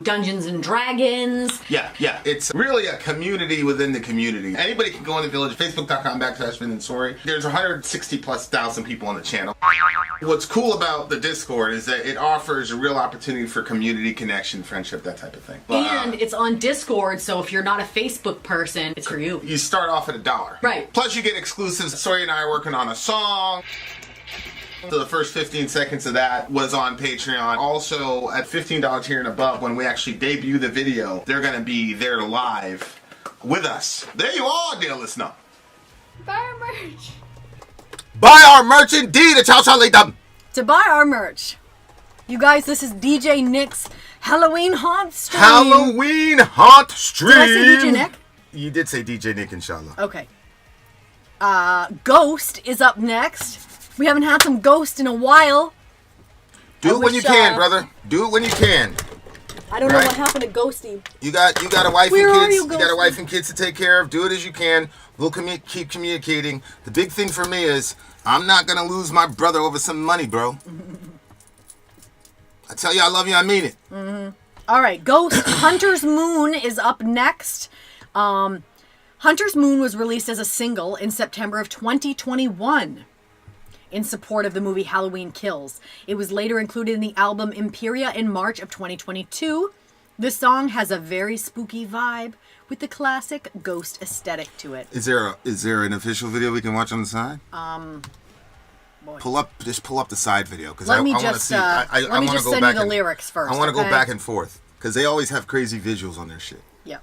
Dungeons and Dragons. Yeah. It's really a community within the community. Anybody can go in the village, facebook.com/Vin and Sori. There's 160,000+ people on the channel. What's cool about the Discord is that it offers a real opportunity for community connection, friendship, that type of thing. And it's on Discord, so if you're not a Facebook person, it's for you. You start off at $1. Right. Plus you get exclusives. Sori and I are working on a song. So the first 15 seconds of that was on Patreon. Also, at $15 tier and above, when we actually debut the video, they're going to be there live with us. There you are, dear listener. Buy our merch. Buy our merch indeed. It's them. To buy our merch. You guys, this is DJ Nick's Halloween Haunt Stream. Halloween Haunt Stream. Did I say DJ Nick? You did say DJ Nick, inshallah. Okay. Ghost is up next. We haven't had some Ghost in a while. Do it when you can, brother. Do it when you can. I don't know Right. what happened to Ghosty. You got a wife Where and are kids. you, You got a Ghosty? wife and kids to take care of. Do it as you can. We'll keep communicating. The big thing for me is I'm not gonna lose my brother over some money, bro. I tell you I love you, I mean it. All right, Ghost Hunter's Moon is up next. Hunter's Moon was released as a single in September of 2021 in support of the movie Halloween Kills. It was later included in the album Imperia in March of 2022. This song has a very spooky vibe with the classic Ghost aesthetic to it. Is there an official video we can watch on the side? Boy. Pull up the side video because Let I me want to just see. I let me want to just go send back you the and- lyrics first. I want to go okay? back and forth because they always have crazy visuals on their shit. Yeah.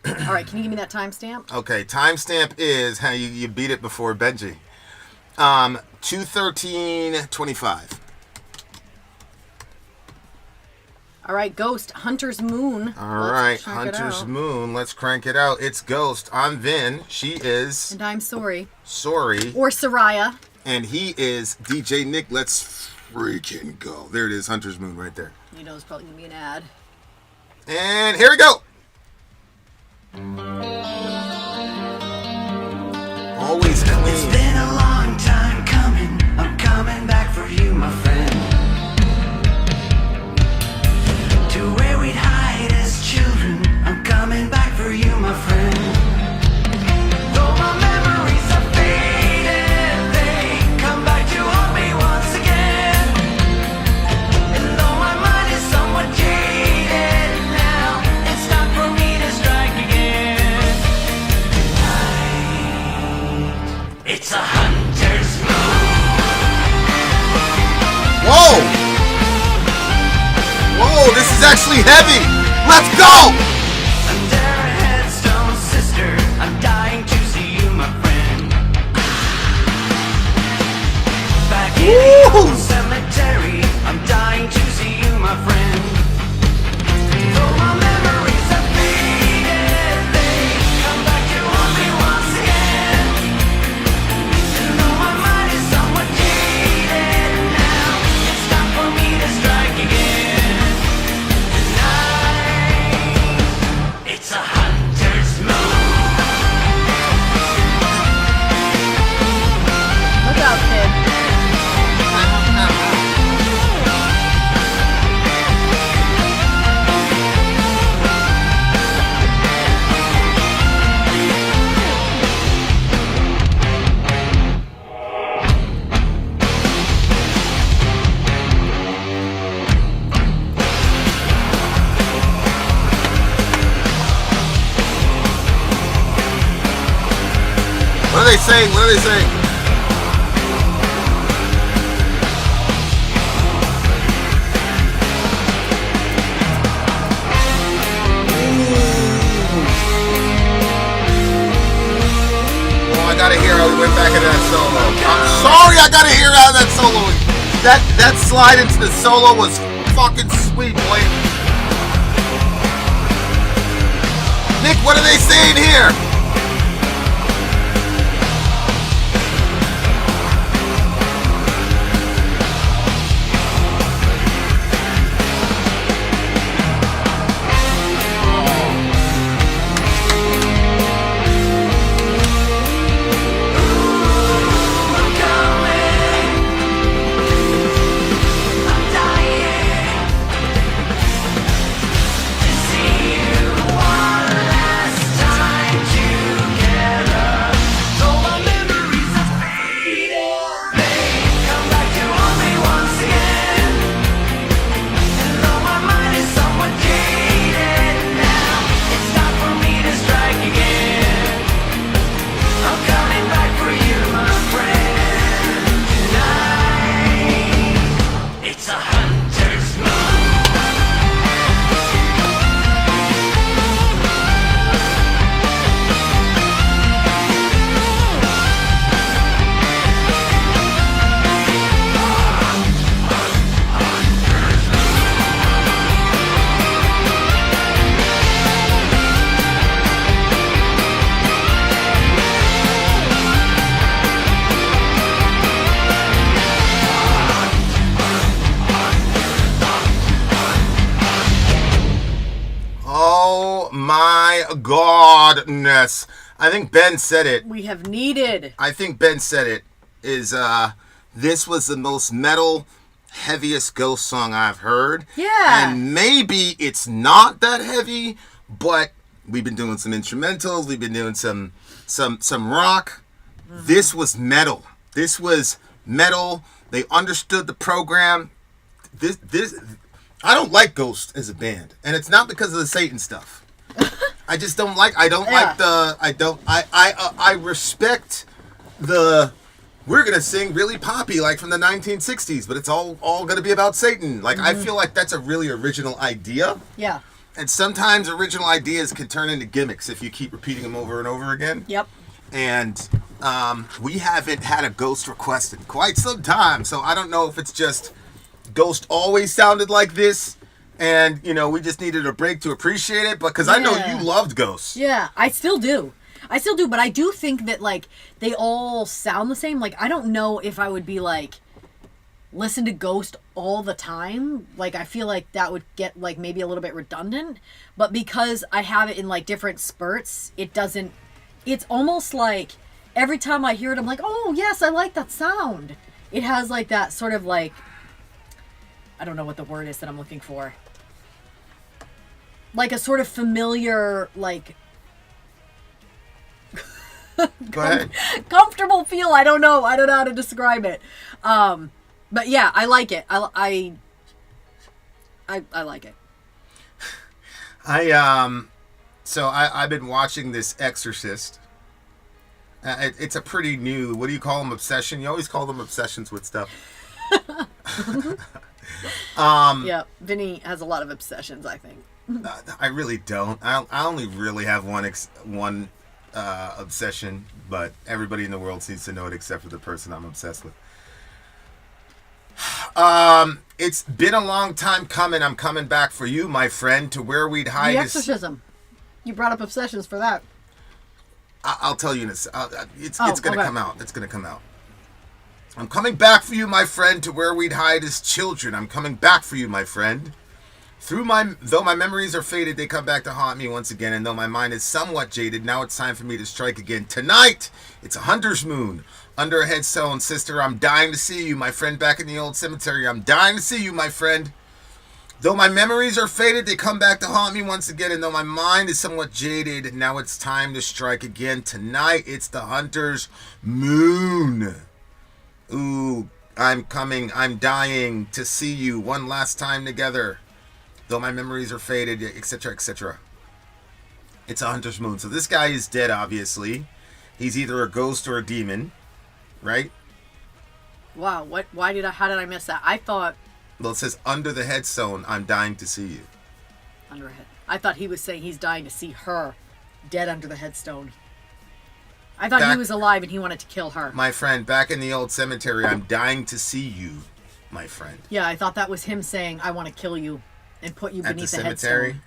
All right, can you give me that timestamp? Okay, timestamp is how you beat it before Benji. 2:13:25. All right, Ghost, Hunter's Moon. All right, Hunter's Moon. Let's crank it out. It's Ghost. I'm Vin. She is And I'm Sori. Sori. Or Soraya. And he is DJ Nick. Let's freaking go. There it is, Hunter's Moon right there. You know it's probably going to be an ad. And here we go. Always clean. It's been a long time coming. I'm coming back for you, my friend. To where we'd hide as children. I'm coming back for you, my friend. Though my memories are faded, they come back to haunt me once again. And though my mind is somewhat jaded now, it's time for me to strike again. Tonight, it's a hunter's moon. Whoa! Whoa, this is actually heavy. Let's go! Under a headstone, sister, I'm dying to see you, my friend. Back in the old cemetery, I'm dying to see you, my friend. Though my memories are faded, they come back to haunt me once again. And though my mind is somewhat jaded now, it's time for me to strike again. It's a hunter's moon. Look out, kid. What are they saying? What are they saying? Oh, I gotta hear how we went back into that solo. I'm sorry, I gotta hear how that solo. That slide into the solo was fucking sweet, boy. Nick, what are they saying here? Godness. I think Ben said it. We have needed. I think Ben said it. Is this was the most metal, heaviest Ghost song I've heard. Yeah. And maybe it's not that heavy, but we've been doing some instrumentals. We've been doing some rock. Mm-hmm. This was metal. This was metal. They understood the program. This I don't like Ghost as a band, and it's not because of the Satan stuff. I just don't like. I respect the. We're gonna sing really poppy like from the 1960s, but it's all gonna be about Satan. Like I feel like that's a really original idea. Yeah. And sometimes original ideas can turn into gimmicks if you keep repeating them over and over again. Yep. And we haven't had a ghost request in quite some time, so I don't know if it's just Ghost always sounded like this, and we just needed a break to appreciate it. But because I know you loved Ghost. Yeah, I still do, but I do think that like they all sound the same. Like I don't know if I would be like listen to Ghost all the time. Like I feel like that would get like maybe a little bit redundant, but because I have it in like different spurts, it doesn't. It's almost like every time I hear it, I'm like, oh yes, I like that sound. It has like that sort of like, I don't know what the word is that I'm looking for. Like a sort of familiar, like Go ahead. comfortable feel. I don't know how to describe it. But yeah, I like it. I like it. So I've been watching this Exorcist. It's a pretty new, what do you call them, obsession? You always call them obsessions with stuff. Yeah, Vinny has a lot of obsessions, I think. I really don't. I only really have one obsession, but everybody in the world seems to know it except for the person I'm obsessed with. It's been a long time coming. I'm coming back for you, my friend, to where we'd hide. The Exorcism. You brought up obsessions for that. I'll tell you in it's going to come out. It's going to come out. I'm coming back for you, my friend, to where we'd hide as children. I'm coming back for you, my friend. Though my memories are faded, they come back to haunt me once again. And though my mind is somewhat jaded, now it's time for me to strike again. Tonight, it's a hunter's moon. Under a headstone, sister, I'm dying to see you, my friend, back in the old cemetery. I'm dying to see you, my friend. Though my memories are faded, they come back to haunt me once again. And though my mind is somewhat jaded, now it's time to strike again. Tonight, it's the hunter's moon. Ooh, I'm coming. I'm dying to see you one last time together. Though my memories are faded, etc., etc. It's a hunter's moon. So this guy is dead, obviously. He's either a ghost or a demon, right? Wow, how did I miss that? I thought... Well, it says, under the headstone, I'm dying to see you. Under a head. I thought he was saying he's dying to see her dead under the headstone. I thought he was alive and he wanted to kill her. My friend, back in the old cemetery, I'm dying to see you, my friend. Yeah, I thought that was him saying, I want to kill you and put you beneath the cemetery? headstone.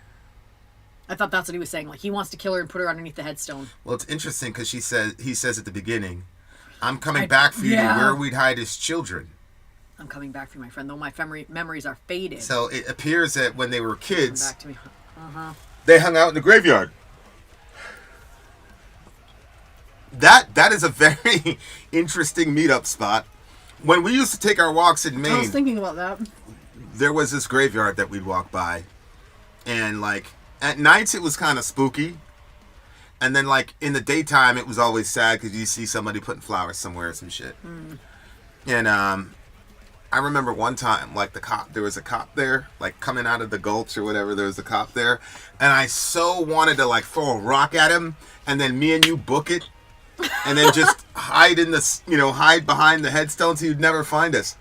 I thought that's what he was saying. Like, he wants to kill her and put her underneath the headstone. Well, it's interesting because he says at the beginning, I'm coming back for you to where we'd hide as children. I'm coming back for you, my friend, though my memories are faded. So it appears that when they were kids, back to me. they hung out in the graveyard. That is a very interesting meetup spot. When we used to take our walks in Maine, I was thinking about that. There was this graveyard that we'd walk by, and like at nights it was kind of spooky, and then like in the daytime it was always sad because you see somebody putting flowers somewhere or some shit. And I remember one time, like there was a cop there, like coming out of the gulch or whatever. There was a cop there, and I so wanted to like throw a rock at him, and then me and you book it, and then just hide behind the headstone so you'd never find us.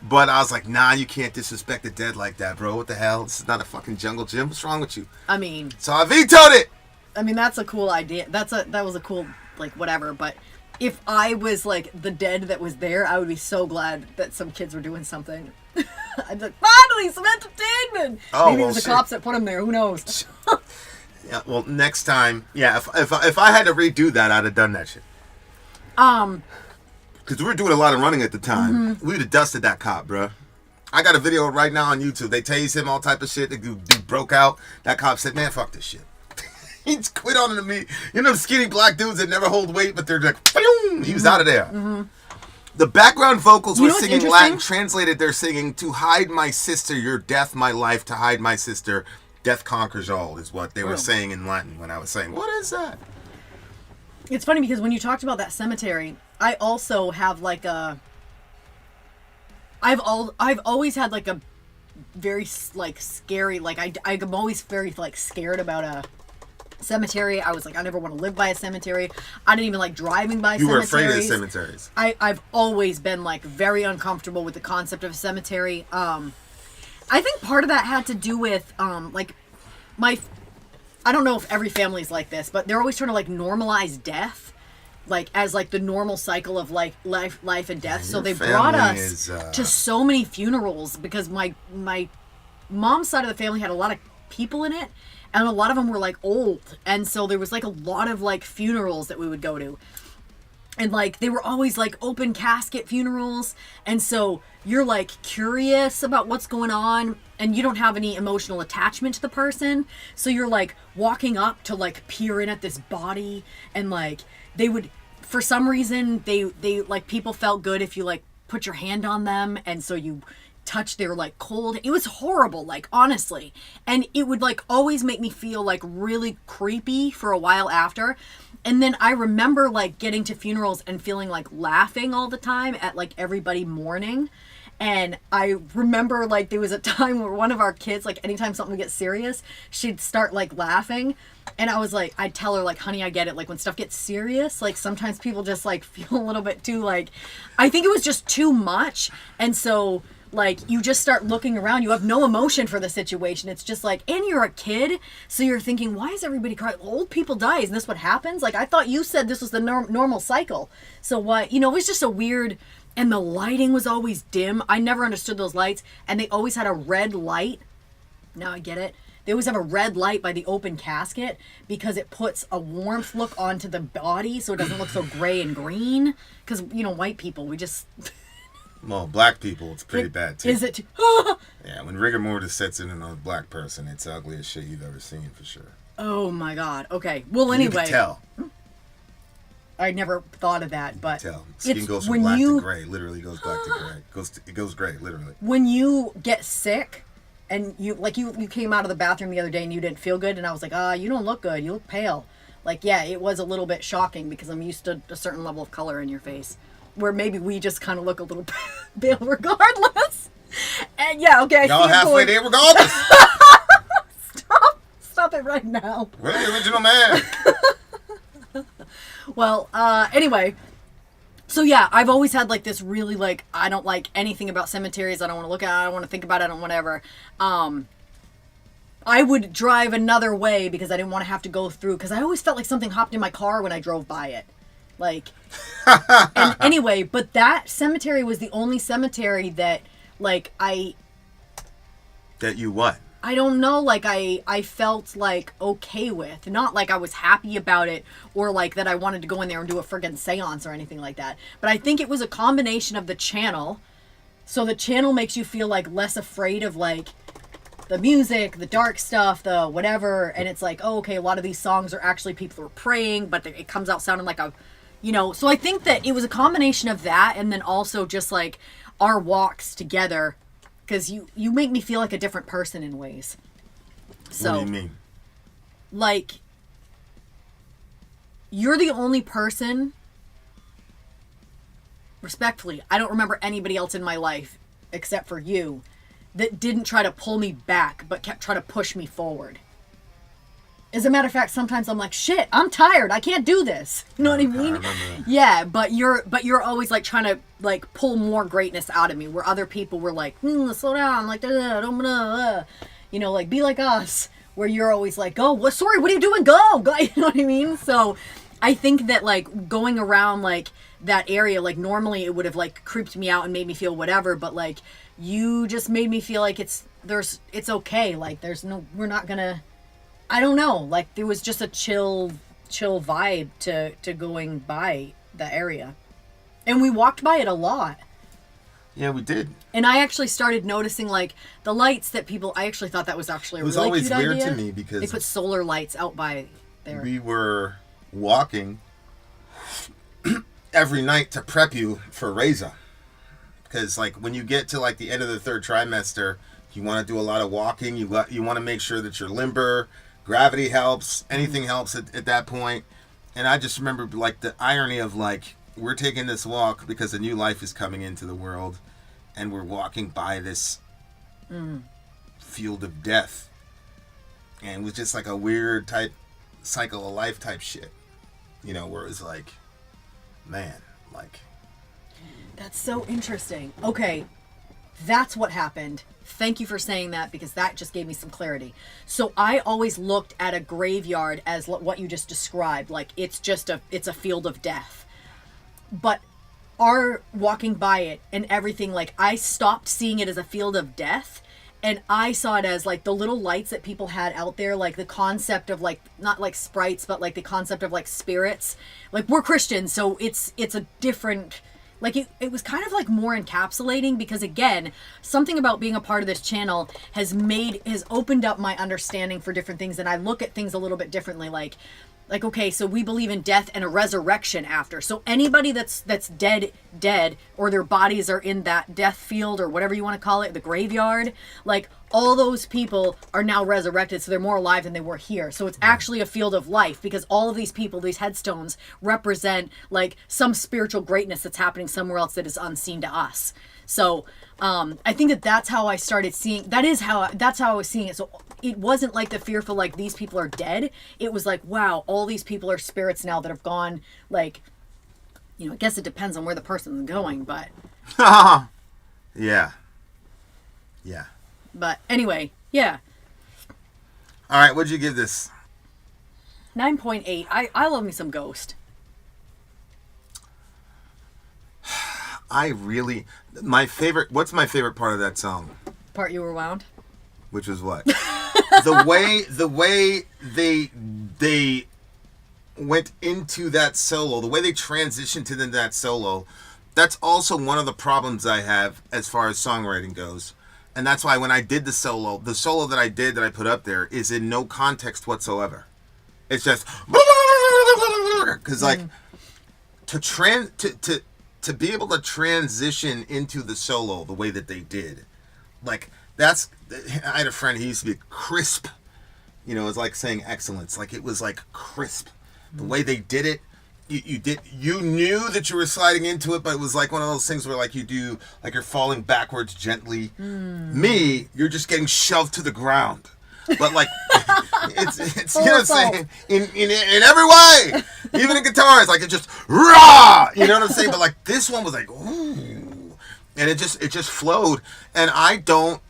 But I was like, nah, you can't disrespect the dead like that, bro. What the hell? This is not a fucking jungle gym. What's wrong with you? I mean... So I vetoed it! I mean, that's a cool idea. That was a cool, like, whatever. But if I was, like, the dead that was there, I would be so glad that some kids were doing something. I'd be like, finally, some entertainment! Oh, maybe it was the cops that put him there. Who knows? Yeah, well, next time... Yeah, if I had to redo that, I'd have done that shit. Because we were doing a lot of running at the time. We'd have dusted that cop, bro. I got a video right now on YouTube. They tase him, all type of shit. The dude broke out. That cop said, man, fuck this shit. He just quit on it to me. You know, skinny black dudes that never hold weight, but they're like, boom, he was out of there. The background vocals were singing Latin. Translated, they're singing, to hide my sister, your death, my life, to hide my sister, death conquers all, is what they were saying in Latin when I was saying, what is that? It's funny because when you talked about that cemetery, I also have like a... I've always had like a very like scary, like I'm always very like scared about a cemetery. I was like, I never want to live by a cemetery. I didn't even like driving by cemeteries. You were afraid of cemeteries. I've always been like very uncomfortable with the concept of a cemetery. I think part of that had to do with like I don't know if every family's like this, but they're always trying to like normalize death, like as like the normal cycle of like life and death. So they brought us to so many funerals because my mom's side of the family had a lot of people in it, and a lot of them were like old, and so there was like a lot of like funerals that we would go to. And, like, they were always, like, open casket funerals. And so you're, like, curious about what's going on. And you don't have any emotional attachment to the person. So you're, like, walking up to, like, peer in at this body. And, like, they would, for some reason, they like, people felt good if you, like, put your hand on them. And so you touch their, like, cold. It was horrible, like, honestly. And it would, like, always make me feel, like, really creepy for a while after. And then I remember, like, getting to funerals and feeling, like, laughing all the time at, like, everybody mourning. And I remember, like, there was a time where one of our kids, like, anytime something would get serious, she'd start, like, laughing. And I was like, I'd tell her, like, honey, I get it. Like, when stuff gets serious, like, sometimes people just, like, feel a little bit too, like, I think it was just too much. And so, like, you just start looking around. You have no emotion for the situation. It's just like, and you're a kid, so you're thinking, why is everybody crying? Old people die. Isn't this what happens? Like, I thought you said this was the normal cycle. So what? You know, it was just a weird, and the lighting was always dim. I never understood those lights, and they always had a red light. Now I get it. They always have a red light by the open casket because it puts a warmth look onto the body so it doesn't look so gray and green. Because, you know, white people, we just... Well, black people, it's pretty bad, too. Is it? Yeah, when rigor mortis sets in on a black person, it's the ugliest shit you've ever seen, for sure. Oh, my God. Okay. Well, anyway. You can tell. I never thought of that, but... Tell. Skin goes from black to gray. Literally goes black to gray. It goes gray, literally. When you get sick, and you came out of the bathroom the other day and you didn't feel good, and I was like, you don't look good. You look pale. Like, yeah, it was a little bit shocking because I'm used to a certain level of color in your face. Where maybe we just kind of look a little pale regardless. And yeah, okay. Y'all halfway there regardless. Stop it right now. We're the original man. Well, anyway. So yeah, I've always had like this really like, I don't like anything about cemeteries. I don't want to look at it. I don't want to think about it. I don't whatever. I would drive another way because I didn't want to have to go through. Because I always felt like something hopped in my car when I drove by it. Like, and anyway, but that cemetery was the only cemetery that, like, That you what? I don't know, like, I felt, like, okay with. Not like I was happy about it, or, like, that I wanted to go in there and do a friggin' seance or anything like that. But I think it was a combination of the channel. So the channel makes you feel, like, less afraid of, like, the music, the dark stuff, the whatever. And it's like, oh, okay, a lot of these songs are actually people who are praying, but it comes out sounding like a... You know, so I think that it was a combination of that and then also just like our walks together because you make me feel like a different person in ways. So, what do you mean? Like, you're the only person, respectfully, I don't remember anybody else in my life except for you that didn't try to pull me back but kept trying to push me forward. As a matter of fact, sometimes I'm like, shit, I'm tired. I can't do this. You know what I mean? I remember that. Yeah, but you're always like trying to like pull more greatness out of me. Where other people were like, slow down, like, you know, like be like us. Where you're always like, go, sorry, what are you doing? Go, you know what I mean? So, I think that like going around like that area, like normally it would have like creeped me out and made me feel whatever, but like you just made me feel like it's okay. Like we're not gonna. I don't know, like there was just a chill vibe to going by the area. And we walked by it a lot. Yeah, we did. And I actually started noticing like the lights that I actually thought that was actually a really cute idea. It was always weird to me because they put solar lights out by there. We were walking every night to prep you for Reza. Because like when you get to like the end of the third trimester, you want to do a lot of walking. You want to make sure that you're limber. Gravity helps. Anything helps at that point. And I just remember like the irony of like we're taking this walk because a new life is coming into the world, and we're walking by this field of death, and it was just like a weird type cycle of life type shit, you know, where it was like, man, like that's so interesting. Okay, That's what happened. Thank you for saying that, because that just gave me some clarity. So I always looked at a graveyard as what you just described, like it's a field of death. But our walking by it and everything, like I stopped seeing it as a field of death, and I saw it as like the little lights that people had out there, like the concept of like, not like sprites, but like the concept of like spirits. Like we're Christians, so it's a different, like it was kind of like more encapsulating, because again, something about being a part of this channel has opened up my understanding for different things, and I look at things a little bit differently. Like okay, so we believe in death and a resurrection after. So anybody that's dead, or their bodies are in that death field, or whatever you want to call it, the graveyard, like all those people are now resurrected, so they're more alive than they were here. So it's actually a field of life, because all of these people, these headstones, represent like some spiritual greatness that's happening somewhere else that is unseen to us. So I think that's how I started seeing. That's how I was seeing it. So it wasn't like the fearful, like these people are dead. It was like, wow, all these people are spirits now that have gone. Like, you know, I guess it depends on where the person's going, but yeah. But anyway, yeah. All right, what'd you give this? 9.8. I love me some Ghost. What's my favorite part of that song? Part you were wound. Which was what? the way they went into that solo, the way they transitioned to that solo, that's also one of the problems I have as far as songwriting goes. And that's why when I did the solo that I did, that I put up there, is in no context whatsoever. It's just because like to be able to transition into the solo the way that they did, like I had a friend, he used to be crisp, you know, it's like saying excellence, like it was like crisp, the way they did it. You knew that you were sliding into it, but it was like one of those things where like you do, like you're falling backwards gently. Me, you're just getting shoved to the ground. But like it's you know what I'm saying, in every way, even in guitars, like it just rah, you know what I'm saying. But like this one was like ooh, and it just flowed. And I don't,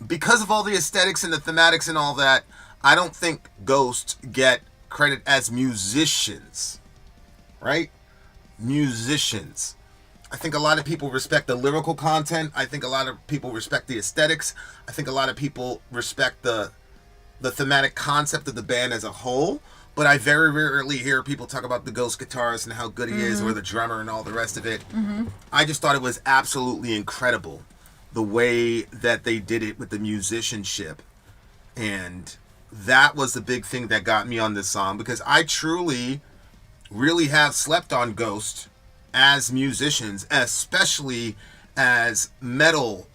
because of all the aesthetics and the thematics and all that, I don't think Ghost get credit as musicians, right? Musicians. I think a lot of people respect the lyrical content. I think a lot of people respect the aesthetics. I think a lot of people respect the thematic concept of the band as a whole. But I very rarely hear people talk about the Ghost guitarist and how good he is, or the drummer and all the rest of it. I just thought it was absolutely incredible the way that they did it with the musicianship. And that was the big thing that got me on this song, because I truly, really have slept on Ghost as musicians, especially as metal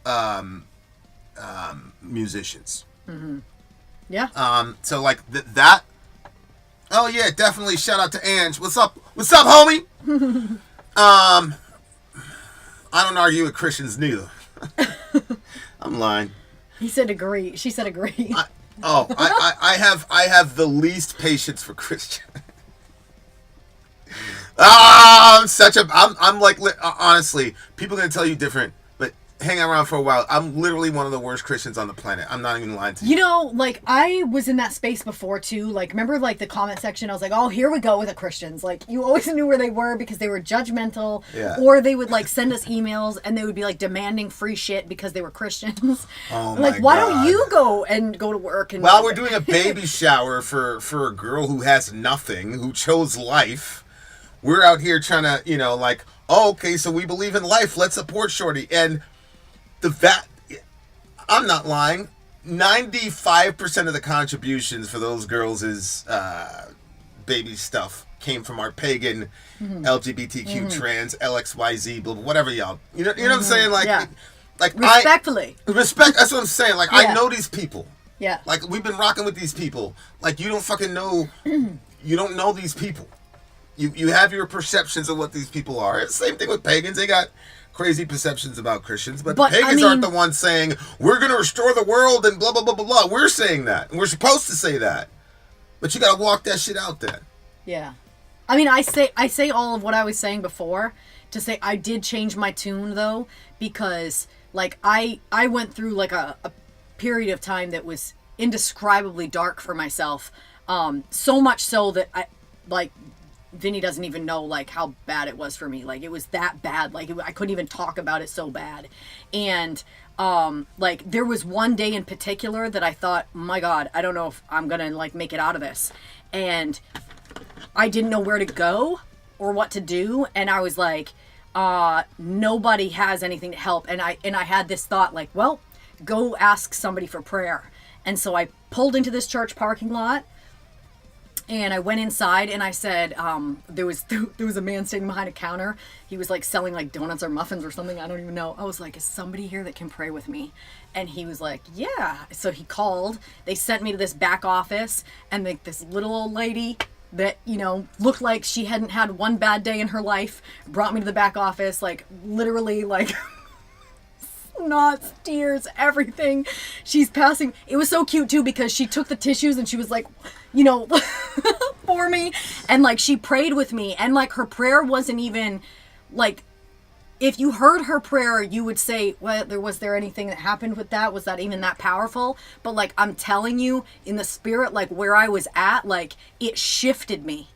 musicians. Yeah. So like that. Oh yeah, definitely. Shout out to Ange. What's up? What's up, homie? I don't argue with Christians neither. I'm lying. He said agree. She said agree. I have the least patience for Christian. I'm like, honestly, people are gonna tell you different, but hang around for a while. I'm literally one of the worst Christians on the planet. I'm not even lying to you. You know, like I was in that space before too. Like, remember like the comment section? I was like, oh, here we go with the Christians. Like, you always knew where they were because they were judgmental, or they would like send us emails and they would be like demanding free shit because they were Christians. Oh my like, why God. don't you go to work? And while we're doing a baby shower for a girl who has nothing, who chose life, we're out here trying to, you know, like, oh, okay, so we believe in life. Let's support Shorty. And I'm not lying. 95% of the contributions for those girls' baby stuff came from our pagan LGBTQ trans LXYZ blah, blah, whatever y'all. You know what I'm saying? Like, yeah. like respectfully. Respect. That's what I'm saying. Like, Yeah. I know these people. Yeah. Like, we've been rocking with these people. Like, you don't fucking know. You don't know these people. You have your perceptions of what these people are. Same thing with pagans. They got crazy perceptions about Christians, but pagans aren't the ones saying we're going to restore the world and blah blah blah blah blah. We're saying that, and we're supposed to say that, but you got to walk that shit out then. Yeah, I mean, I say all of what I was saying before to say I did change my tune though, because like I went through like a period of time that was indescribably dark for myself. So much so that Vinny doesn't even know like how bad it was for me. Like it was that bad. Like I couldn't even talk about it, so bad. And like there was one day in particular that I thought, my God, I don't know if I'm gonna like make it out of this. And I didn't know where to go or what to do. And I was like, nobody has anything to help. And I had this thought like, well, go ask somebody for prayer. And so I pulled into this church parking lot. And I went inside and I said, there was a man standing behind a counter. He was like selling like donuts or muffins or something. I don't even know. I was like, is somebody here that can pray with me? And he was like, yeah. So he called. They sent me to this back office, and like this little old lady that, you know, looked like she hadn't had one bad day in her life brought me to the back office, like literally like knots, tears, everything. She's passing. It was so cute too because she took the tissues and she was like, you know, for me, and like she prayed with me, and like her prayer wasn't even like, if you heard her prayer you would say, well, was there anything that happened with that? Was that even that powerful? But like I'm telling you, in the spirit, like where I was at, like it shifted me.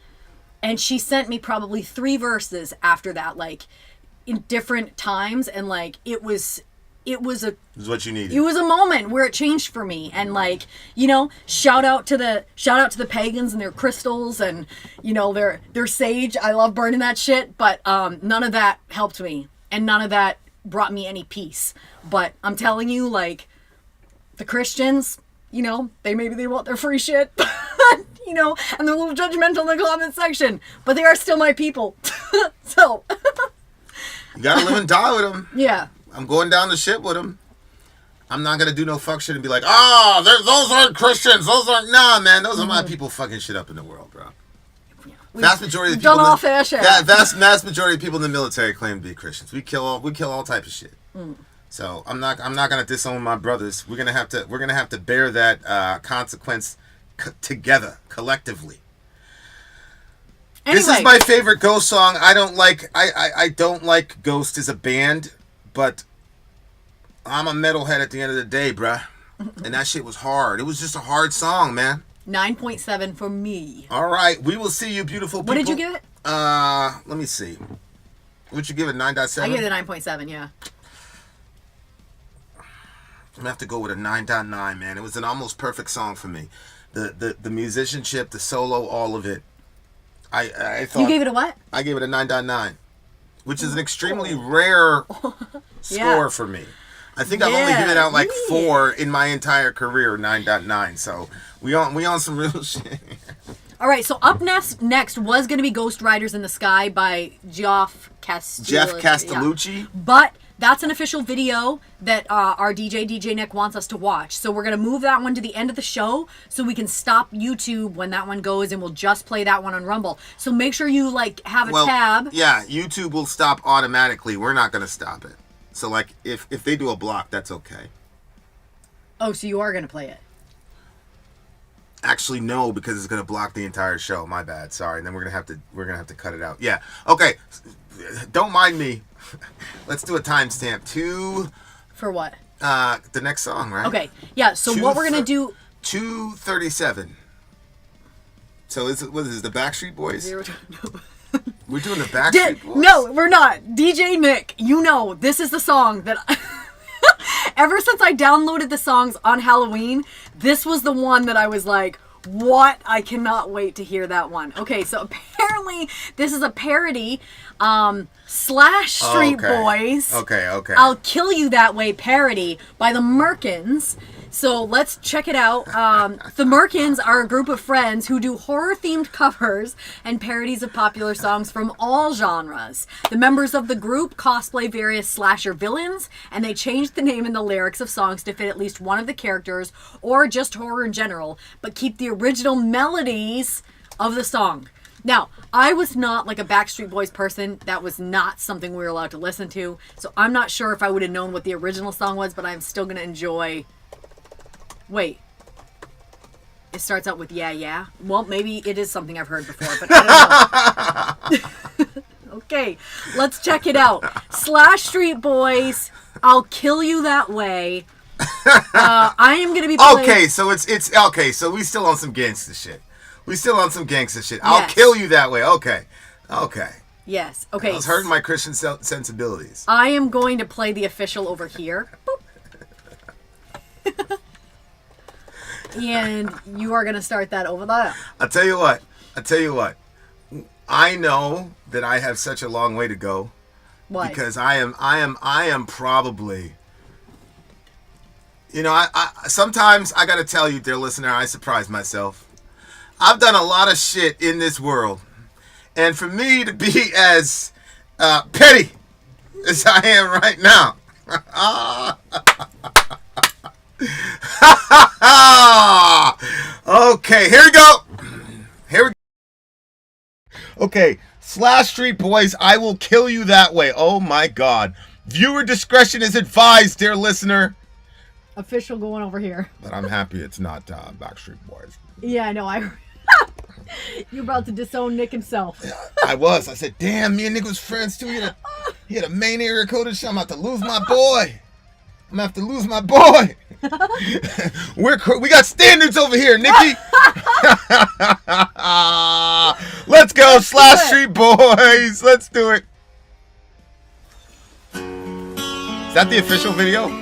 And she sent me probably 3 verses after that, like in different times, and like it was This is what you needed. it was a moment where it changed for me. And like, you know, shout out to the pagans and their crystals and, you know, their sage. I love burning that shit, but none of that helped me, and none of that brought me any peace. But I'm telling you, like, the Christians, you know, they want their free shit, you know, and they're a little judgmental in the comment section, but they are still my people. So You gotta live and die with them. yeah. I'm going down the ship with them. I'm not gonna do no fuck shit and be like, oh, those aren't Christians. Those aren't. Nah, man, those are my people fucking shit up in the world, bro. Vast majority of the people. Done all fair share. Vast majority of people in the military claim to be Christians. We kill all type of shit. So I'm not gonna disown my brothers. We're gonna have to bear that consequence together, collectively. Anyway, This is my favorite Ghost song. I don't like Ghost as a band, but I'm a metalhead at the end of the day, bruh. And that shit was hard. It was just a hard song, man. 9.7 for me. All right, we will see you, beautiful people. What did you give it? Let me see. Would you give it 9.7? I gave it a 9.7, yeah. I'm gonna have to go with a 9.9, man. It was an almost perfect song for me. The musicianship, the solo, all of it. I thought You gave it a what? I gave it a 9.9, which is an extremely rare score for me. I think I've only given out like 4 in my entire career, 9.9. So we on some real shit. All right, so up next was going to be Ghost Riders in the Sky by Geoff Castellucci. Yeah. But that's an official video that our DJ Nick wants us to watch. So we're going to move that one to the end of the show so we can stop YouTube when that one goes, and we'll just play that one on Rumble. So make sure you like have a tab. Yeah, YouTube will stop automatically. We're not going to stop it. So like if they do a block, that's okay. Oh, so you are going to play it. Actually, no, because it's gonna block the entire show. My bad. Sorry. And then we're gonna have to cut it out. Yeah. Okay. Don't mind me. Let's do a timestamp. For what? The next song, right? Okay. Yeah. So what we're gonna do? 2:37. So what is this? The Backstreet Boys? We're doing the Backstreet Boys. No, we're not. DJ Nick, you know this is the song that. Ever since I downloaded the songs on Halloween, this was the one that I was like, what? I cannot wait to hear that one. Okay, so apparently this is a parody. Slashstreet Boys. Okay. I'll Kill You That Way parody by the Merkins. So let's check it out. The Merkins are a group of friends who do horror-themed covers and parodies of popular songs from all genres. The members of the group cosplay various slasher villains, and they change the name and the lyrics of songs to fit at least one of the characters, or just horror in general, but keep the original melodies of the song. Now, I was not like a Backstreet Boys person. That was not something we were allowed to listen to. So I'm not sure if I would have known what the original song was, but I'm still going to enjoy... Wait. It starts out with yeah, yeah. Well, maybe it is something I've heard before, but I don't know. Okay, let's check it out. Slashstreet Boys, I'll Kill You That Way. I am gonna be playing... Okay, so it's okay. So we still on some gangster shit. I'll Yes. Kill You That Way. Okay. Yes. Okay. I was hurting my Christian sensibilities. I am going to play the official over here. Boop. And you are gonna start that over there. I'll tell you what. I know that I have such a long way to go. What? Because I am probably, you know, I sometimes I gotta tell you, dear listener, I surprise myself. I've done a lot of shit in this world, and for me to be as petty as I am right now, okay, here we go. Okay, Slashstreet boys, I will kill you that way. Oh my God. Viewer discretion is advised, dear listener. Official going over here. But I'm happy it's not Backstreet Boys. Yeah, I know. You're about to disown Nick himself. I was. I said, damn, me and Nick was friends too. He had a main area code and shit. I'm about to lose my boy. We got standards over here, Nikki. Let's go, Slashstreet boys. Let's do it. Is that the official video? Shoot,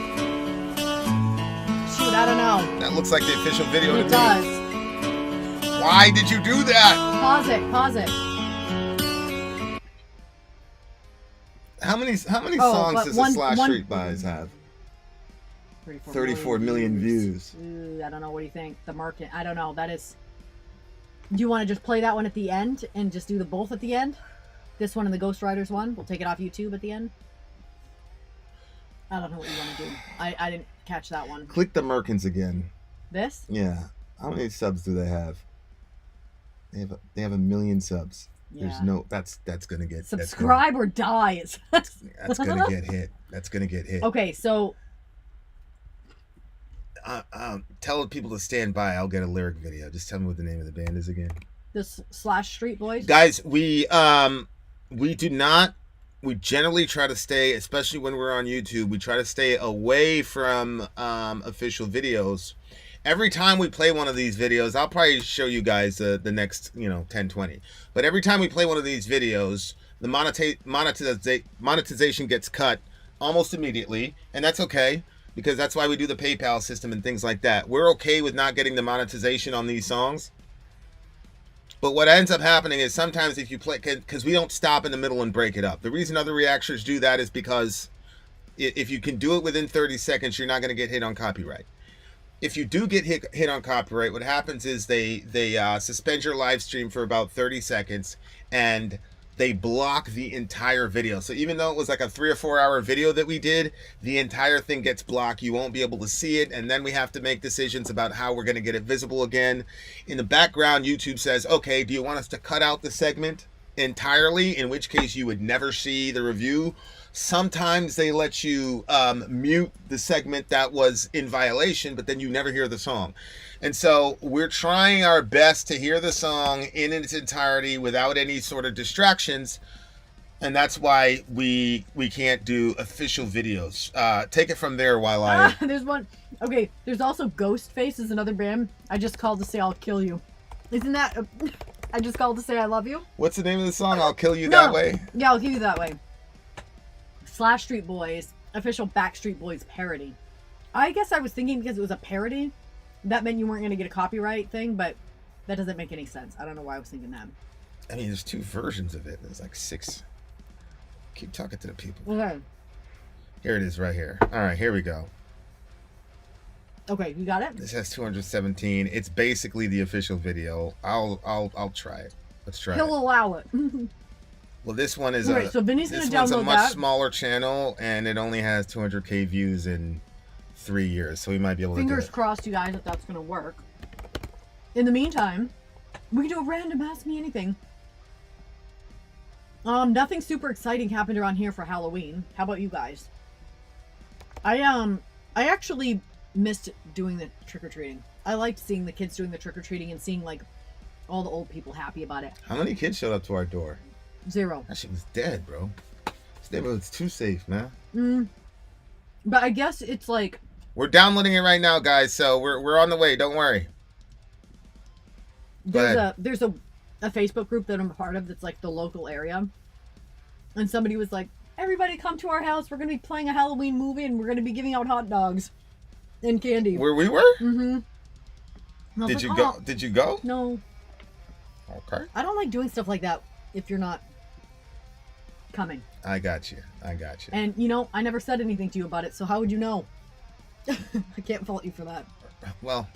I don't know. That looks like the official video to It me. does. Why did you do that? Pause it. How many songs but does one- the Slashstreet boys have? 34 million views. Ooh, I don't know. What do you think? The market. I don't know. That is. Do you want to just play that one at the end and just do the both at the end? This one and the Ghost Riders one. We'll take it off YouTube at the end. I don't know what you want to do. I didn't catch that one. Click the Merkins again. This? Yeah. How many subs do they have? They have 1 million subs. Yeah. There's no. That's gonna get. Subscribe or die. That's gonna get hit. That's gonna get hit. Okay, so. Tell people to stand by. I'll get a lyric video. Just tell me what the name of the band is again. This Slashstreet boys. Guys, we do not. We generally try to stay, especially when we're on YouTube, we try to stay away from official videos. Every time we play one of these videos, I'll probably show you guys the next 10, 20. But every time we play one of these videos, the monetization gets cut almost immediately, and that's okay. Because that's why we do the PayPal system and things like that. We're okay with not getting the monetization on these songs. But what ends up happening is sometimes if you play, because we don't stop in the middle and break it up. The reason other reactors do that is because if you can do it within 30 seconds, you're not going to get hit on copyright. If you do get hit on copyright, what happens is they suspend your live stream for about 30 seconds and they block the entire video. So even though it was like a 3 or 4 hour video that we did, the entire thing gets blocked. You won't be able to see it. And then we have to make decisions about how we're going to get it visible again. In the background, YouTube says, okay, do you want us to cut out the segment entirely? In which case you would never see the review. Sometimes they let you mute the segment that was in violation, but then you never hear the song. And so we're trying our best to hear the song in its entirety without any sort of distractions. And that's why we can't do official videos. Take it from there while I... There's one. Okay, there's also Ghostface is another band. I just called to say I'll kill you. Isn't that... I just called to say I love you? What's the name of the song? I'll Kill You That Way? Yeah, I'll kill you that way. Slashstreet Boys, official Backstreet Boys parody. I guess I was thinking because it was a parody, that meant you weren't going to get a copyright thing, but that doesn't make any sense. I don't know why I was thinking that. I mean, there's 2 versions of it. There's like 6. Keep talking to the people. Okay. Here it is right here. All right, here we go. Okay, you got it? This has 217. It's basically the official video. I'll try it. Let's try He'll it. allow it. Well, this one is Alright, so Vinny's gonna this one's a download much that. smaller channel, and it only has 200K views in 3 years, so we might be able to do Fingers it. crossed, you guys, that that's going to work. In the meantime, we can do a random Ask Me Anything. Nothing super exciting happened around here for Halloween. How about you guys? I actually missed doing the trick-or-treating. I liked seeing the kids doing the trick-or-treating and seeing, like, all the old people happy about it. How many kids showed up to our door? 0. That shit was dead, bro. This neighborhood's too safe, man. But I guess it's like We're downloading it right now, guys. So we're on the way. Don't worry. there's a Facebook group that I'm a part of that's like the local area, and somebody was like, "Everybody come to our house. We're gonna be playing a Halloween movie, and we're gonna be giving out hot dogs and candy." Where we were? Mm-hmm. Did you go? Did you go? No. Okay. I don't like doing stuff like that if you're not coming. I got you. And you know, I never said anything to you about it, so how would you know? I can't fault you for that. Well,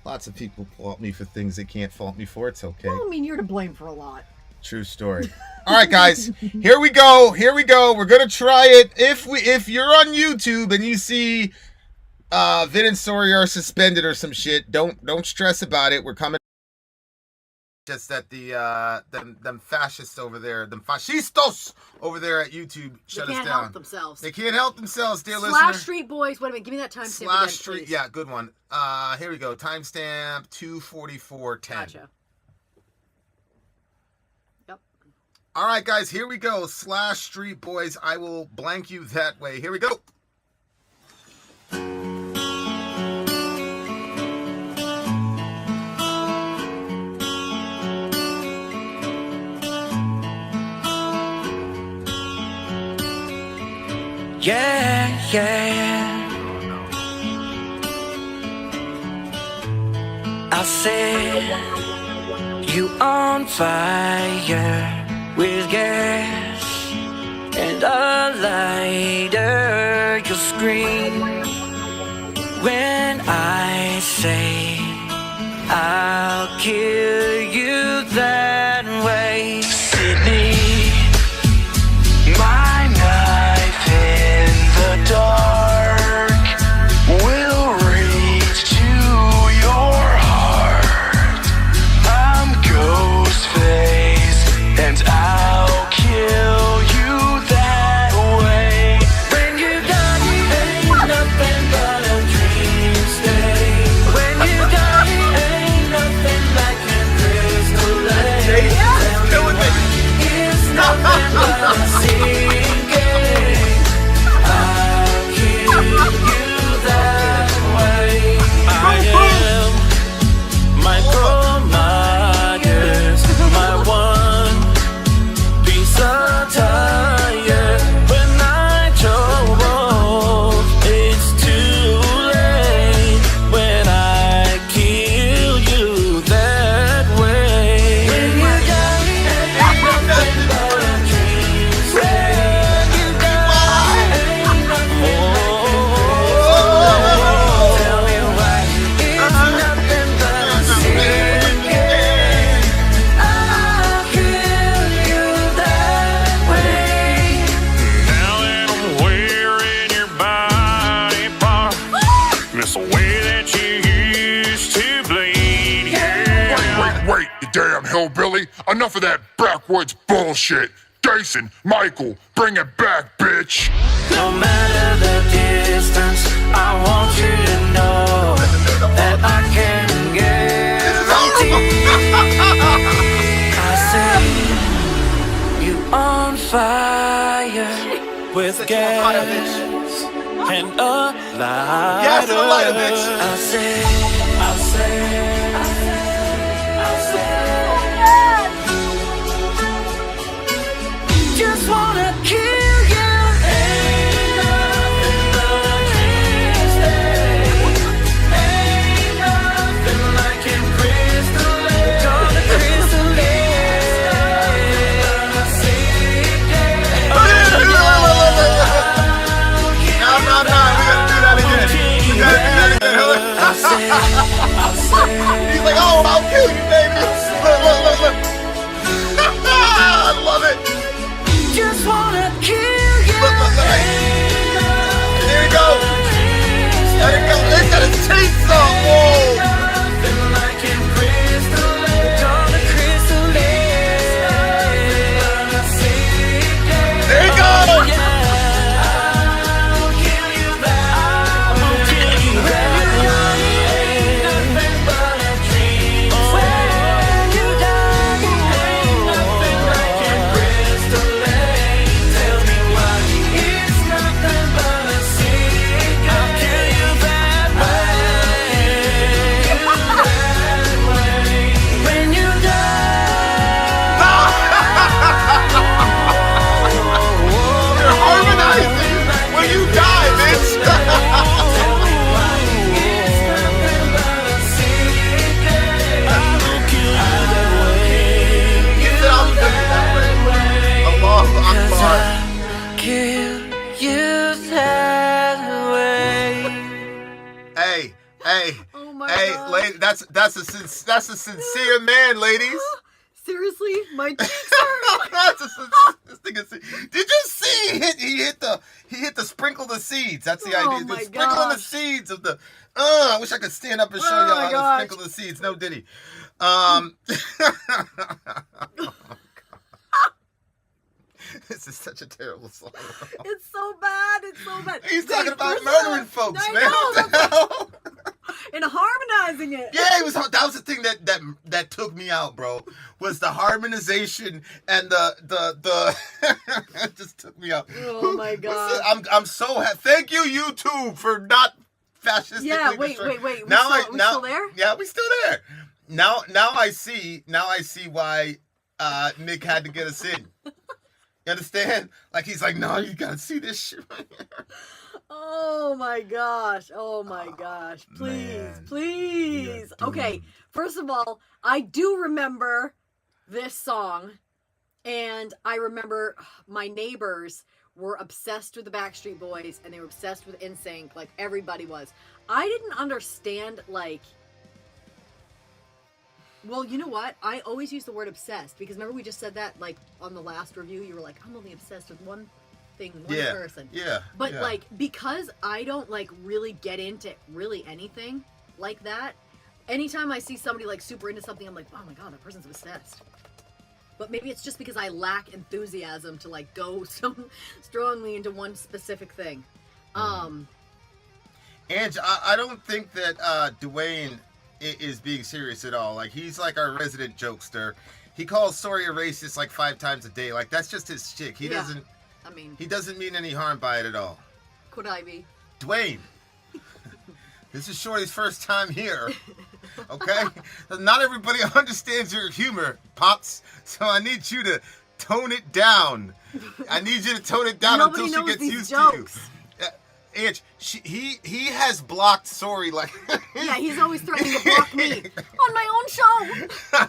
lots of people fault me for things they can't fault me for. It's okay. Well, I mean, you're to blame for a lot. True story. All right, guys. Here we go. We're gonna try it. If you're on YouTube and you see Vin and Sori are suspended or some shit, don't stress about it. We're coming. Just that the them fascists over there, them fascistos over there at YouTube shut us down. They can't help themselves. They can't help themselves, dear listener. Slashstreet boys. Wait a minute. Give me that timestamp again, Slashstreet. please. Yeah, good one. Here we go. Timestamp 2:44:10. Gotcha. Yep. All right, guys. Here we go. Slashstreet boys. I will blank you that way. Here we go. Yeah, yeah. I set you on fire with gas and a lighter. You'll scream when I say I'll kill you that way. Sydney, my knife in the dark will reach to your heart. I'm Ghostface and I'll kill you that way. When you die, ain't nothing but a dream stay. When you die, ain't nothing like a crystal lake. It's nothing but a sinking. I'll kill you that way. I am Michael Myers, my one piece of tire. When I drove off, it's too late. When I kill you that way. When you die, ain't nothing but a dream stay. When you die, ain't nothing like a tell me why. It's nothing but a sinking. I'll kill you that way. Now that I'm wearing your body part, miss the way that you used to bleed. Yeah. Wait, you damn hillbilly. Enough of that backwoods bullshit. Jason, Michael, bring it back, bitch. No matter the distance, I want you to know that I can guarantee. I set you on fire With gas and a lighter. Gas and a lighter, bitch. I say just wanna kill you. Ain't nothing but a dream stay. Ain't nothing like a crystal lake. Gonna crystal lake. Gonna sink it. No. We gotta do that again. He's like, oh, I'll kill you, baby. Look. I love it. Just wanna kill Hey, that's a sincere man, ladies. Seriously, my cheeks hurt. This thing is. Did you see? He hit the sprinkle the seeds. That's the Oh idea. my Sprinkling the gosh. seeds of the. I wish I could stand up and show Oh y'all my how to gosh. sprinkle the seeds. No diddy. This is such a terrible song. It's so bad. It's so bad. He's talking about first of all, murdering folks, I man. know, What the hell? and harmonizing it. Yeah, that was the thing that took me out, bro. Was the harmonization and the it just took me out. Oh my God. I'm so happy. Thank you, YouTube, for not fascistically. Yeah, wait. We still there? Yeah, we still there. Now I see why Nick had to get us in. You understand? Like he's like, no, you gotta see this shit right here. Oh my gosh. Oh my gosh. Please, Man. please. You're Okay, doomed. first of all, I do remember this song, and I remember my neighbors were obsessed with the Backstreet Boys, and they were obsessed with NSYNC, like everybody was. I didn't understand, like... Well, you know what? I always use the word obsessed, because remember we just said that, like, on the last review, you were like, I'm only obsessed with one thing, one person. Yeah. But, yeah. like, because I don't, like, really get into really anything like that, anytime I see somebody, like, super into something, I'm like, oh my God, that person's obsessed. But maybe it's just because I lack enthusiasm to, like, go so strongly into one specific thing. Ange, I don't think that Dwayne is being serious at all. Like, he's like our resident jokester. He calls Sori a racist like 5 times a day. Like, that's just his shtick. He I mean, doesn't mean any harm by it at all. could I be? Dwayne, this is Shorty's first time here. Okay? Not everybody understands your humor, Pops. So I need you to tone it down. I need you to tone it down Nobody until she knows gets these used jokes. to you. Ange, he has blocked Sori like. Yeah, he's always threatening to block me on my own show.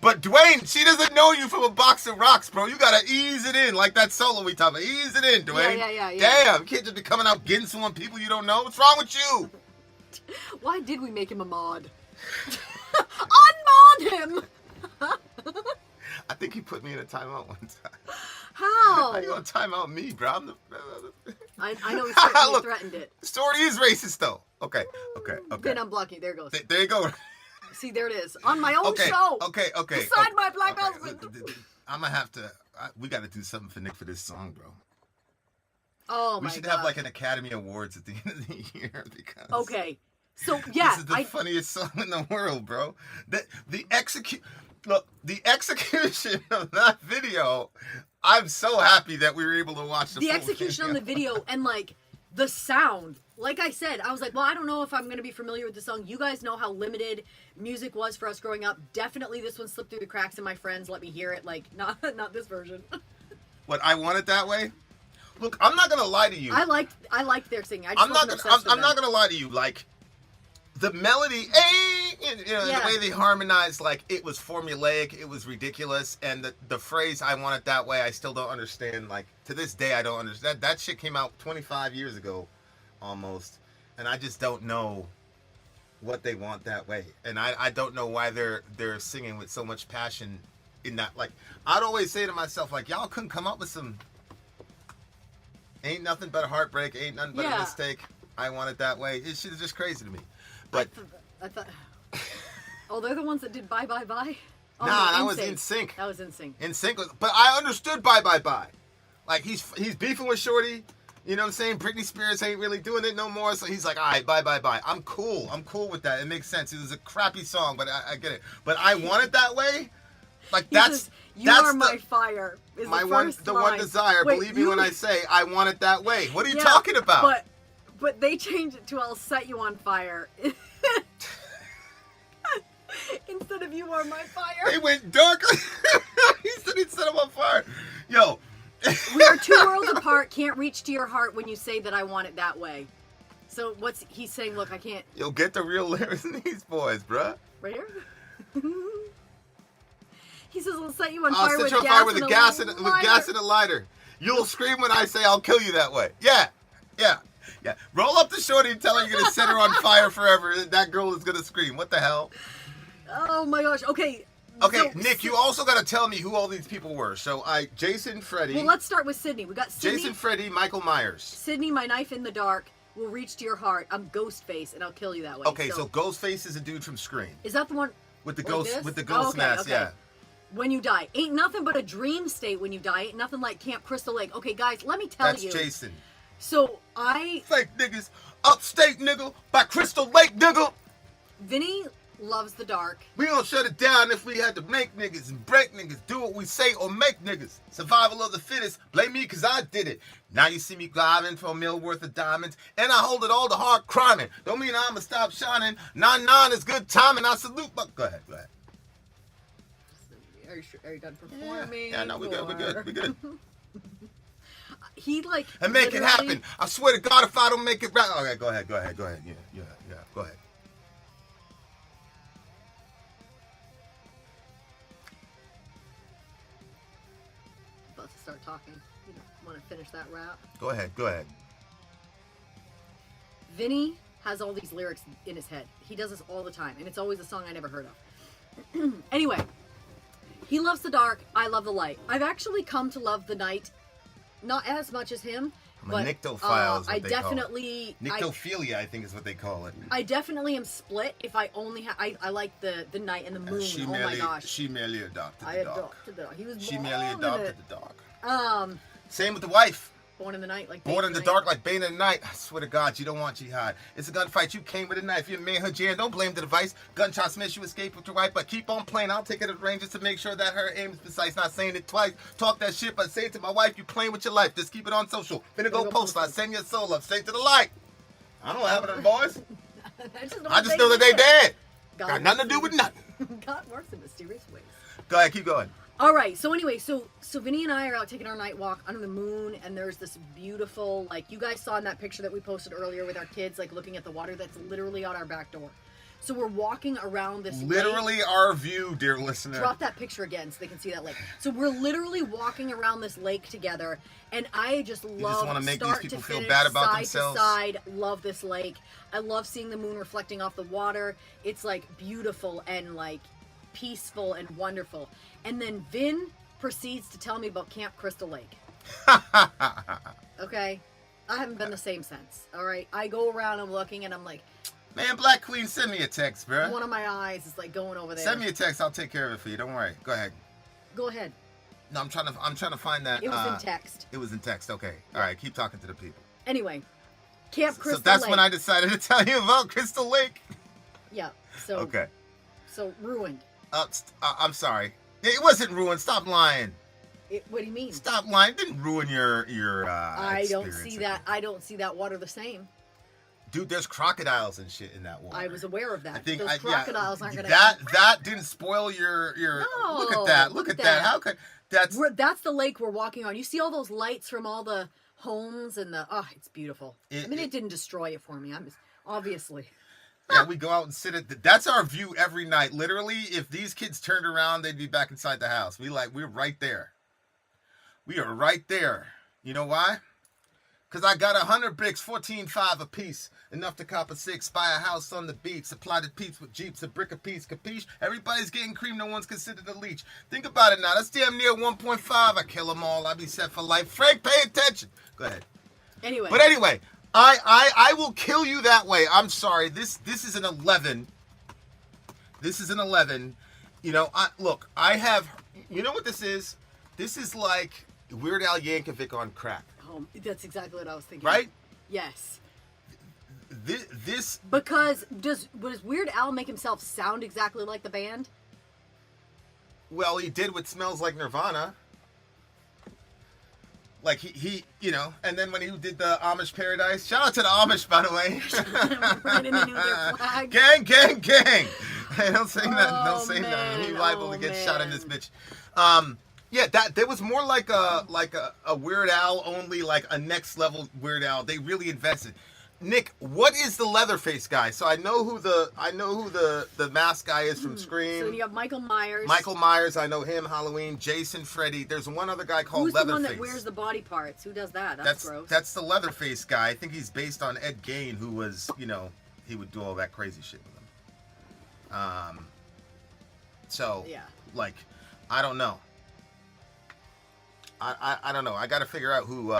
But Dwayne, she doesn't know you from a box of rocks, bro. You gotta ease it in, like that solo we talked about. Ease it in, Dwayne. Yeah. Damn, you can't just be coming out getting someone people you don't know. What's wrong with you? Why did we make him a mod? Unmod him! I think he put me in a timeout one time. How? How you gonna time out me, bro? I'm the. I know he certainly Look, threatened it. Sori is racist though. Okay. Then I'm blocking. There it goes. There you go. See, there it is. On my own Okay. show. Okay. Beside my black husband. I'm gonna have to. We got to do something for Nick for this song, bro. Oh We my should God. have like an Academy Awards at the end of the year because. Okay. So, yeah. This is the funniest song in the world, bro. The execution of that video. I'm so happy that we were able to watch the The full execution on video. the video and, like, the sound. Like I said, I was like, well, I don't know if I'm going to be familiar with the song. You guys know how limited music was for us growing up. Definitely this one slipped through the cracks and my friends let me hear it. Like, not this version. What, I Want It That Way? Look, I'm not gonna lie to you. I liked their singing. I just I'm not wasn't gonna. obsessed with I'm not them. gonna lie to you. Like the melody, Yeah. the way they harmonized, like it was formulaic, it was ridiculous, and the phrase "I want it that way," I still don't understand. Like to this day, I don't understand. That shit came out 25 years ago, almost, and I just don't know what they want that way, and I don't know why they're singing with so much passion in that. Like I'd always say to myself, like y'all couldn't come up with some. Ain't nothing but a heartbreak. Ain't nothing but a mistake. I want it that way. It's just crazy to me. But I thought. Oh, they're the ones that did Bye Bye Bye? Oh, nah, no, that was NSYNC. In Sync. That was In Sync. In Sync was, but I understood Bye Bye Bye. Like he's beefing with Shorty. You know what I'm saying? Britney Spears ain't really doing it no more. So he's like, all right, bye, bye, bye. I'm cool with that. It makes sense. It was a crappy song, but I get it. But I Want It That Way. Like He that's says, you are my fire. Is my the one first the line. one desire. Wait, Believe me when I say I want it that way. What are you Yeah, talking about? But they changed it to "I'll set you on fire" instead of "You are my fire." They went dark. He said he'd set him on fire. Yo. We are 2 worlds apart. Can't reach to your heart when you say that I want it that way. So what's he's saying? Look, I can't. Yo, get the real lyrics in these boys, bruh. Right here. He says, "I'll set you on I'll fire set with you on gas fire with and a a gas and lighter." a lighter. You'll scream when I say I'll kill you that way. Yeah. Yeah, roll up the shorty and tell her you're gonna set her on fire forever. That girl is gonna scream. What the hell? Oh my gosh. Okay. Okay, so- Nick, you also gotta tell me who all these people were. So Jason, Freddy. Well, let's start with Sydney. We got Sydney. Jason, Freddy, Michael Myers. Sydney, my knife in the dark will reach to your heart. I'm Ghostface, and I'll kill you that way. Okay, so Ghostface is a dude from Scream is that the one with the like ghost this? with the ghost mask. Yeah. When you die, ain't nothing but a dream state. When you die, ain't nothing like Camp Crystal Lake. Okay, guys, let me tell That's you. Jason. So Fake niggas, upstate nigga, by Crystal Lake nigga. Vinny loves the dark. We gonna shut it down if we had to make niggas and break niggas, do what we say or make niggas. Survival of the fittest, blame me cause I did it. Now you see me driving for a $1 million worth of diamonds, and I hold it all to hard criming. Don't mean I'ma stop shining. 9-9 is good timing. I salute my... Go ahead. Are you done performing? Yeah, no, we good. He like And make it literally- happen. I swear to God, if I don't make it right... Okay, go ahead. Yeah, go ahead. About to start talking. You want to finish that rap? Go ahead. Vinny has all these lyrics in his head. He does this all the time, and it's always a song I never heard of. Anyway, he loves the dark. I love the light. I've actually come to love the night, not as much as him. I'm but, a nyctophile is what I they call it. definitely... Nyctophilia, I think is what they call it. I definitely am split if I only have... I like the night and the moon. She Oh merely, my gosh. She merely adopted I the dog. adopted the dog. He was She born merely in adopted it. the dog. Same with the wife. Born in the night, like Born in Bane the Night. dark like Bane in the night. I swear to God, you don't want jihad. It's a gunfight. You came with a knife. You made her jam. Don't blame the device. Gunshots miss. You escape with your wife, but keep on playing. I'll take it at range just to make sure that her aim is precise. Not saying it twice. Talk that shit, but say it to my wife. You playing with your life. Just keep it on social. Finna go post. I send your soul up straight to the light. I don't know what happened to the boys. I just know that they dead. Got nothing to do with nothing. God works in mysterious ways. Go ahead, keep going. All right. So anyway, so Vinny and I are out taking our night walk under the moon, and there's this beautiful, like you guys saw in that picture that we posted earlier with our kids, like looking at the water that's literally out our back door. So we're walking around this Literally lake. our view, dear listener. Drop that picture again so they can see that lake. So we're literally walking around this lake together, and I just love wanna make these start people to feel finish, bad about side themselves? to side. Love this lake. I love seeing the moon reflecting off the water. It's like beautiful and like peaceful and wonderful. And then Vin proceeds to tell me about Camp Crystal Lake. Okay? I haven't been the same since. All right? I go around, I'm looking, and I'm like, Man, Black Queen, send me a text, bro. one of my eyes is like going over there. Send me a text. I'll take care of it for you. Don't worry. Go ahead. Go ahead. No, I'm trying to find that. It was in text. It was in text. Okay. All right. Keep talking to the people. Anyway, Camp Crystal So that's Lake. when I decided to tell you about Crystal Lake. Yeah. So Okay. So ruined. I'm sorry. It wasn't ruined. Stop lying. What do you mean? Stop lying. It didn't ruin your. I don't experience see of that. it. I don't see that water the same. Dude, there's crocodiles and shit in that water. I was aware of that. I think Those crocodiles aren't gonna. that didn't spoil your. No, look at that. Look at that. How could that's. That's the lake we're walking on. You see all those lights from all the homes and the. Oh, it's beautiful. It didn't destroy it for me. I'm just obviously. Yeah, we go out and sit at that's our view every night. Literally, if these kids turned around, they'd be back inside the house. We're right there. We are right there. You know why? Because I got 100 bricks, 14.5 a piece. Enough to cop a 6, buy a house on the beach, supply the peeps with jeeps, a brick a piece, capiche? Everybody's getting cream, no one's considered a leech. Think about it now, that's damn near 1.5. I kill them all, I be set for life. Frank, pay attention. Go ahead. Anyway. But anyway, I will kill you that way. I'm sorry, this is an 11. This is an 11. You know, look, I have, you know what this is? This is like Weird Al Yankovic on crack. Oh, that's exactly what I was thinking. Right? Yes. This Because does Weird Al make himself sound exactly like the band? well, he did what Smells Like Nirvana. Like he you know, and then when he did the Amish Paradise, shout out to the Amish, by the way. Right in the new their flag. Gang, gang, gang. Hey, don't say nothing. Don't say man. nothing. He liable to get shot in man. this bitch. Yeah, that there was more like a Weird Al only, like a next level Weird Al. They really invested. Nick, what is the Leatherface guy? So I know who the mask guy is from Scream. So you have Michael Myers. Michael Myers, I know him. Halloween, Jason, Freddy. There's one other guy called Who's Leatherface. the one that wears the body parts? Who does that? That's gross. That's the Leatherface guy. I think he's based on Ed Gein, who was, he would do all that crazy shit with him. So yeah, like, I don't know. I don't know. I got to figure out who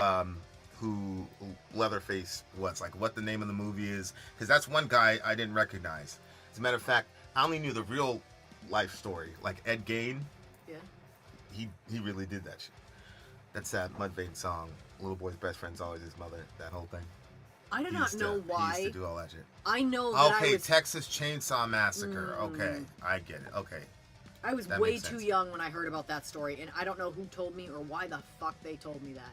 Leatherface was, like what the name of the movie is, because that's one guy I didn't recognize. As a matter of fact, I only knew the real life story, like Ed Gein. Yeah. He really did that shit. That's that Mudvayne song, Little Boy's Best Friend's Always His Mother, that whole thing. I do not know why. He used to do all that shit. I know that Okay, Texas Chainsaw Massacre. Okay, I get it. Okay. I was way too young when I heard about that story, and I don't know who told me or why the fuck they told me that.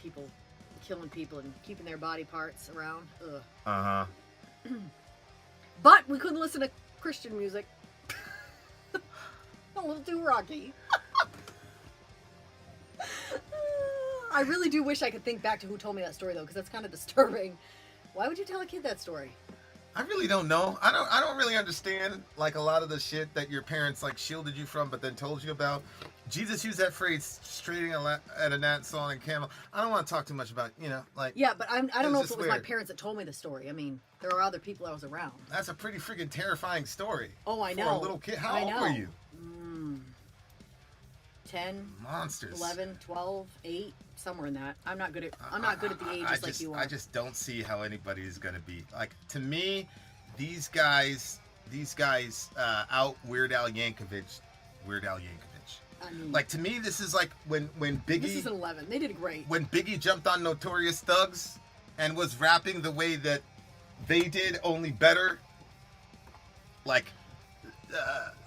People killing people and keeping their body parts around. Ugh. Uh-huh. But we couldn't listen to Christian music. A little too rocky. I really do wish I could think back to who told me that story, though, because that's kind of disturbing. Why would you tell a kid that story? I really don't know. I don't really understand like a lot of the shit that your parents like shielded you from, but then told you about. Jesus used that phrase "straining at a gnat sawing and camel." I don't want to talk too much about like. Yeah, but I don't know if it was my weird. parents that told me the story. I mean, there are other people I was around. That's a pretty freaking terrifying story. Oh, I know. For a little kid. How old were you? 10, Monsters. 11, 12, 8, somewhere in that. I'm not good at the ages like you are. I just don't see how anybody is gonna be like. To me, these guys out Weird Al Yankovic. I mean, Like, to me, this is like when Biggie. this is an 11. They did great. When Biggie jumped on Notorious Thugs and was rapping the way that they did, only better. Like,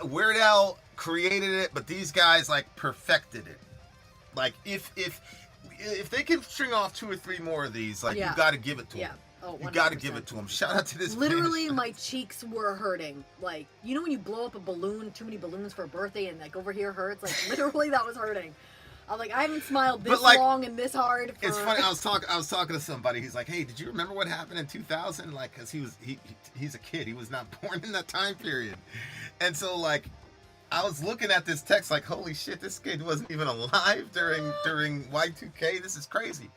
Weird Al created it, but these guys like perfected it. Like, if they can string off 2 or 3 more of these, like, you got to give it to them. Oh, 100%. You got to give it to them. Shout out to this. Literally, my cheeks were hurting. Like, you know when you blow up a balloon, too many balloons for a birthday, and like over here hurts. Like, literally, that was hurting. I'm like, I haven't smiled this long and this hard. It's funny. I was talking to somebody. He's like, "Hey, did you remember what happened in 2000?" Like, because he's a kid. He was not born in that time period, and so like, I was looking at this text like, "Holy shit, this kid wasn't even alive during Y2K. This is crazy."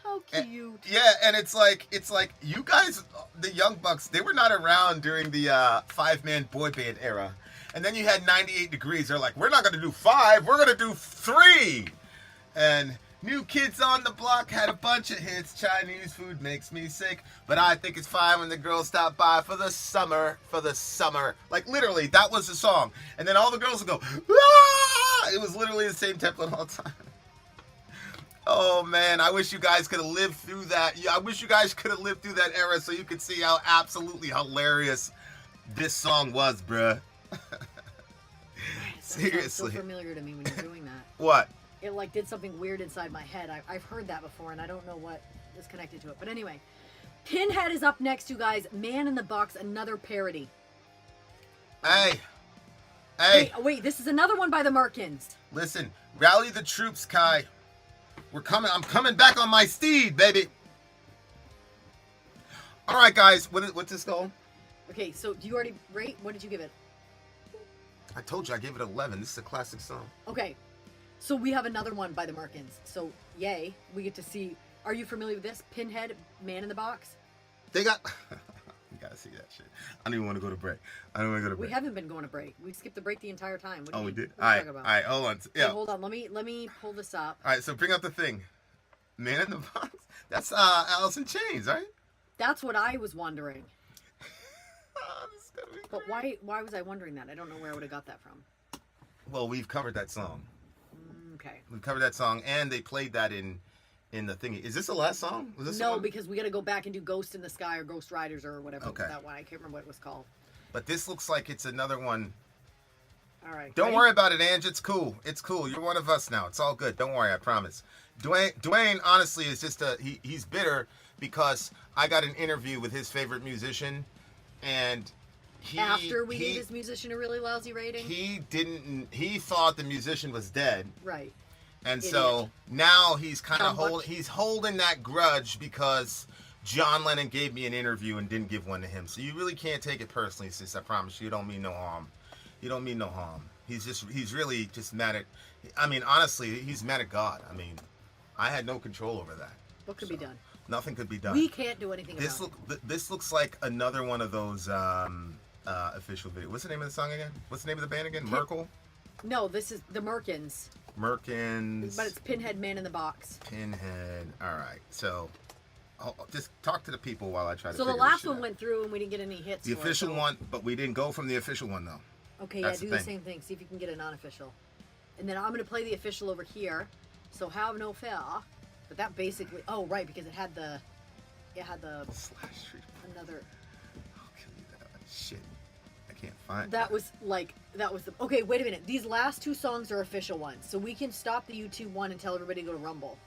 How cute. And it's like you guys, the Young Bucks, they were not around during the 5-man boy band era. And then you had 98 Degrees. They're like, we're not going to do 5, we're going to do 3. And New Kids on the Block had a bunch of hits. Chinese food makes me sick, but I think it's fine when the girls stop by for the summer. Like, literally, that was the song. And then all the girls would go, ah! It was literally the same template all the time. Oh, man, I wish you guys could have lived through that. Yeah, I wish you guys could have lived through that era so you could see how absolutely hilarious this song was, bruh. Seriously. It's so familiar to me when you're doing that. What? It like did something weird inside my head. I've heard that before, and I don't know what is connected to it. But anyway, Pinhead is up next, you guys. Man in the Box, another parody. Hey. Wait, this is another one by the Merkins. Listen, rally the troops, Kai. We're coming. I'm coming back on my steed, baby. All right, guys. What's this called? Okay, so do you already rate? What did you give it? I told you I gave it 11. This is a classic song. Okay, so we have another one by the Merkins. So yay, we get to see. Are you familiar with this? Pinhead, Man in the Box. They got. You gotta see that shit. I don't even want to go to break. We haven't been going to break. We skipped the break the entire time. We did. All right, hold on. Yeah. Okay, hold on. Let me pull this up. All right, so bring up the thing. Man in the Box. That's Alice in Chains, right? That's what I was wondering. This is gonna be But why was I wondering that? I don't know where I would have got that from. Well, we've covered that song. Okay. We've covered that song, and they played that in the thingy. Is this the last song? Was this No, because we got to go back and do Ghost in the Sky or Ghost Riders or whatever that one. I can't remember what it was called. But this looks like it's another one. All right. Don't worry about it, Ange. It's cool. It's cool. You're one of us now. It's all good. Don't worry. I promise. Dwayne honestly is just he's bitter because I got an interview with his favorite musician, and after we gave his musician a really lousy rating, he thought the musician was dead. Right. And Idiot. so now he's kind of Cumbutch. holding that grudge because John Lennon gave me an interview and didn't give one to him. So you really can't take it personally, sis. I promise you. You don't mean no harm. You don't mean no harm. He's really just mad at. I mean, honestly, he's mad at God. I mean, I had no control over that. What could be done? Nothing could be done. We can't do anything This about this looks like another one of those official videos. What's the name of the song again? What's the name of the band again? Merkel? it. No, this is the Merkins. Merkins. But it's Pinhead Man in the Box. Pinhead. All right. So, I'll just talk to the people while I try to So figure the last this shit one out. went through and we didn't get any hits. The for official it, so- one, but we didn't go from the official one, though. Okay, That's yeah, the do the thing. same thing. See if you can get a non-official. And then I'm going to play the official over here. So have no fear. But that basically... Oh, right, because it had the... Slashstreet. Another... I'll kill you that. Shit. I can't find That was the... Okay, wait a minute. These last two songs are official ones. So we can stop the YouTube one and tell everybody to go to Rumble.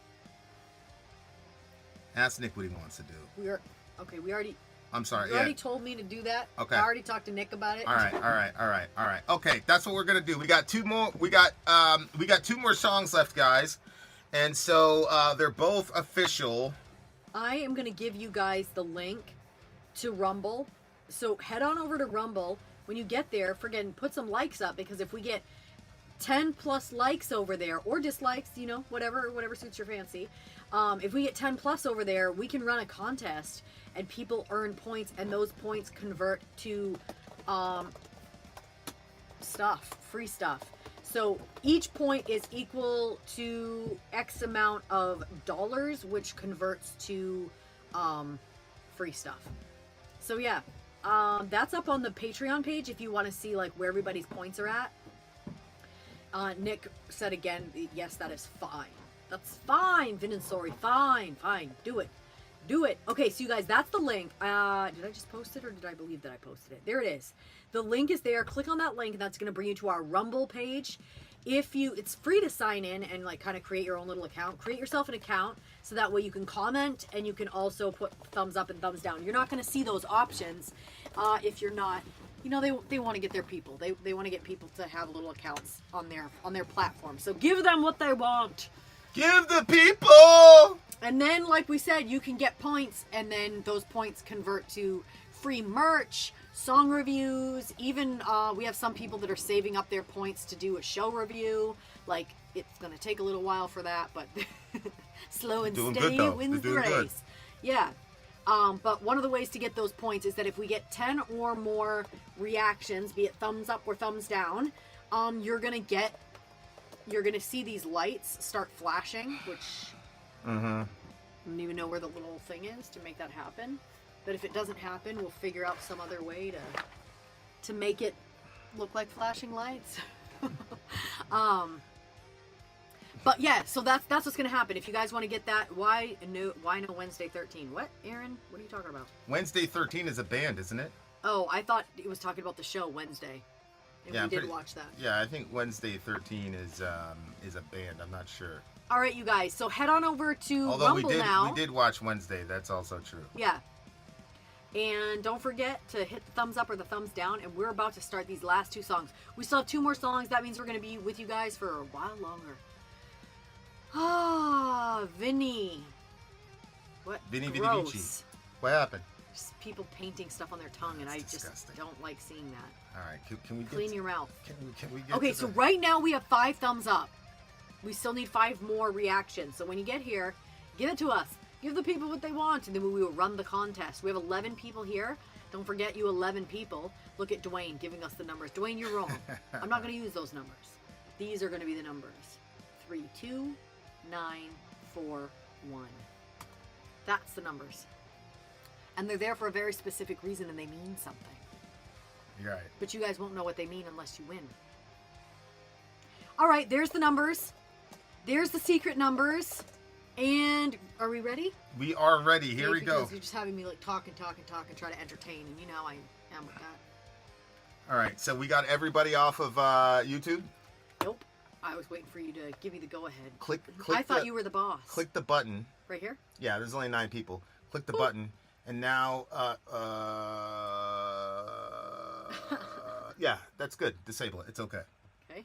Ask Nick what he wants to do. We already... I'm sorry. You already told me to do that. Okay. I already talked to Nick about it. All right. Okay, that's what we're gonna do. We got two more. We got two more songs left, guys, and so they're both official. I am going to give you guys the link to Rumble. So head on over to Rumble. When you get there, put some likes up, because if we get 10 plus likes over there, or dislikes, whatever suits your fancy. If we get 10 plus over there, we can run a contest and people earn points, and those points convert to free stuff. So each point is equal to X amount of dollars, which converts to free stuff. So yeah, that's up on the Patreon page if you want to see like where everybody's points are at. Nick said again, yes, that is fine. That's fine, Vin and Sori. Fine. Do it. Okay, so you guys, that's the link. Did I just post it, or did I believe that I posted it? There it is. The link is there. Click on that link, and that's going to bring you to our Rumble page. It's free to sign in and like kind of create your own little account. Create yourself an account so that way you can comment, and you can also put thumbs up and thumbs down. You're not going to see those options if you're not. They want to get their people. They want to get people to have little accounts on their platform. So give them what they want. Give the people. And then, like we said, you can get points, and then those points convert to free merch, song reviews. Even we have some people that are saving up their points to do a show review. Like, it's going to take a little while for that, but slow and Doing steady good, though. wins They're the doing good. race. Yeah. But one of the ways to get those points is that if we get 10 or more reactions, be it thumbs up or thumbs down, you're going to see these lights start flashing, which I don't even know where the little thing is to make that happen. But if it doesn't happen, we'll figure out some other way to make it look like flashing lights. But yeah, so that's what's gonna happen. If you guys want to get that, why no Wednesday 13? What, Aaron? What are you talking about? Wednesday 13 is a band, isn't it? Oh, I thought it was talking about the show Wednesday. And Yeah, we I'm did pretty- watch that. Yeah, I think Wednesday 13 is a band. I'm not sure. All right, you guys. So head on over to Although Rumble now. we did watch Wednesday. That's also true. Yeah. And don't forget to hit the thumbs up or the thumbs down. And we're about to start these last two songs. We still have two more songs. That means we're going to be with you guys for a while longer. Vinny. What? Vinny Gross. Vici. What happened? Just people painting stuff on their tongue, and I disgusting. just don't like seeing that. All right, can we get Clean your mouth. Can we get Okay, to so the- right now we have 5 thumbs up. We still need 5 more reactions. So when you get here, give it to us. Give the people what they want, and then we will run the contest. We have 11 people here. Don't forget you 11 people. Look at Dwayne giving us the numbers. Dwayne, you're wrong. I'm not going to use those numbers. These are going to be the numbers. 3, 2, 9, 4, 1. That's the numbers. And they're there for a very specific reason, and they mean something. You're right. But you guys won't know what they mean unless you win. All right, there's the numbers. There's the secret numbers. And are we ready? We are ready. Here Yeah, we go. because you're just having me like talk, and try to entertain, and you know how I am with that. All right, so we got everybody off of YouTube. Nope. I was waiting for you to give me the go-ahead. Click. I thought you were the boss. Click the button. Right here? Yeah, there's only 9 people. Click the button, and now, yeah, that's good. Disable it. It's okay.